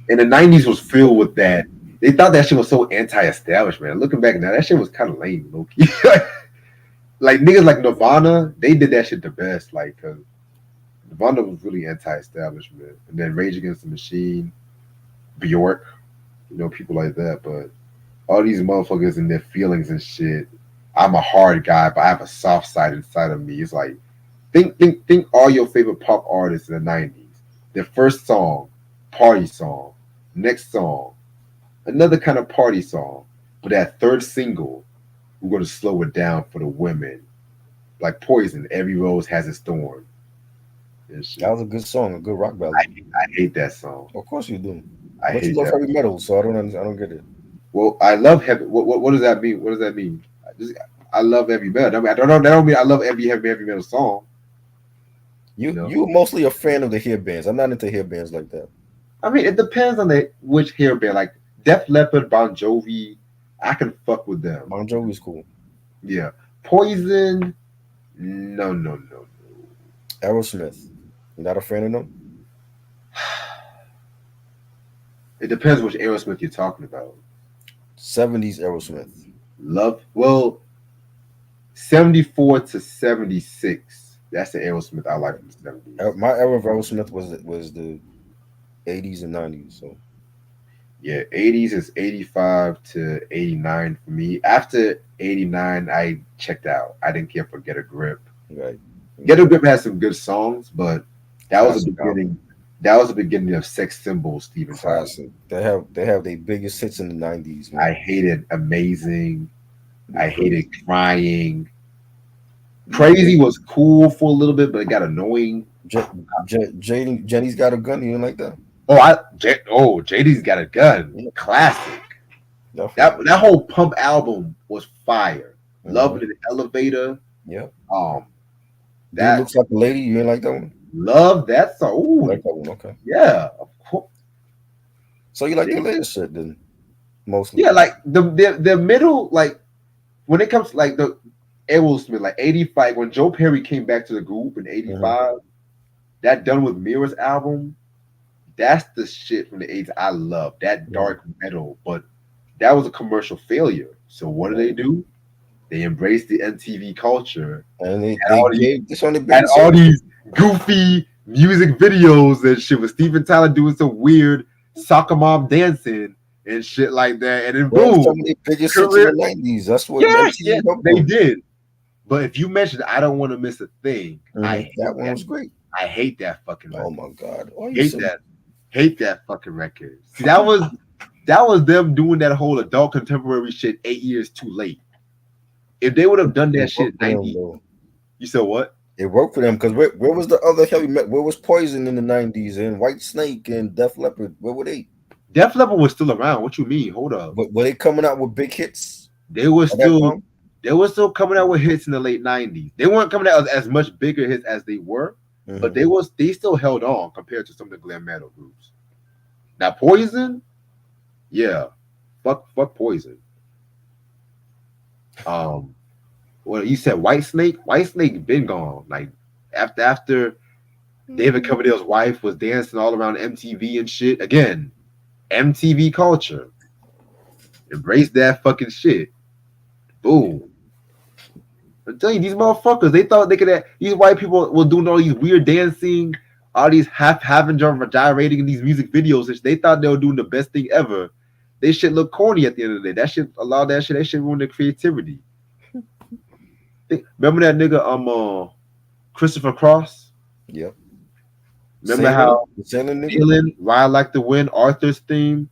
And the '90s was filled with that. They thought that shit was so anti-establishment. Looking back now, that shit was kind of lame, low key. Like niggas like Nirvana, they did that shit the best. Like, cause Nirvana was really anti-establishment, and then Rage Against the Machine, Bjork, people like that. But all these motherfuckers and their feelings and shit. I'm a hard guy, but I have a soft side inside of me. It's like think all your favorite pop artists in the '90s. Their first song, party song. Next song, another kind of party song. But that third single, we're gonna slow it down for the women. Like Poison, every rose has its thorn. And That shit. was a good song, a good rock I, ballad. I hate that song. Of course you do, I but you hate love that. heavy metal, so I don't get it. Well, I love heavy. What does that mean? What does that mean? I love heavy metal. I don't know. That don't mean I love every heavy metal song. You know. You mostly a fan of the hair bands. I'm not into hair bands like that. I mean, it depends on the which hair band. Like Def Leppard, Bon Jovi, I can fuck with them. Bon Jovi's cool. Yeah. Poison, no, no, no, no. Aerosmith, you not a fan of them? It depends which Aerosmith you're talking about. 70s Aerosmith. Love, well, 74 to 76. That's the Aerosmith I like from the 70s. My era of Aerosmith was the 80s and 90s. So Yeah, 80s is 85 to 89 for me. After 89, I checked out. I didn't care for Get a Grip. right, Get a Grip has some good songs, but that was the classic album. beginning. That was the beginning of Sex Symbol, Steven Tyler. Classic. They have their biggest hits in the 90s, I man. hated Amazing. You're I hated crazy. Crying. Crazy was cool for a little bit, but it got annoying. Jenny's got a gun. You don't like that? JD's got a gun. Yeah, Classic. That definitely. that whole Pump album was fire. Love Hmm. in the Elevator. Yeah. Um, Dude that looks like a lady. You ain't like that one? love that song. You Ooh, like that one? Okay. yeah, of course. So you like the latest shit then, mostly. Yeah, like the middle, like when it comes to like the Aerosmith, like '85, when Joe Perry came back to the group in Hmm. '85, that Done with Mirrors album, that's the shit from the '80s. I love that Hmm. dark metal, but that was a commercial failure. So what Right. do? They embraced the MTV culture And and they gave this on the had biggest all hit. these goofy music videos and shit with Steven Tyler doing some weird soccer mom dancing and shit like that. And then Well, boom, some of the biggest hits in the career. 90s. That's what Yeah, yeah, MTV helped they them. did. But if you mentioned I don't want to miss a thing, I That hate one that. was great. I hate that fucking Oh record. my God. Why you Hate so that. Hate that fucking record. See, that was them doing that whole adult contemporary shit 8 years too late. If they would have done that it shit worked in for them 90, though? you said what? It worked for them because where was the other heavy metal? Where was Poison in the 90s and White Snake and Def Leppard? Where were they? Def Leppard was still around. What you mean? Hold up. Were they coming out with big hits They were at that still time? they were still coming out with hits in the late '90s. They weren't coming out as much bigger hits as they were, but Hmm. they still held on compared to some of the glam metal groups. Now Poison, yeah, fuck Poison. Um, well, you said White Snake. White Snake been gone. Like after David Coverdale's wife was dancing all around MTV and shit. Again, MTV culture. Embrace that fucking shit. Boom. I'm telling you, these motherfuckers, they thought they could have, these white people were doing all these weird dancing, all these having gyrating in these music videos. They thought they were doing the best thing ever. They shit look corny at the end of the day. That shit, a lot of that shit ruined their creativity. Remember that nigga, Christopher Cross? Yep. Remember how The Sailing nigga. Dylan, Ride Like the Wind, Arthur's theme?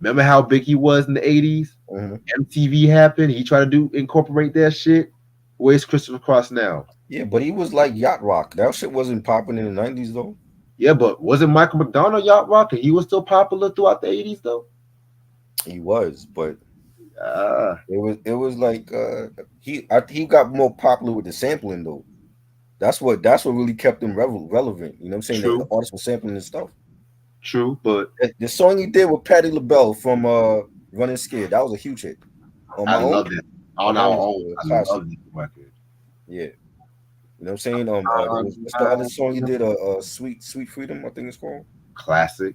Remember how big he was in the 80s? Hmm. MTV happened. He tried to incorporate that shit. Where's Christopher Cross now? Yeah, but he was like yacht rock. That shit wasn't popping in the 90s though. Yeah, but wasn't Michael McDonald yacht rock and he was still popular throughout the 80s though? He was, but Ah, it was like he got more popular with the sampling though. That's what really kept him relevant. You know what I'm saying? The true, artists were sampling his stuff. true, but The song he did with Patti LaBelle from Running Scared, that was a huge hit. On I my own, love that. on On my our own is own, a I classic. love this record. Yeah, you know what I'm saying? There was what's the other song he did? Sweet Freedom, I think it's called. Classic.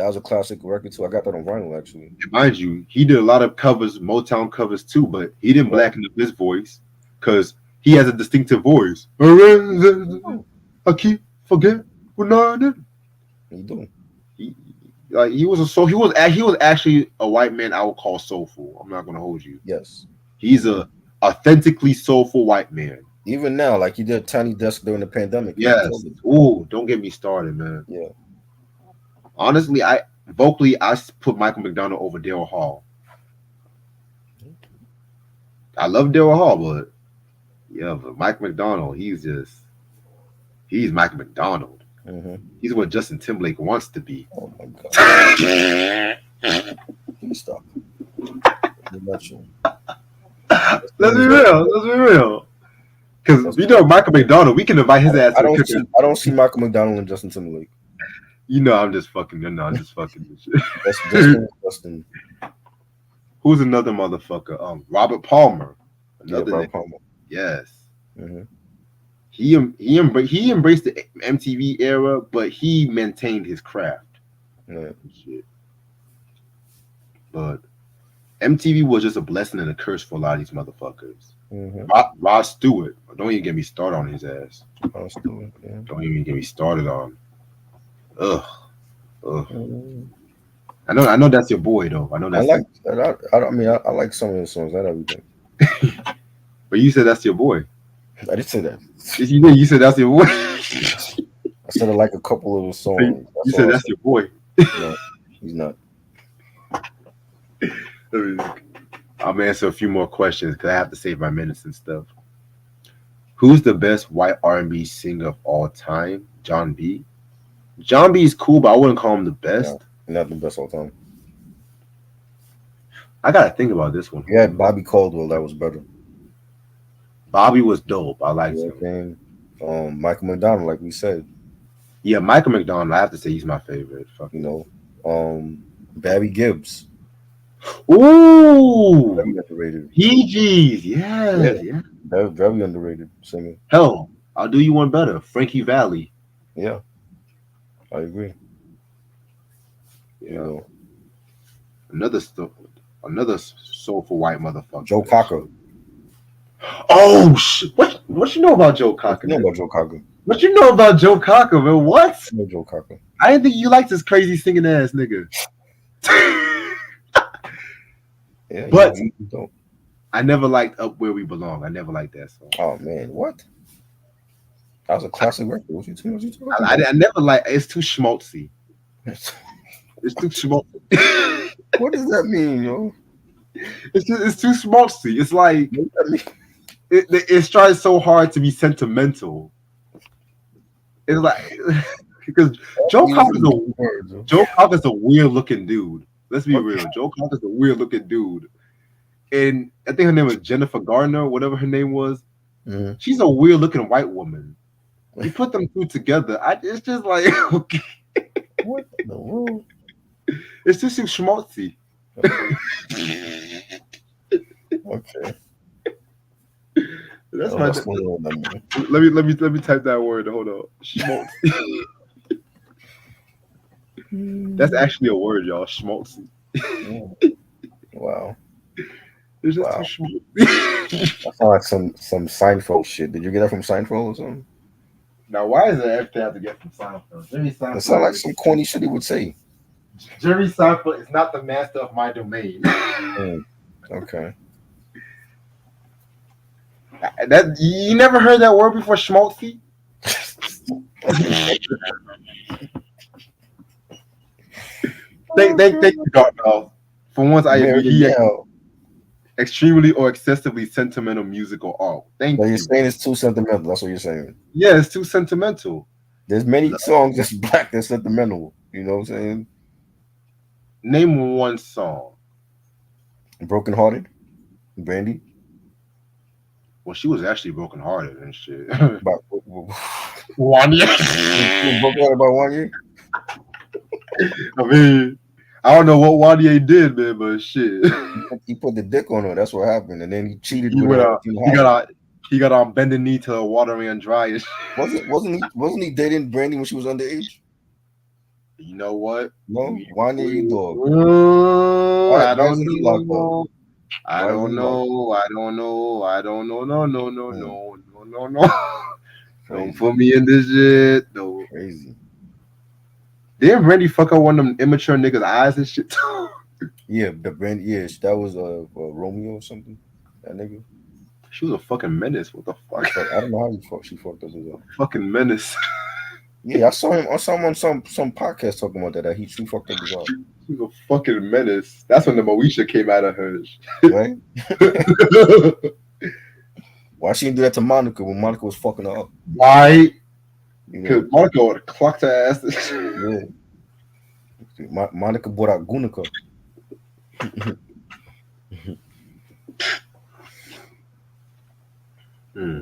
That was a classic record too. I got that on vinyl actually. And mind you, he did a lot of covers, Motown covers too, but he didn't Yeah. blacken up his voice because he has a distinctive voice. I keep forget when I did. You do. He like he was actually a white man I would call soulful. I'm not gonna hold you. Yes. He's a authentically soulful white man. Even now, like he did Tiny Desk during the pandemic. Yes. Ooh, don't get me started, man. Yeah. Honestly, I put Michael McDonald over Daryl Hall. I love Daryl Hall, but yeah, but Mike McDonald, he's Mike McDonald. Mm-hmm. He's what Justin Timberlake wants to be. Oh my god. Please stop. Let's be real. Let's be real. Because we know Michael McDonald, we can invite his ass. I don't see Michael McDonald and Justin Timberlake. You know, I'm just fucking. No, I'm just fucking. That's Justin. Who's another motherfucker? Robert Palmer. Another Robert Palmer. Yes. Mm-hmm. He embraced the MTV era, but he maintained his craft. Yeah. Shit. But MTV was just a blessing and a curse for a lot of these motherfuckers. Mm-hmm. Rod Stewart. Don't even get me started on his ass. Rod Stewart. Yeah. Don't even get me started on. Ugh. Mm-hmm. I know that's your boy though. I know that's. I like some of his songs, not everything. But you said that's your boy. I did say that. You said that's your boy. I said I like a couple of the songs. You said that's your boy. No, he's not. I'm gonna answer a few more questions because I have to save my minutes and stuff. Who's the best white R&B singer of all time? John B. John B is cool, but I wouldn't call him the best. No, not the best all time. I gotta think about this one. You had Bobby Caldwell, that was better. Bobby was dope. I liked him. Michael McDonald, like we said. Yeah, Michael McDonald. I have to say he's my favorite. You know, Barry Gibbs. Ooh, very underrated. PGs, yeah. Very underrated singer. Hell, I'll do you one better. Frankie Valli. Yeah, I agree. Yeah, another soulful white motherfucker. Joe Cocker. Oh shit! What you know about Joe Cocker? What you know about Joe Cocker? What you know about Joe Cocker, man? What? I know Joe Cocker. I didn't think you liked this crazy singing ass nigga. Yeah, but you don't. I never liked Up Where We Belong. I never liked that song. Oh man, what? That was a classic record. What you talking about? I never like. It's too schmaltzy. It's too schmaltzy. What does that mean, yo? It's too schmaltzy. It's like it's trying so hard to be sentimental. It's like because Joe Cocker's a weird looking dude. Let's be real. Joe Cocker's a weird looking dude. And I think her name was Jennifer Garner, whatever her name was. Mm-hmm. She's a weird looking white woman. You put them two together, it's just like okay. What in the world? It's just too schmaltzy. Okay. That's let me type that word. Hold on. Schmaltzy. That's actually a word, y'all. Schmaltzy. Wow. It's just too schmaltzy. That sounds like some Seinfeld shit. Did you get that from Seinfeld or something? Now, why is it everything I have to get from Seinfeld? Jerry Seinfeld. It sounds like some corny shit he would say. Jerry Seinfeld is not the master of my domain. Okay. That you never heard that word before, schmaltzy? Thank you, Dartmouth. For once, I agree. Extremely or excessively sentimental musical art. Thank you. You're saying it's too sentimental. That's what you're saying. Yeah, it's too sentimental. There's many songs that's black that's sentimental. You know what I'm saying? Name one song. Broken Hearted. Brandy. Well, she was actually broken hearted and shit. About 1 year. Broken hearted about 1 year. I mean, I don't know what Wanye did, man, but shit. He put the dick on her. That's what happened, and then he cheated. He got on bending knee till the water ran dry. Wasn't he dating Brandy when she was underage? You know what? No, why near you, dog? I Why don't isn't he locked up? know. I Why isn't don't he locked up? know. I don't know. I don't know. No, no, no, Hmm, no, no, no, no. Don't crazy, put me in this shit. No. crazy. Didn't Randy fuck up one of them immature niggas' eyes and shit too? Yeah, the brand. Yeah, that was Romeo or something. That nigga. She was a fucking menace. What the He fuck? fuck. I don't know how he fucked. She fucked up his eye. Fucking menace. Yeah, I saw him. I saw him on some podcast talking about that. That she fucked up his eye. She was a fucking menace. That's when the Moesha came out of her. Right? Why she didn't do that to Monica when Monica was fucking her up? Why? You Because know? Monica would have clocked her ass. Yeah. Monica brought out Gunica. Hmm.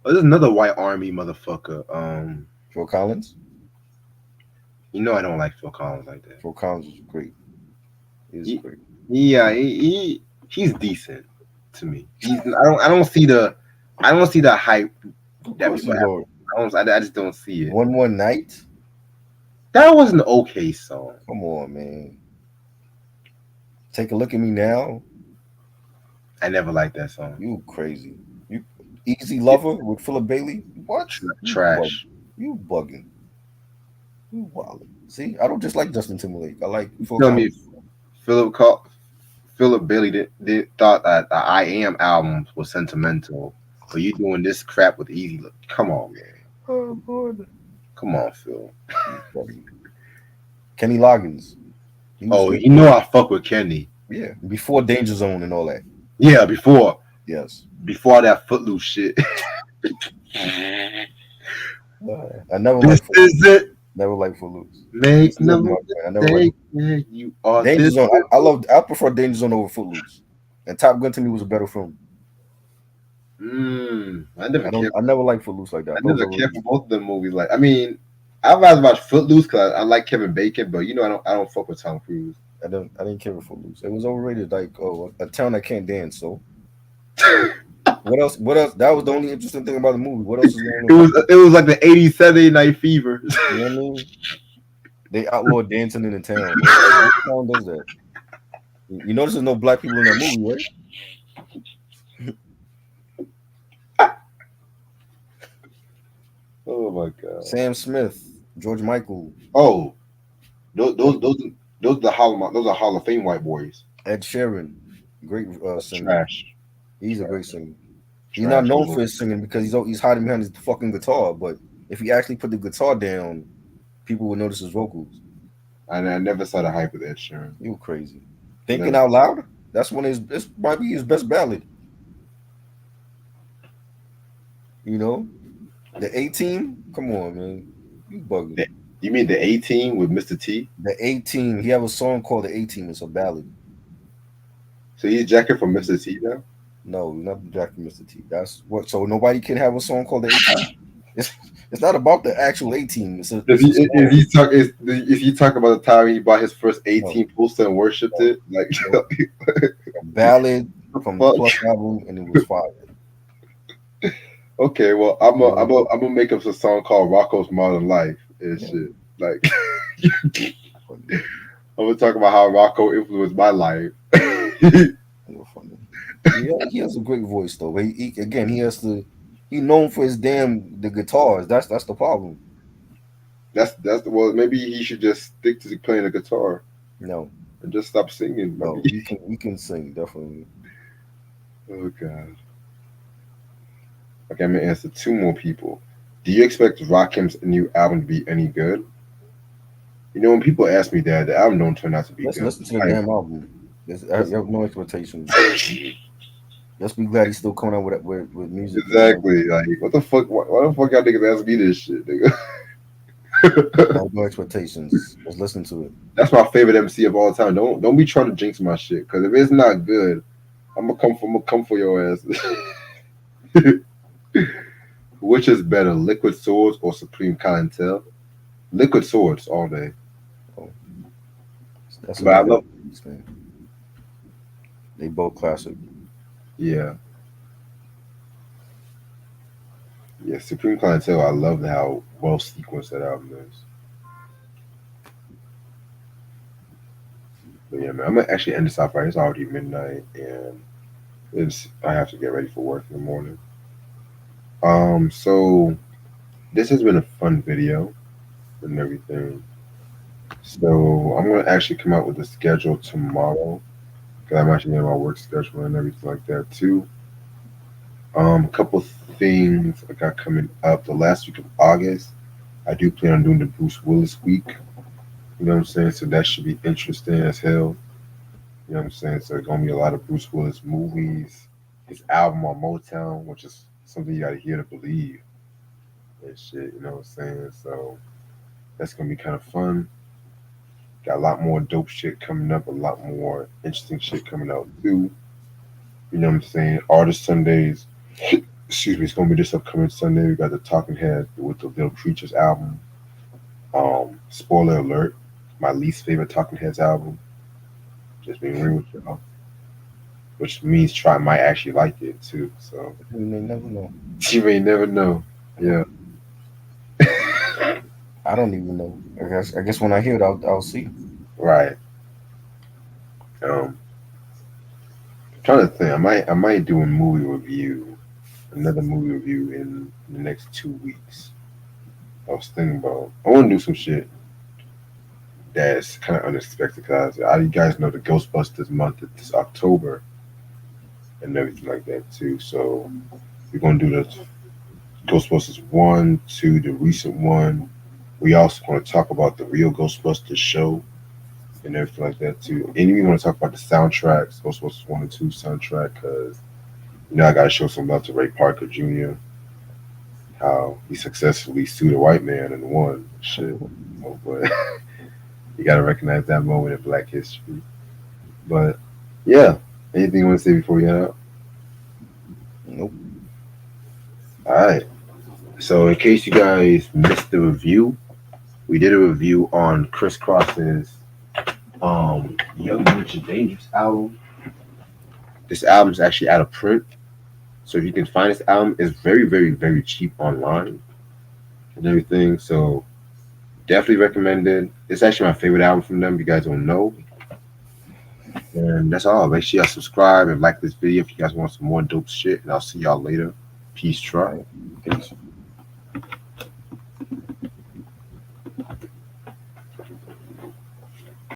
Oh, there's another white army motherfucker. Phil Collins. You know I don't like Phil Collins like that. Phil Collins is great. He is He, great. yeah, he's decent to me. I don't see the hype Of that course people you have. don't. I just don't see it. One more night. That was an okay song. Come on, man. Take a look at me now. I never liked that song. You crazy. You Easy Lover with Philip Bailey. What? You bugging. Trash. You bugging. You wildin'. See, I don't just like Justin Timberlake. I like Phil Tell me, Collins. Philip Col- Philip Bailey thought that the I Am album was sentimental. So you doing this crap with Easy Look? Come on, man. Oh, Lord. Come on, Phil. You bugging. Kenny Loggins. He was Oh, good. you know I fuck with Kenny. Yeah. Before Danger Zone and all that. Yeah, before Yes. that Footloose shit. I never This liked is Footloose. it. Never liked Footloose. Make It's never no my friend. I never liked mistake. Yeah, you are Danger this. Zone. I prefer Danger Zone over Footloose. And Top Gun to me was a better film. I never cared. I never liked Footloose like that. I I thought it was never cared for overrated. both of them movies. Like, I mean, I'd rather watch Footloose because I like Kevin Bacon, but you know, I don't fuck with Tom Cruise. I didn't care for Footloose. It was overrated. Like, oh, a town that can't dance. So what else? What else? That was the only interesting thing about the movie. What else is going on? It was like the '80s Saturday Night Fever. You know what I mean? They outlawed dancing in the town. What town does that? You notice there's no black people in that movie, right? Oh my god. Sam Smith, George Michael, Oh, those are Hall of Fame white boys. Ed Sheeran, great That's singer. trash. He's a Trash. great singer. He's not Trash. known for his singing because he's hiding behind his fucking guitar. But if he actually put the guitar down, people would notice his vocals. I never saw the hype with Ed Sheeran. You crazy. Thinking Never. Out Loud? That's one of his. This might be his best ballad. You know, the 18. Come on, man, you bugging. You mean the 18 with Mr. T? The 18. He have a song called The 18. It's a ballad. So he's jacking for Mr. T now? No, not Jackie Mr. T. That's what. So nobody can have a song called The 18. It's not about the actual 18. It's a song. Is he talking about the time he bought his first No, 18 poster and worshipped no, it? Like no. A ballad from the fuck? Plus album, and it was fire. Okay, well I'm gonna make up some song called Rocco's Modern Life and Yeah. shit. Like I'm gonna talk about how Rocco influenced my life. Funny. Yeah, he has a great voice though. But again, he has to. He known for his the guitars. That's the problem. Well, maybe he should just stick to playing the guitar No, and just stop singing. no, Maybe. he can sing definitely. Oh god. Okay, I'm gonna answer two more people. Do you expect Rakim's new album to be any good? You know, when people ask me that, the album don't turn out to be Let's good. listen to the damn album. I have no expectations. Let's be glad he's still coming out with music. Exactly. Like, what the fuck? Why the fuck y'all niggas ask me this shit, nigga? I have no expectations. Let's listen to it. That's my favorite MC of all time. Don't be trying to jinx my shit, because if it's not good, I'm gonna come for your ass. Which is better, Liquid Swords or Supreme Clientele? Liquid Swords all day. Oh, that's a But I good love, album, man. They both classic. yeah, yeah. Supreme Clientele. I love how well sequenced that album is. But yeah, man, I'm gonna actually end this off right. It's already midnight, and I have to get ready for work in the morning. So this has been a fun video and everything. So I'm gonna actually come out with a schedule tomorrow because I'm actually getting my work schedule and everything like that too. A couple things I got coming up. The last week of August, I do plan on doing the Bruce Willis week. You know what I'm saying? So that should be interesting as hell. You know what I'm saying? So there's gonna be a lot of Bruce Willis movies, his album on Motown, which is something you gotta hear to believe and shit. You know what I'm saying? So that's gonna be kind of fun. Got a lot more dope shit coming up, a lot more interesting shit coming out too. You know what I'm saying? Artist Sundays. Excuse me, it's gonna be this upcoming Sunday. We got the Talking Heads with the Little Creatures album. Spoiler alert, my least favorite Talking Heads album. Just being real with y'all. Which means Try might actually like it too. So We may never know. you may never know. Yeah. I don't even know. I guess when I hear it, I'll see. Right. Um trying to think. I might do a movie review, another movie review in the next 2 weeks. I was thinking about I wanna do some shit that's kind of unexpected because you guys know the Ghostbusters month is October and everything like that too. So we're gonna do the Ghostbusters 1, 2, the recent one. We also want to talk about the real Ghostbusters show and everything like that too. And we want to talk about the soundtracks, Ghostbusters 1 and 2 soundtrack, because I got to show some love to Ray Parker Jr., how he successfully sued a white man and won. Shit. Oh, but you got to recognize that moment in Black history. But yeah, anything you want to say before we head out? Nope. All right. So, in case you guys missed the review, we did a review on Kross's Young Rich and Dangerous album. This album is actually out of print, so if you can find this album, it's very, very, very cheap online and everything. So definitely recommended. It's actually my favorite album from them. If you guys don't know, and that's all. Make sure y'all subscribe and like this video if you guys want some more dope shit. And I'll see y'all later. Peace, All truck. right. Peace.